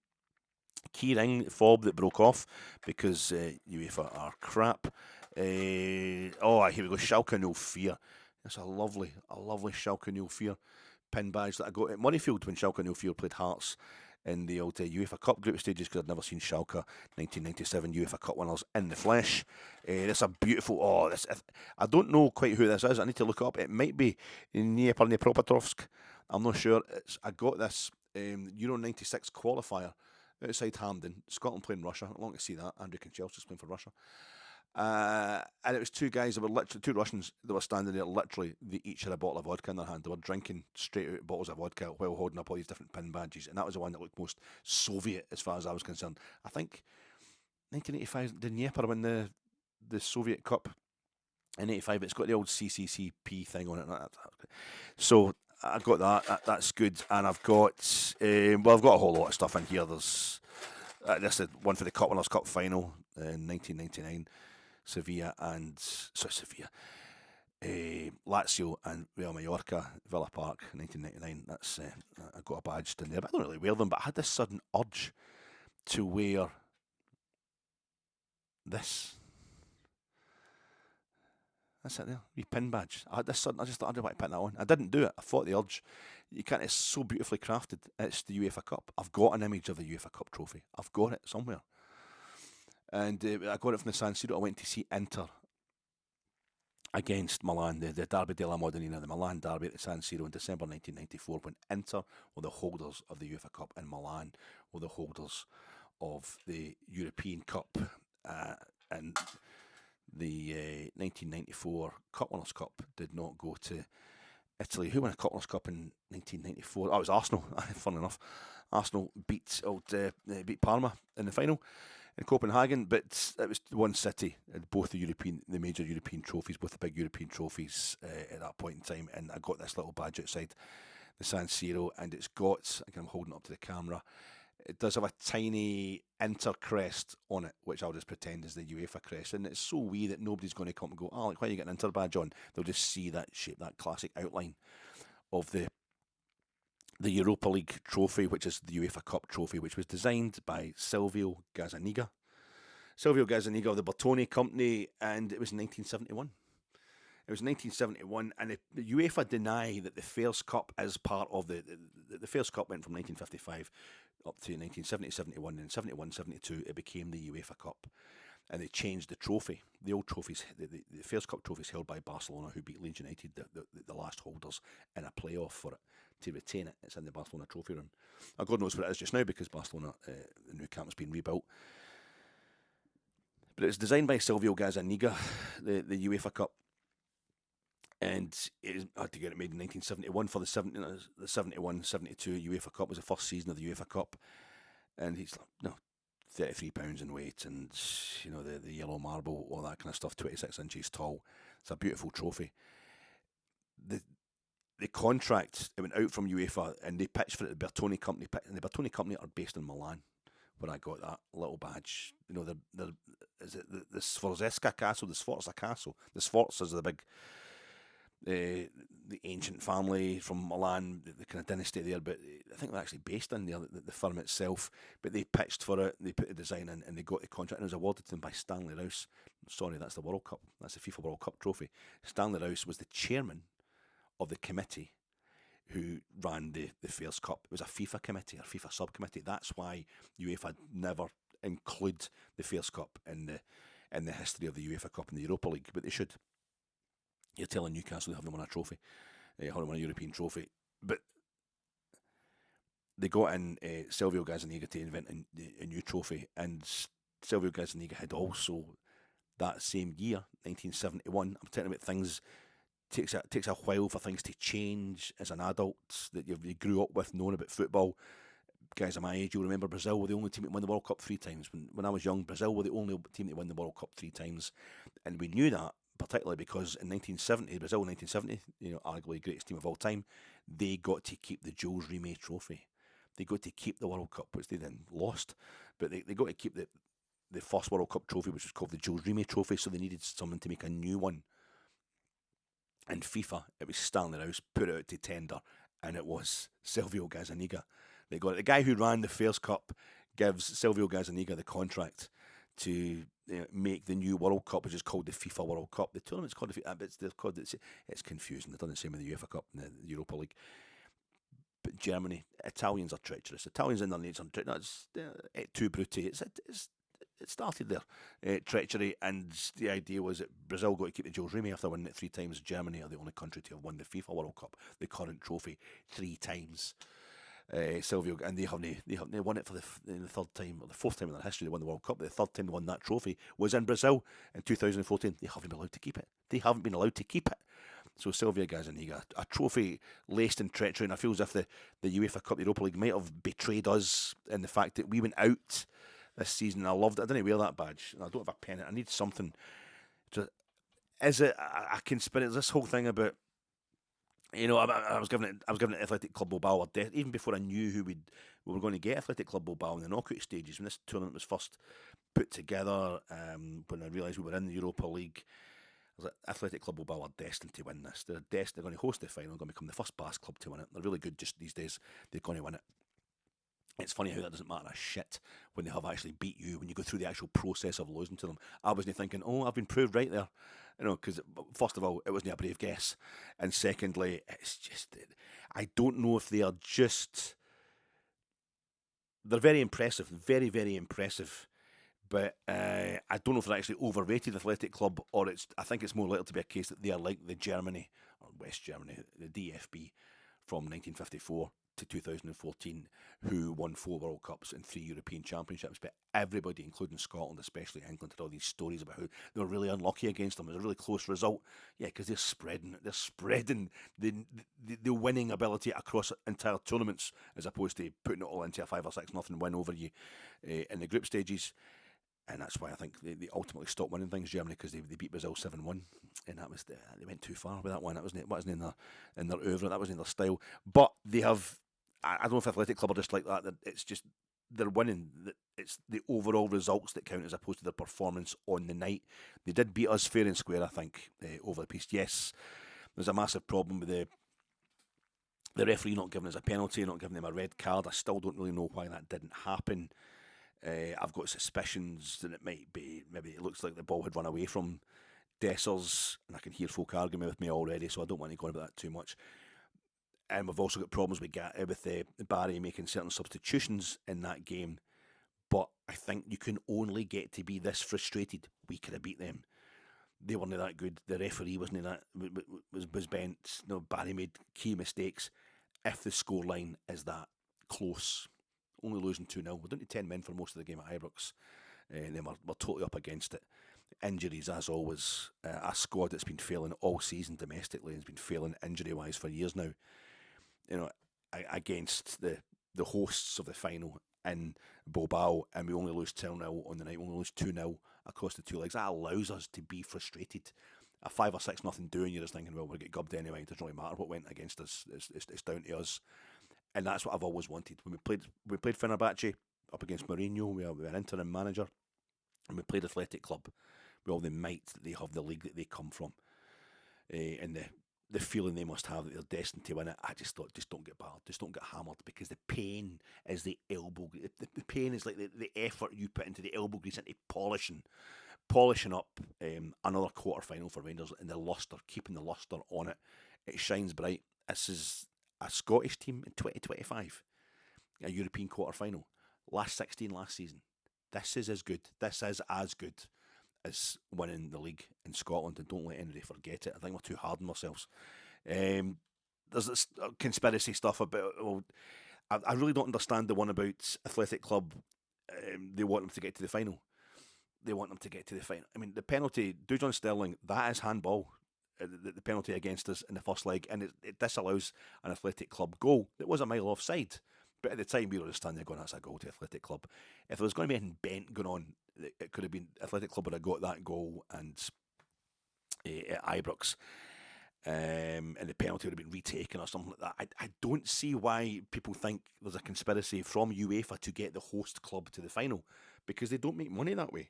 key ring fob that broke off because UEFA are crap. Here we go. Schalke 04. That's a lovely Schalke 04 pin badge that I got at Murrayfield when Schalke 04 played Hearts in the old UEFA Cup group stages, because I'd never seen Schalke 1997 UEFA Cup winners in the flesh. That's a beautiful. I don't know quite who this is. I need to look it up. It might be Dnipropetrovsk. I'm not sure. I got this Euro 96 qualifier outside Hampden. Scotland playing Russia. I long to see that. Andrew Konchelski's playing for Russia. And it was two guys that were literally, two Russians that were standing there, literally, they each had a bottle of vodka in their hand. They were drinking straight out bottles of vodka while holding up all these different pin badges, and that was the one that looked most Soviet as far as I was concerned. I think 1985, did Dnieper win the Soviet Cup in 85? It's got the old CCCP thing on it. So I got that. That's good. And I've got, I've got a whole lot of stuff in here. There's this is one for the Cup Winners' Cup final in 1999. Sevilla, Lazio and Real Mallorca, Villa Park, 1999. That's I got a badge in there, but I don't really wear them. But I had this sudden urge to wear this. That's it there, wee pin badge. I had this sudden. I just thought I'd like to put that on. I didn't do it. I fought the urge. You can't. It's so beautifully crafted. It's the UEFA Cup. I've got an image of the UEFA Cup trophy. I've got it somewhere. And I got it from the San Siro. I went to see Inter against Milan, the Derby della Madonnina, the Milan derby at the San Siro in December 1994, when Inter were the holders of the UEFA Cup and Milan were the holders of the European Cup. And the 1994 Cup Winners' Cup did not go to Italy. Who won a Cup Winners' Cup in 1994? Oh, it was Arsenal. Fun enough. Arsenal beat Parma in the final in Copenhagen, but it was one city, both the major European trophies, both the big European trophies at that point in time. And I got this little badge outside the San Siro, and it's got, again, I'm holding it up to the camera, it does have a tiny Inter crest on it, which I'll just pretend is the UEFA crest. And it's so wee that nobody's going to come and go, oh, like, why are you getting an Inter badge on? They'll just see that shape, that classic outline of the Europa League trophy, which is the UEFA Cup trophy, which was designed by Silvio Gazzaniga. Silvio Gazzaniga of the Bertone Company, and it was 1971. It was 1971, and the UEFA deny that the Fairs Cup is part of the Fairs Cup went from 1955 up to 1970, 71, and 71, 72 it became the UEFA Cup. And they changed the trophy. The old trophies, the Fairs Cup trophy is held by Barcelona, who beat Leeds United, the last holders, in a playoff for it. To retain it, it's in the Barcelona trophy room. Now, God knows what it is just now, because Barcelona, the new camp's been rebuilt. But it was designed by Silvio Gazzaniga, the UEFA Cup. And I had to get it made in 1971 for the 71-72 UEFA Cup was the first season of the UEFA Cup. And he's like, 33 pounds in weight, and the yellow marble, all that kind of stuff, 26 inches tall. It's a beautiful trophy. The contract, it went out from UEFA, and they pitched for it, the Bertone Company, and the Bertone Company are based in Milan, where I got that little badge. Is it the Sforza Castle, the Sforza Castle? The Sforzas are the big, the ancient family from Milan, the kind of dynasty there, but I think they're actually based in there, the firm itself. But they pitched for it, they put the design in, and they got the contract, and it was awarded to them by Stanley Rouse. Sorry, that's the World Cup. That's the FIFA World Cup trophy. Stanley Rouse was the chairman of the committee who ran the Fairs Cup. It was a FIFA committee or FIFA subcommittee. That's why UEFA never include the Fairs Cup in the history of the UEFA Cup and the Europa League, but they should. You're telling Newcastle they haven't won a trophy, haven't won a European trophy, but they got in Silvio Gazzaniga to invent a new trophy, and Silvio Gazzaniga had also that same year, 1971. I'm telling about things. Takes a while for things to change as an adult that you grew up with, knowing about football. Guys of my age, you'll remember Brazil were the only team that won the World Cup 3 times. When I was young, Brazil were the only team that won the World Cup 3 times. And we knew that, particularly because in 1970, Brazil in 1970, arguably the greatest team of all time, they got to keep the Jules Rimet trophy. They got to keep the World Cup, which they then lost. But they got to keep the first World Cup trophy, which was called the Jules Rimet Trophy, so they needed someone to make a new one. And FIFA, it was Stanley Rouse, put it out to tender, and it was Silvio Gazzaniga. They got it. The guy who ran the Fairs Cup gives Silvio Gazzaniga the contract to make the new World Cup, which is called the FIFA World Cup. The tournament's called the FIFA, it's confusing. They've done the same with the Uefa Cup and the Europa League. But Germany, Italians are treacherous. Italians in their nature are treacherous. It's too brute. It started there, treachery, and the idea was that Brazil got to keep the Jules Rimet after winning it 3 times. Germany are the only country to have won the FIFA World Cup, the current trophy, 3 times. Silvio, and they won it for the 3rd time, or the 4th time in their history. They won the World Cup. The 3rd time they won that trophy was in Brazil in 2014. They haven't been allowed to keep it. So Silvio Gazzaniga, a trophy laced in treachery, and I feel as if the UEFA Cup, the Europa League, might have betrayed us in the fact that we went out this season. I loved it. I didn't wear that badge. I don't have a pennant. I need something. Is it a conspiracy? This whole thing about, I was giving it Athletic Club Bilbao, even before I knew who we were going to get Athletic Club Bilbao in the knockout stages, when this tournament was first put together, when I realised we were in the Europa League. I was like, Athletic Club Bilbao are destined to win this. They're going to host the final. They're going to become the first Basque club to win it. They're really good just these days. They're going to win it. It's funny how that doesn't matter a shit when they have actually beat you, when you go through the actual process of losing to them. I wasn't thinking, I've been proved right there. Because first of all, it wasn't a brave guess. And secondly, it's just, I don't know if they are just, they're very impressive, very, very impressive. But I don't know if they're actually overrated Athletic Club, or I think it's more likely to be a case that they are like the Germany, or West Germany, the DFB from 1954 to 2014, who won 4 World Cups and 3 European Championships. But everybody, including Scotland, especially England, had all these stories about how they were really unlucky against them. It was a really close result. Yeah, because they're spreading the winning ability across entire tournaments, as opposed to putting it all into a 5 or 6 nothing win over you in the group stages. And that's why I think they ultimately stopped winning things, Germany, because they beat Brazil 7-1, and that was they went too far with that one. That wasn't in their oeuvre, that wasn't in their style. But they have, I don't know if Athletic Club are just like that. It's just they're winning. It's the overall results that count as opposed to their performance on the night. They did beat us fair and square, I think, over the piece. Yes, there's a massive problem with the referee not giving us a penalty, not giving them a red card. I still don't really know why that didn't happen. I've got suspicions that it might be, maybe it looks like the ball had run away from Dessers, and I can hear folk arguing with me already, so I don't want to go on about that too much. And we've also got problems with Barry making certain substitutions in that game. But I think you can only get to be this frustrated. We could have beat them. They weren't that good. The referee wasn't that, was bent. Barry made key mistakes. If the scoreline is that close, only losing 2-0. We're down to 10 men for most of the game at Ibrox. And then we're totally up against it. Injuries, as always. A squad that's been failing all season domestically and has been failing injury-wise for years now. Against the hosts of the final in Bilbao, and we only lose 2-0 on the night. We only lose 2-0 across the 2 legs. That allows us to be frustrated. A 5 or 6 nothing doing, you're just thinking, well, we'll get gubbed anyway. It doesn't really matter what went against us. It's down to us. And that's what I've always wanted. When we played Fenerbahce up against Mourinho, we were an interim manager, and we played Athletic Club with all the might that they have, the league that they come from, and the feeling they must have that they're destined to win it. I just thought, just don't get battered, just don't get hammered, because the pain is the elbow. The pain is like the effort you put into the elbow grease, into polishing up another quarter final for Rangers, and the lustre, keeping the lustre on it. It shines bright. This is a Scottish team in 2025, a European quarter final, last 16 last season. This is as good. This is as good as winning the league in Scotland, and don't let anybody forget it. I think we're too hard on ourselves. There's this conspiracy stuff about, I really don't understand the one about Athletic Club. They want them to get to the final. I mean, the penalty, Dujon Sterling, that is handball. The penalty against us in the first leg, and it disallows an Athletic Club goal. It was a mile offside, but at the time we were just standing there going, that's a goal to Athletic Club. If there was going to be anything bent going on, it could have been Athletic Club would have got that goal, and at Ibrox. and the penalty would have been retaken or something like that. I don't see why people think there's a conspiracy from UEFA to get the host club to the final, because they don't make money that way.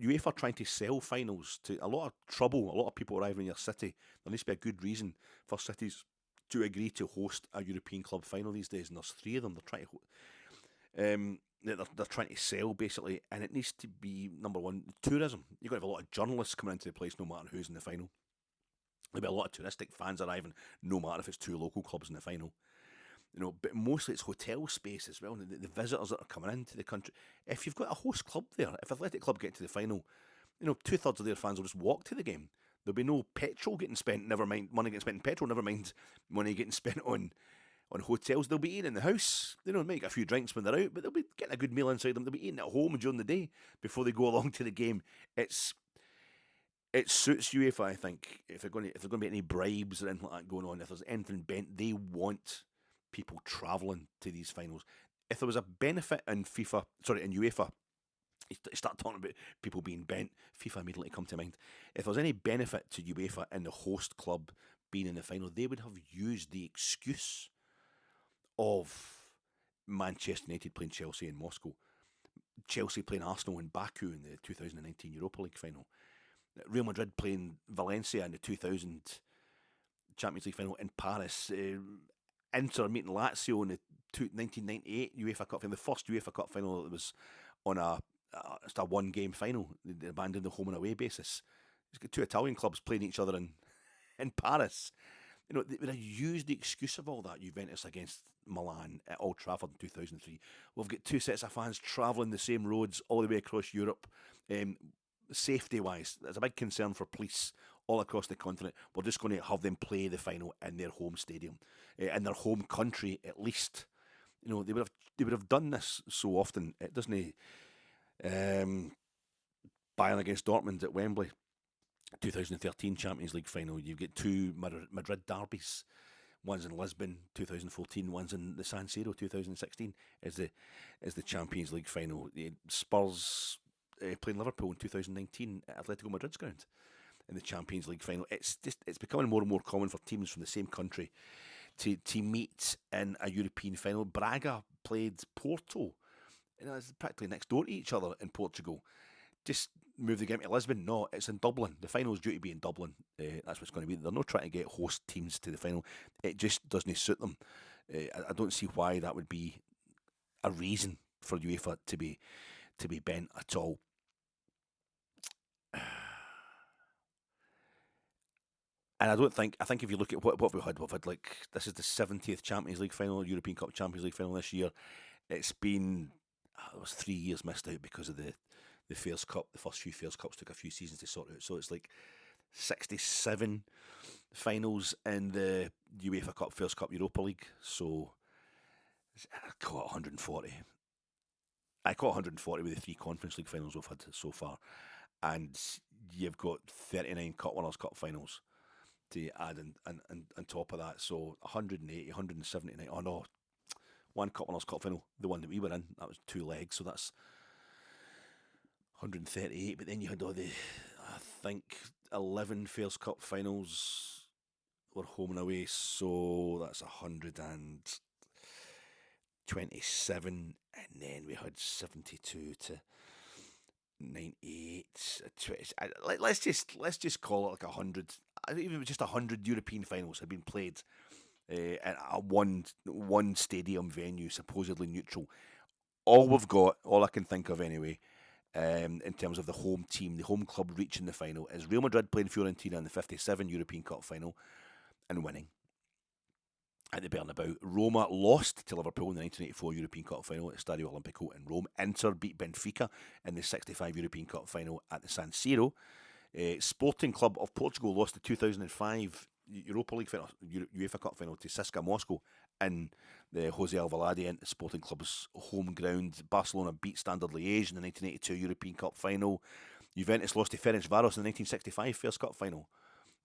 UEFA are trying to sell finals to a lot of trouble, a lot of people arriving in your city. There needs to be a good reason for cities to agree to host a European club final these days, and there's 3 of them. They're trying to they're trying to sell, basically, and it needs to be, number one, tourism. You've got to have a lot of journalists coming into the place no matter who's in the final. There'll be a lot of touristic fans arriving, no matter if it's 2 local clubs in the final. But mostly it's hotel space as well, and the visitors that are coming into the country. If you've got a host club there, if Athletic Club get to the final, 2/3 of their fans will just walk to the game. There'll be no petrol getting spent, never mind money getting spent in petrol, never mind money getting spent on hotels. They'll be eating in the house. They might get a few drinks when they're out, but they'll be getting a good meal inside them. They'll be eating at home during the day before they go along to the game. It suits UEFA, I think, if there's going to be any bribes or anything like that going on, if there's anything bent, they want people travelling to these finals. If there was a benefit in UEFA, you start talking about people being bent, FIFA immediately come to mind. If there's any benefit to UEFA in the host club being in the final, they would have used the excuse of Manchester United playing Chelsea in Moscow, Chelsea playing Arsenal in Baku in the 2019 Europa League final, Real Madrid playing Valencia in the 2000 Champions League final in Paris, Inter meeting Lazio in the 1998 UEFA Cup final, the first UEFA Cup final that was on just a one-game final. They abandoned the home and away basis. It's got 2 Italian clubs playing each other in Paris. They would have used the excuse of all that. Juventus against Milan at Old Trafford in 2003. We've got 2 sets of fans travelling the same roads all the way across Europe. Safety-wise, there's a big concern for police all across the continent. We're just going to have them play the final in their home stadium, in their home country at least. They would have done this so often. It doesn't. Bayern against Dortmund at Wembley, 2013 Champions League final. You've got 2 Madrid derbies. One's in Lisbon, 2014. One's in the San Siro, 2016. Is the Champions League final. Spurs playing Liverpool in 2019 at Atletico Madrid's ground in the Champions League final. It's becoming more and more common for teams from the same country to meet in a European final. Braga played Porto. It's practically next door to each other in Portugal. Just move the game to Lisbon. No, it's in Dublin. The final's due to be in Dublin. That's what it's going to be. They're not trying to get host teams to the final. It just doesn't suit them. I don't see why that would be a reason for UEFA to be bent at all. And I think if you look at what we've had like, this is the 70th Champions League final, European Cup Champions League final this year. It's been, it was 3 years missed out because of the Fairs Cup. The first few Fairs Cups took a few seasons to sort out. So it's like 67 finals in the UEFA Cup, Fairs Cup, Europa League. So I call it 140. I call it 140 with the 3 Conference League finals we've had so far. And you've got 39 Cup Winners' Cup finals to add on top of that. So 180, 179. Oh no, 1 Cup Winners' Cup final, the one that we were in, that was 2 legs. So that's 138. But then you had all the, I think, 11 Fairs Cup finals were home and away. So that's 127. And then we had 72 to 98. Let's just call it like 100. Even just 100 European finals had been played at a one stadium venue, supposedly neutral. All I can think of anyway, in terms of the home team, the home club reaching the final, is Real Madrid playing Fiorentina in the 57 European Cup final and winning at the Bernabeu. Roma lost to Liverpool in the 1984 European Cup final at Stadio Olimpico in Rome. Inter beat Benfica in the 65 European Cup final at the San Siro. Sporting Club of Portugal lost the 2005 Europa League final, UEFA Cup final, to CSKA Moscow in the Jose Alvalade Sporting Club's home ground. Barcelona beat Standard Liège in the 1982 European Cup final. Juventus lost to Ferencváros in the 1965 Fairs Cup final.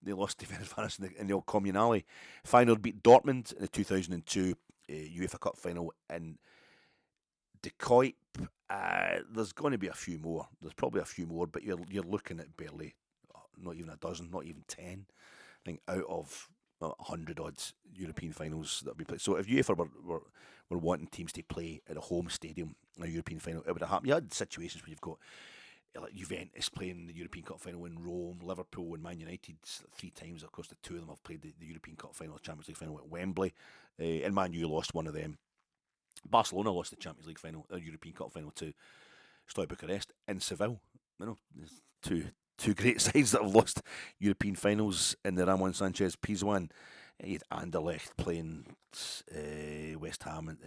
They lost to Ferencváros in the El Comunale. Feyenoord beat Dortmund in the 2002 UEFA Cup final in De Kuip. There's going to be a few more. There's probably a few more, but you're looking at barely, not even a dozen, not even 10. think, out of 100 odd European finals that have been played. So if UEFA were wanting teams to play at a home stadium in a European final, it would have happened. You had situations where you've got like Juventus playing the European Cup final in Rome, Liverpool and Man United 3 times. Of course, the 2 of them have played the European Cup final, the Champions League final at Wembley, and Man U lost one of them. Barcelona lost the Champions League final, the European Cup final to STEAUA Bucharest in Seville. You know, two great sides that have lost European finals in the Ramon Sanchez Pizjuan. You had Anderlecht playing West Ham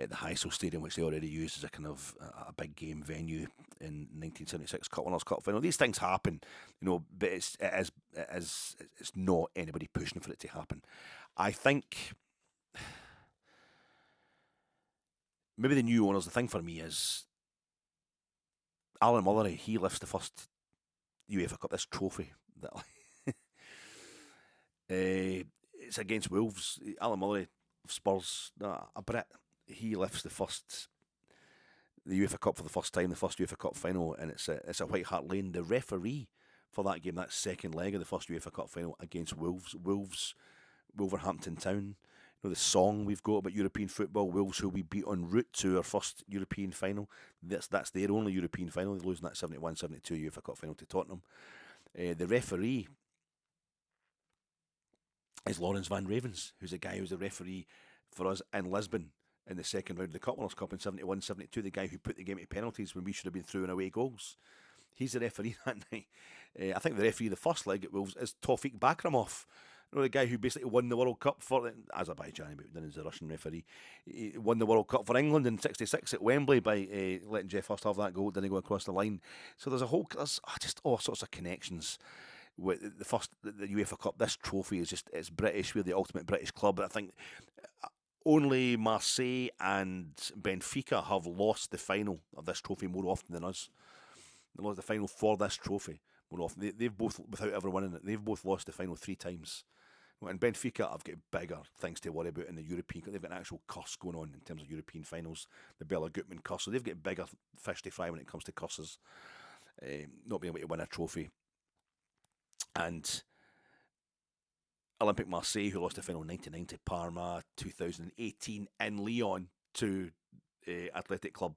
at the Heysel Stadium, which they already used as a kind of a big game venue in 1976 Cup Winners' Cup final. These things happen, you know, but it's not anybody pushing for it to happen. I think maybe the new owners, the thing for me is Alan Mullery, he lifts the first UEFA Cup, this trophy. That it's against Wolves. Alan Mullery of Spurs, a Brit, he lifts the UEFA Cup for the first time, the first UEFA Cup final, and it's at White Hart Lane. The referee for that game, that second leg of the first UEFA Cup final against Wolverhampton Town. You know, the song we've got about European football, Wolves, who we beat en route to our first European final. That's their only European final. They're losing that 71-72 UEFA Cup final to Tottenham. The referee is Lawrence Van Ravens, who's a guy who was the referee for us in Lisbon in the second round of the Cup Winners' Cup in 71-72, the guy who put the game to penalties when we should have been throwing away goals. He's the referee that night. I think the referee the first leg at Wolves is Tofik Bakramov. You know, the guy who basically won the World Cup for Azerbaijan, but then he's a Russian referee. He won the World Cup for England in '66 at Wembley by letting Jeff Hurst have that goal. Didn't go across the line. So there's just all sorts of connections with the UEFA Cup. This trophy is it's British. We're the ultimate British club. I think only Marseille and Benfica have lost the final of this trophy more often than us. They lost the final for this trophy more often. They've both, without ever winning it, they've both lost the final 3 times. And Benfica have got bigger things to worry about in the European. They've got an actual curse going on in terms of European finals, the Bela Gutmann curse. So they've got bigger fish to fry when it comes to curses, not being able to win a trophy. And Olympique Marseille, who lost the final in 1999 to Parma, 2018 in Lyon to Atletico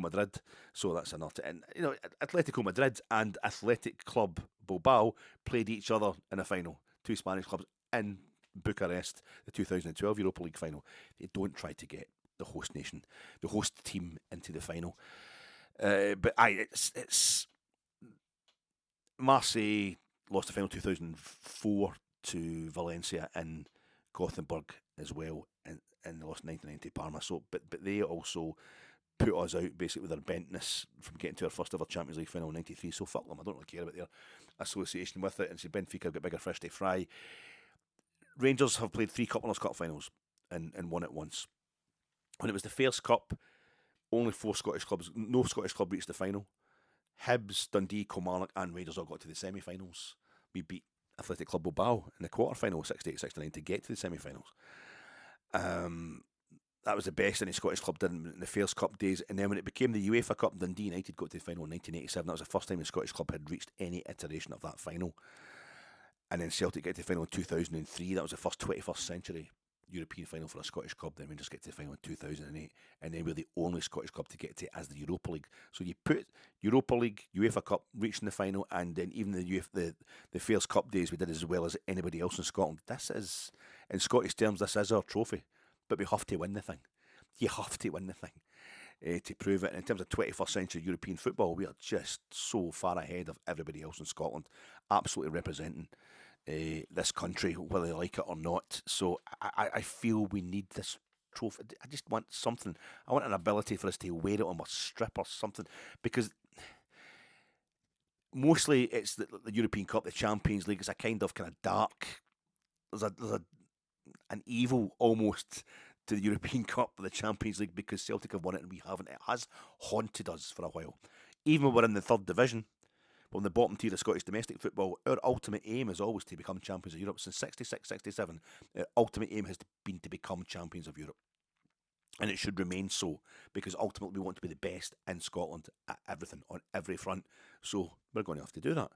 Madrid. So that's another. And you know, Atletico Madrid and Athletic Club Bilbao played each other in a final. 2 Spanish clubs in Bucharest, the 2012 Europa League final. They don't try to get the host nation, the host team, into the final. But it's Marseille lost the final 2004 to Valencia in Gothenburg as well, and they lost 1990 Parma. So, but they also put us out basically with their bentness from getting to our first ever Champions League final in '93. So fuck them. I don't really care about their association with it. And so Benfica have got bigger fish to fry. Rangers have played 3 Cup Winners' Cup finals and won it once. When it was the Fairs Cup, only 4 Scottish clubs, no Scottish club reached the final. Hibs, Dundee, Kilmarnock and Rangers all got to the semi-finals. We beat Athletic Club Bilbao in the quarter-final, 68-69, to get to the semi-finals. That was the best any Scottish club did in the Fairs Cup days. And then when it became the UEFA Cup, Dundee United got to the final in 1987. That was the first time the Scottish club had reached any iteration of that final. And then Celtic get to the final in 2003. That was the first 21st century European final for a Scottish club. Then Rangers get to the final in 2008. And then we're the only Scottish club to get to as the Europa League. So you put Europa League, UEFA Cup reaching the final, and then even the Fairs Cup days we did as well as anybody else in Scotland. This is, in Scottish terms, this is our trophy. But we have to win the thing. You have to win the thing to prove it. And in terms of 21st century European football, we are just so far ahead of everybody else in Scotland, absolutely representing this country, whether they like it or not. So I feel we need this trophy. I just want something. I want an ability for us to wear it on a strip or something, because mostly it's the European Cup, the Champions League. It's a kind of dark. There's an evil almost to the European Cup, the Champions League, because Celtic have won it and we haven't. It has haunted us for a while. Even when we're in the 3rd division, we're in the bottom tier of Scottish domestic football, our ultimate aim is always to become champions of Europe. Since 66, 67, our ultimate aim has been to become champions of Europe. And it should remain so, because ultimately we want to be the best in Scotland at everything, on every front. So we're going to have to do that.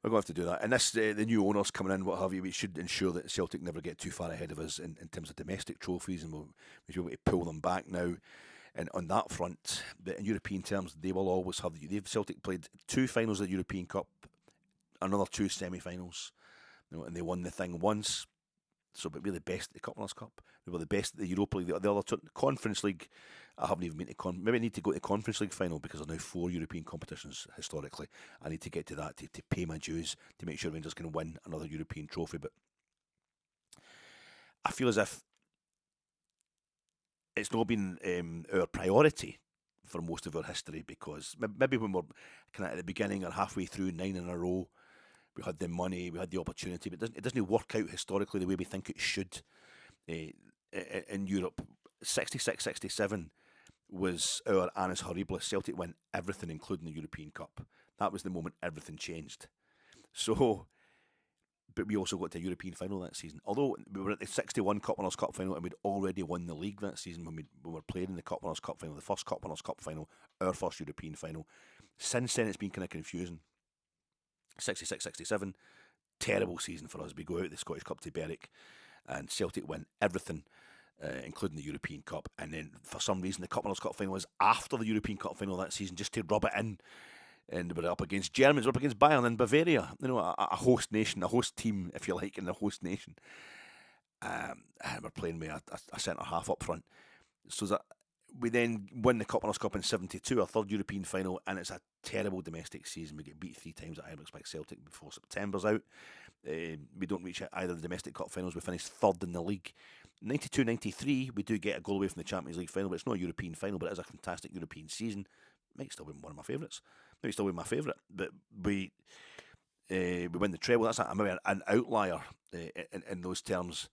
we're going to have to do that. And this, the new owners coming in, what have you, we should ensure that Celtic never get too far ahead of us in terms of domestic trophies, and we'll be able to pull them back now. And on that front, but in European terms, they will always have. Celtic played 2 finals of the European Cup, another 2 semi-finals, and they won the thing once. So, but we're the best at the Cup Winners' Cup. We were the best at the Europa League. The other Conference League, I haven't even been to maybe I need to go to the Conference League final because there's now 4 European competitions historically. I need to get to that to pay my dues to make sure Rangers can win another European trophy. But I feel as if it's not been our priority for most of our history, because maybe when we're kind of at the beginning or halfway through 9 in a row, we had the money, we had the opportunity, but it doesn't work out historically the way we think it should. In Europe, 66-67 was our annus horribilis. Celtic won everything, including the European Cup. That was the moment everything changed. So, but we also got to a European final that season. Although we were at the 61 Cup Winners' Cup final and we'd already won the league that season when we were playing in the Cup Winners' Cup final, the first Cup Winners' Cup final, our first European final. Since then, it's been kind of confusing. 66-67, terrible season for us. We go out the Scottish Cup to Berwick and Celtic win everything, including the European Cup. And then for some reason the Cup Winners' Cup final was after the European Cup final that season, just to rub it in. And we're up against Germans, we're up against Bayern in Bavaria, a host nation, a host team, if you like, in the host nation. And we're playing with a centre half up front. So that we then win the Cup Winners' Cup in 72, our 3rd European final, and it's a terrible domestic season. We get beat 3 times at Ibrox by Celtic before September's out. We don't reach either the domestic cup finals. We finished 3rd in the league. 92-93, we do get a goal away from the Champions League final, but it's not a European final, but it is a fantastic European season. Might still be one of my favourites. Maybe still be my favourite, but we win the treble. That's maybe an outlier in those terms,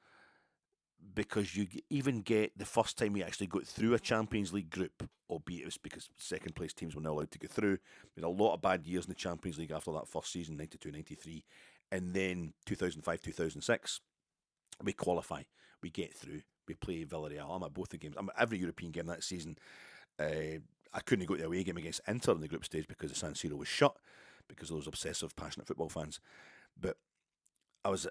because you even get the first time we actually got through a Champions League group, albeit it was because second place teams were now allowed to go through. We had a lot of bad years in the Champions League after that first season, 92-93, and then 2005-2006, we qualify, we get through, we play Villarreal. I'm at both the games. I'm at every European game that season. I couldn't go to the away game against Inter in the group stage because the San Siro was shut because of those obsessive, passionate football fans. But I was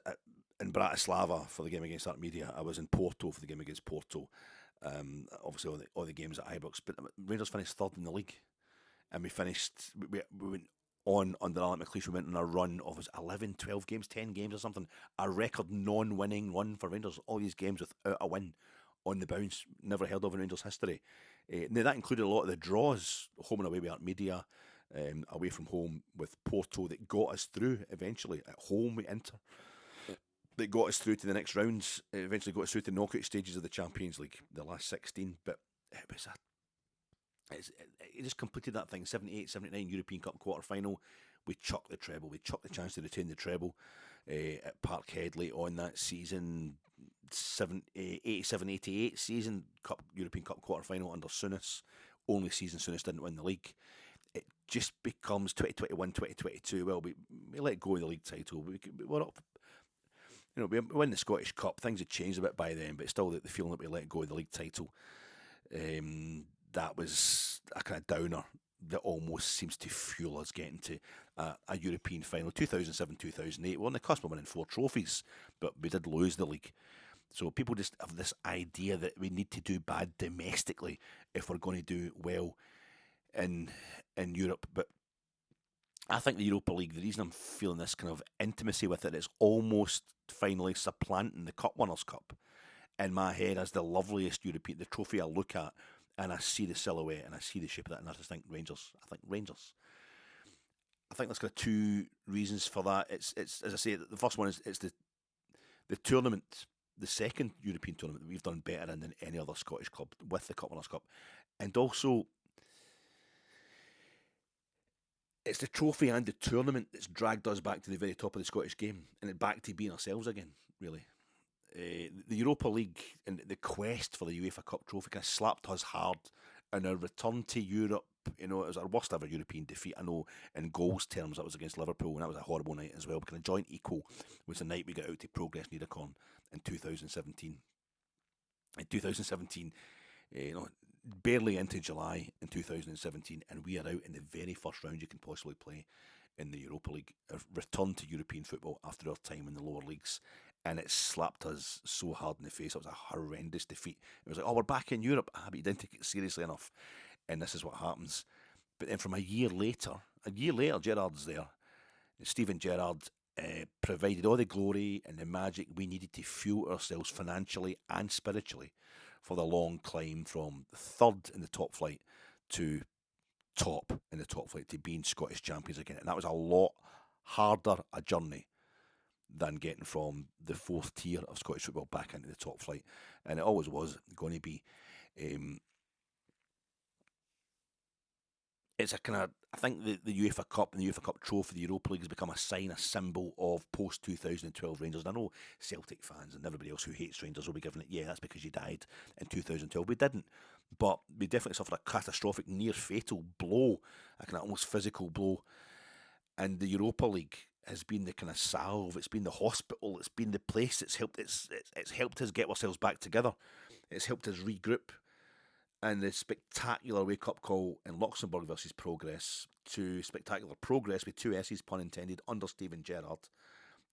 in Bratislava for the game against Armedia. I was in Porto for the game against Porto. Obviously, all the games at Ibrox. But Rangers finished 3rd in the league. And we finished, we went on under Alec McLeish. We went on a run of 11, 12 games, 10 games or something. A record non-winning run for Rangers. All these games without a win on the bounce. Never heard of in Rangers history. Now, that included a lot of the draws, home and away with Armedia, away from home with Porto, that got us through eventually. At home with Inter, that got us through to the next rounds. It eventually got us through to the knockout stages of the Champions League, the last 16. But it was it just completed that thing. 78, 79 European Cup quarter final. We chucked the treble. We chucked the chance to retain the treble at Parkhead late on that season. 87-88 season, European Cup quarter final under Souness. Only season Souness didn't win the league. It just becomes 2021, 2022. Well, we let go of the league title. We're up. We win the Scottish Cup. Things had changed a bit by then, but still the feeling that we let go of the league title. That was a kind of downer that almost seems to fuel us getting to a European final. 2007-2008, we're on the cusp of winning 4 trophies, but we did lose the league. So people just have this idea that we need to do bad domestically if we're going to do well in Europe. But I think the Europa League, the reason I'm feeling this kind of intimacy with it, is almost finally supplanting the Cup Winners' Cup in my head as the loveliest European, the trophy I look at and I see the silhouette and I see the shape of that, and I just think Rangers. I think there's kind of 2 reasons for that. It's as I say, the first one is it's the tournament, the second European tournament that we've done better in than any other Scottish club with the Cup Winners' Cup. And also, it's the trophy and the tournament that's dragged us back to the very top of the Scottish game and back to being ourselves again, really. The Europa League and the quest for the UEFA Cup trophy kind of slapped us hard in our return to Europe. It was our worst ever European defeat. I know in goals terms that was against Liverpool, and that was a horrible night as well. But kind of joint equal was the night we got out to Progress Niederkorn in 2017. In 2017, barely into July in 2017, and we are out in the very first round you can possibly play in the Europa League, returned to European football after our time in the lower leagues, and it slapped us so hard in the face. It was a horrendous defeat. It was like, oh, we're back in Europe. But you didn't take it seriously enough, and this is what happens. But then from a year later, Gerrard's there. Steven Gerrard provided all the glory and the magic we needed to fuel ourselves financially and spiritually for the long climb from third in the top flight to top in the top flight to being Scottish champions again. And that was a lot harder a journey than getting from the fourth tier of Scottish football back into the top flight. And it always was going to be. It's a kind of, I think the UEFA Cup and the UEFA Cup Trophy, the Europa League has become a sign, a symbol of post-2012 Rangers. And I know Celtic fans and everybody else who hates Rangers will be giving it, yeah, that's because you died in 2012. We didn't. But we definitely suffered a catastrophic, near-fatal blow, a kind of almost physical blow. And the Europa League has been the kind of salve, it's been the hospital, it's been the place that's helped, it's helped us get ourselves back together. It's helped us regroup. And the spectacular wake-up call in Luxembourg versus Progress, to spectacular progress with two S's, pun intended, under Steven Gerrard,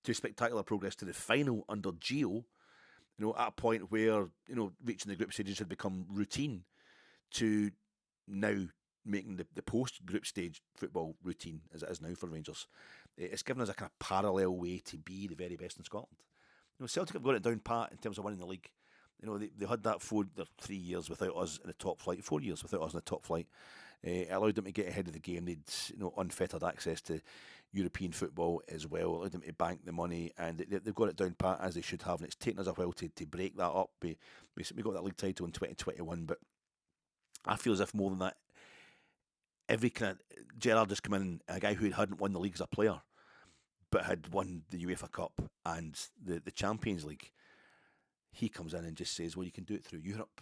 to spectacular progress to the final under Gio, at a point where, reaching the group stages had become routine, to now making the post-group stage football routine, as it is now for Rangers. It's given us a kind of parallel way to be the very best in Scotland. Celtic have got it down pat in terms of winning the league. They had that 3 years without us in the top flight, 4 years without us in the top flight. It allowed them to get ahead of the game. They'd unfettered access to European football as well. It allowed them to bank the money, and they've got it down pat as they should have. And it's taken us a while to break that up. We got that league title in 2021, but I feel as if more than that, every kind of Gerrard just come in, a guy who hadn't won the league as a player, but had won the UEFA Cup and the Champions League. He comes in and just says, well, you can do it through Europe,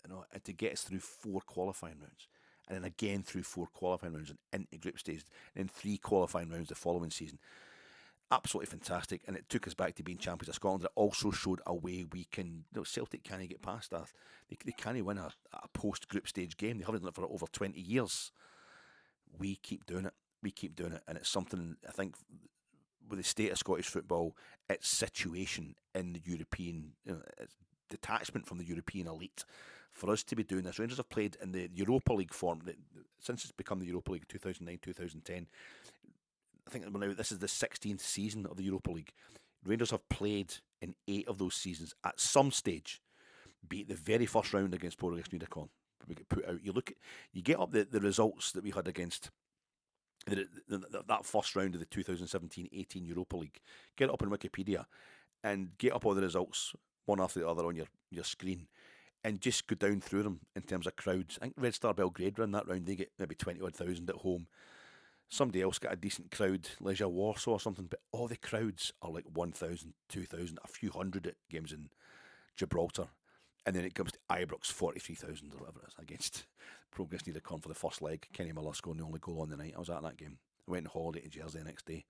and to get us through 4 qualifying rounds, and then again through 4 qualifying rounds and into group stage, and then 3 qualifying rounds the following season. Absolutely fantastic, and it took us back to being champions of Scotland. It also showed a way we can, Celtic can't get past that. They can't win a post-group stage game. They haven't done it for over 20 years. We keep doing it, and it's something, I think, with the state of Scottish football, its situation in the European, its detachment from the European elite, for us to be doing this. Rangers have played in the Europa League form since it's become the Europa League 2009, 2010. I think now this is the 16th season of the Europa League. Rangers have played in 8 of those seasons at some stage, be it the very first round against Progress Nidacon. We get put out. You get up the results that we had against that first round of the 2017-18 Europa League. Get it up on Wikipedia and get up all the results one after the other on your screen, and just go down through them in terms of crowds. I think Red Star Belgrade were in that round. They get maybe 20,000 at home. Somebody else got a decent crowd, Legia Warsaw or something, but all the crowds are like 1,000, 2,000, a few hundred at games in Gibraltar. And then it comes to Ibrox, 43,000 or whatever it is, against Progress Nidacon for the first leg. Kenny Miller scoring the only goal on the night. I was at that game. I went on holiday to Jersey the next day.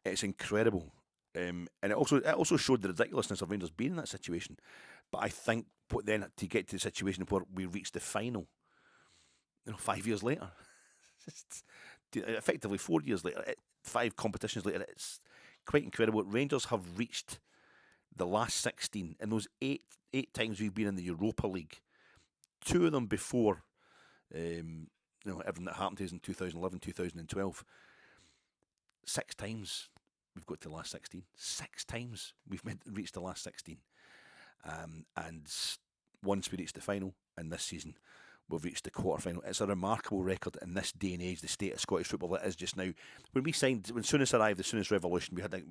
It's incredible. And it also showed the ridiculousness of Rangers being in that situation. But I think then to get to the situation where we reached the final, 5 years later, effectively 4 years later, 5 competitions later, it's quite incredible. Rangers have reached the last 16 in those eight times we've been in the Europa League. 2 of them before everything that happened to us in 2011, 2012. 6 times we've got to the last 16. 6 times we've reached the last 16. And once we reached the final, and this season we've reached the quarter-final. It's a remarkable record in this day and age, the state of Scottish football that is just now. When Souness arrived, the Souness Revolution, we had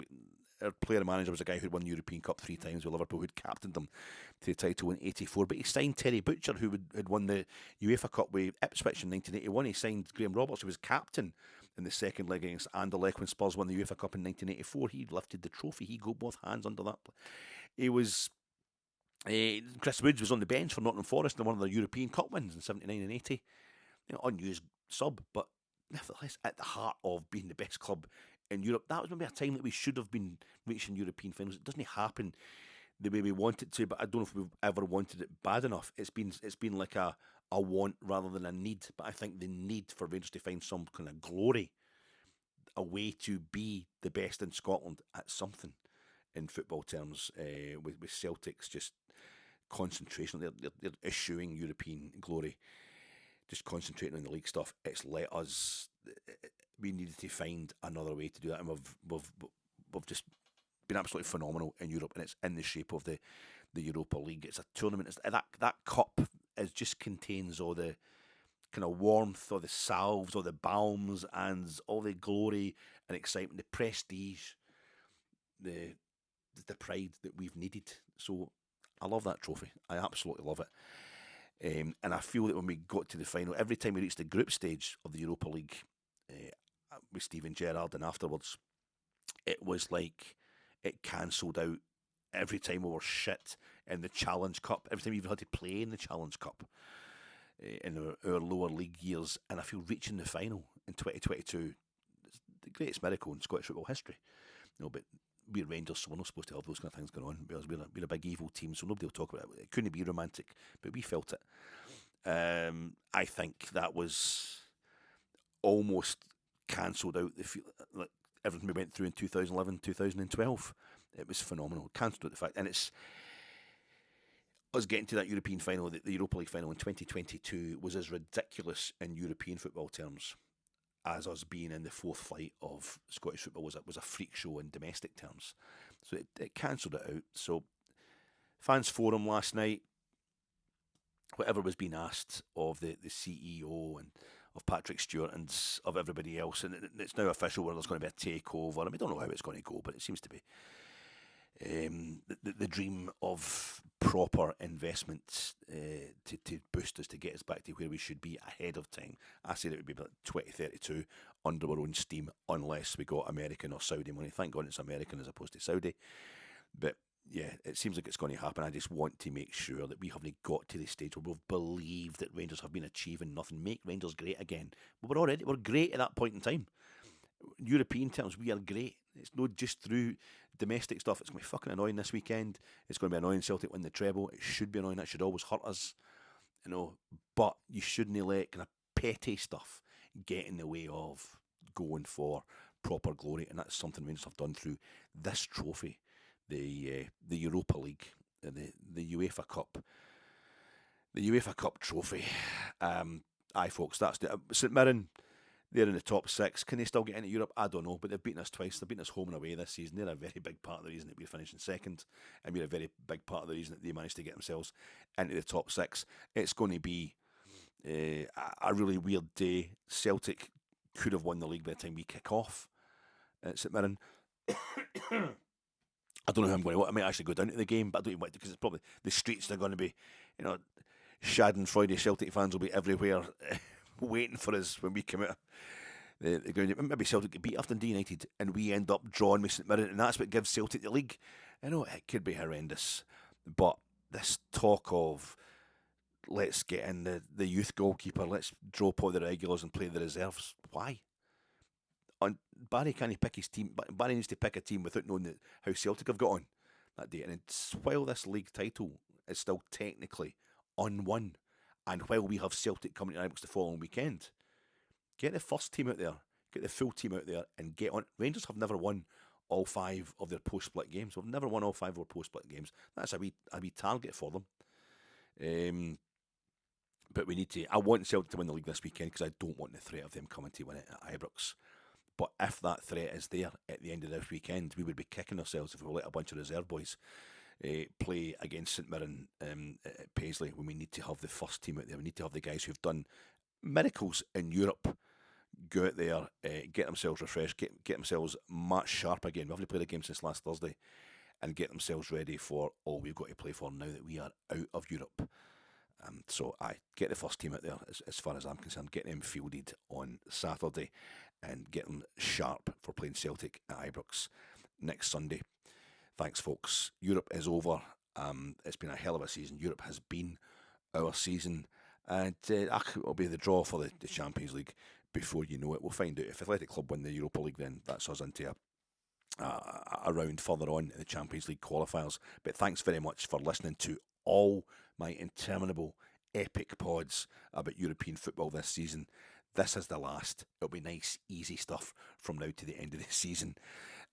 our player manager was a guy who'd won the European Cup 3 times with Liverpool, who'd captained them to the title in '84. But he signed Terry Butcher, who had won the UEFA Cup with Ipswich in 1981. He signed Graham Roberts, who was captain in the second leg against Anderlecht when Spurs won the UEFA Cup in 1984. He lifted the trophy. He got both hands under that. He was... Chris Woods was on the bench for Nottingham Forest in one of their European Cup wins in 79 and 80. Unused sub, but nevertheless at the heart of being the best club in Europe. That was maybe a time that we should have been reaching European finals. It doesn't happen the way we want it to, but I don't know if we've ever wanted it bad enough. It's been like a want rather than a need. But I think the need for Rangers to find some kind of glory, a way to be the best in Scotland at something in football terms, with Celtic's just concentration. They're eschewing European glory, just concentrating on the league stuff. It's let us. We needed to find another way to do that, and we've just been absolutely phenomenal in Europe, and it's in the shape of the Europa League. It's a tournament. That cup just contains all the kind of warmth, or the salves, or the balms, and all the glory and excitement, the prestige, the pride that we've needed. So I love that trophy. I absolutely love it. And I feel that when we got to the final, every time we reached the group stage of the Europa League, with Steven Gerrard and afterwards, it was like it cancelled out every time we were shit in the Challenge Cup, every time we even had to play in the Challenge Cup in our lower league years. And I feel reaching the final in 2022 is the greatest miracle in Scottish football history. But we're Rangers, so we're not supposed to have those kind of things going on, because we're a big evil team, so nobody will talk about it. It couldn't be romantic, but we felt it. I think that was almost cancelled out like everything we went through in 2011, 2012. It was phenomenal. Cancelled out the fact, and it's us getting to that European final, the Europa League final in 2022 was as ridiculous in European football terms as us being in the fourth flight of Scottish football was a freak show in domestic terms. So it cancelled it out. So fans forum last night, whatever was being asked of the CEO and of Patrick Stewart and of everybody else, and it's now official where there's going to be a takeover. I don't know how it's going to go, but it seems to be the dream of proper investment to boost us, to get us back to where we should be ahead of time. I said it would be about 2032 under our own steam, unless we got American or Saudi money. Thank God it's American as opposed to Saudi. But yeah, it seems like it's going to happen. I just want to make sure that we haven't got to the stage where we've believed that Rangers have been achieving nothing. Make Rangers great again. But we're great at that point in time. European terms, we are great. It's not just through domestic stuff. It's going to be fucking annoying this weekend. It's going to be annoying Celtic win the treble. It should be annoying. That should always hurt us, But you shouldn't let kind of petty stuff get in the way of going for proper glory, and that's something Rangers have done through this trophy, the Europa League, the UEFA Cup, the UEFA Cup trophy. Aye, folks, that's the St Mirren. They're in the top six. Can they still get into Europe? I don't know, but they've beaten us twice. They've beaten us home and away this season. They're a very big part of the reason that we're finishing second, and we're a very big part of the reason that they managed to get themselves into the top six. It's going to be a really weird day. Celtic could have won the league by the time we kick off at St Mirren. I don't know who I'm going to. I might actually go down to the game, but I don't even want to, because it's probably the streets are going to be, Schadenfreude Celtic fans will be everywhere. Waiting for us when we come out the ground. Maybe Celtic get beat after Dundee United and we end up drawing with St Mirren, and that's what gives Celtic the league. I know it could be horrendous, but this talk of let's get in the youth goalkeeper, let's drop all the regulars and play the reserves. Why? Barry can't pick his team. Barry needs to pick a team without knowing how Celtic have got on that day. And while this league title is still technically unwon, and while we have Celtic coming to Ibrox the following weekend, get the first team out there, get the full team out there, and get on. Rangers have never won all 5 of their post-split games. We've never won all 5 of our post-split games. That's a wee target for them. But we need to. I want Celtic to win the league this weekend, because I don't want the threat of them coming to win it at Ibrox. But if that threat is there at the end of this weekend, we would be kicking ourselves if we let a bunch of reserve boys play against St Mirren at Paisley, when we need to have the first team out there. We need to have the guys who've done miracles in Europe go out there, get themselves refreshed, get themselves match sharp again. We haven't played a game since last Thursday, and get themselves ready for all we've got to play for now that we are out of Europe. So I get the first team out there, as far as I'm concerned. Get them fielded on Saturday and get them sharp for playing Celtic at Ibrox next Sunday. Thanks, folks. Europe is over. It's been a hell of a season. Europe has been our season. And it'll be the draw for the Champions League before you know it. We'll find out. If Athletic Club win the Europa League, then that's us into a round further on in the Champions League qualifiers. But thanks very much for listening to all my interminable epic pods about European football this season. this is the last. It'll be nice, easy stuff from now to the end of the season.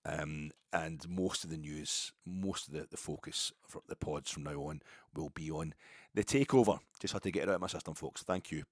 And most of the news, most of the focus for the pods from now on will be on the takeover. Just had to get it out of my system, folks. Thank you.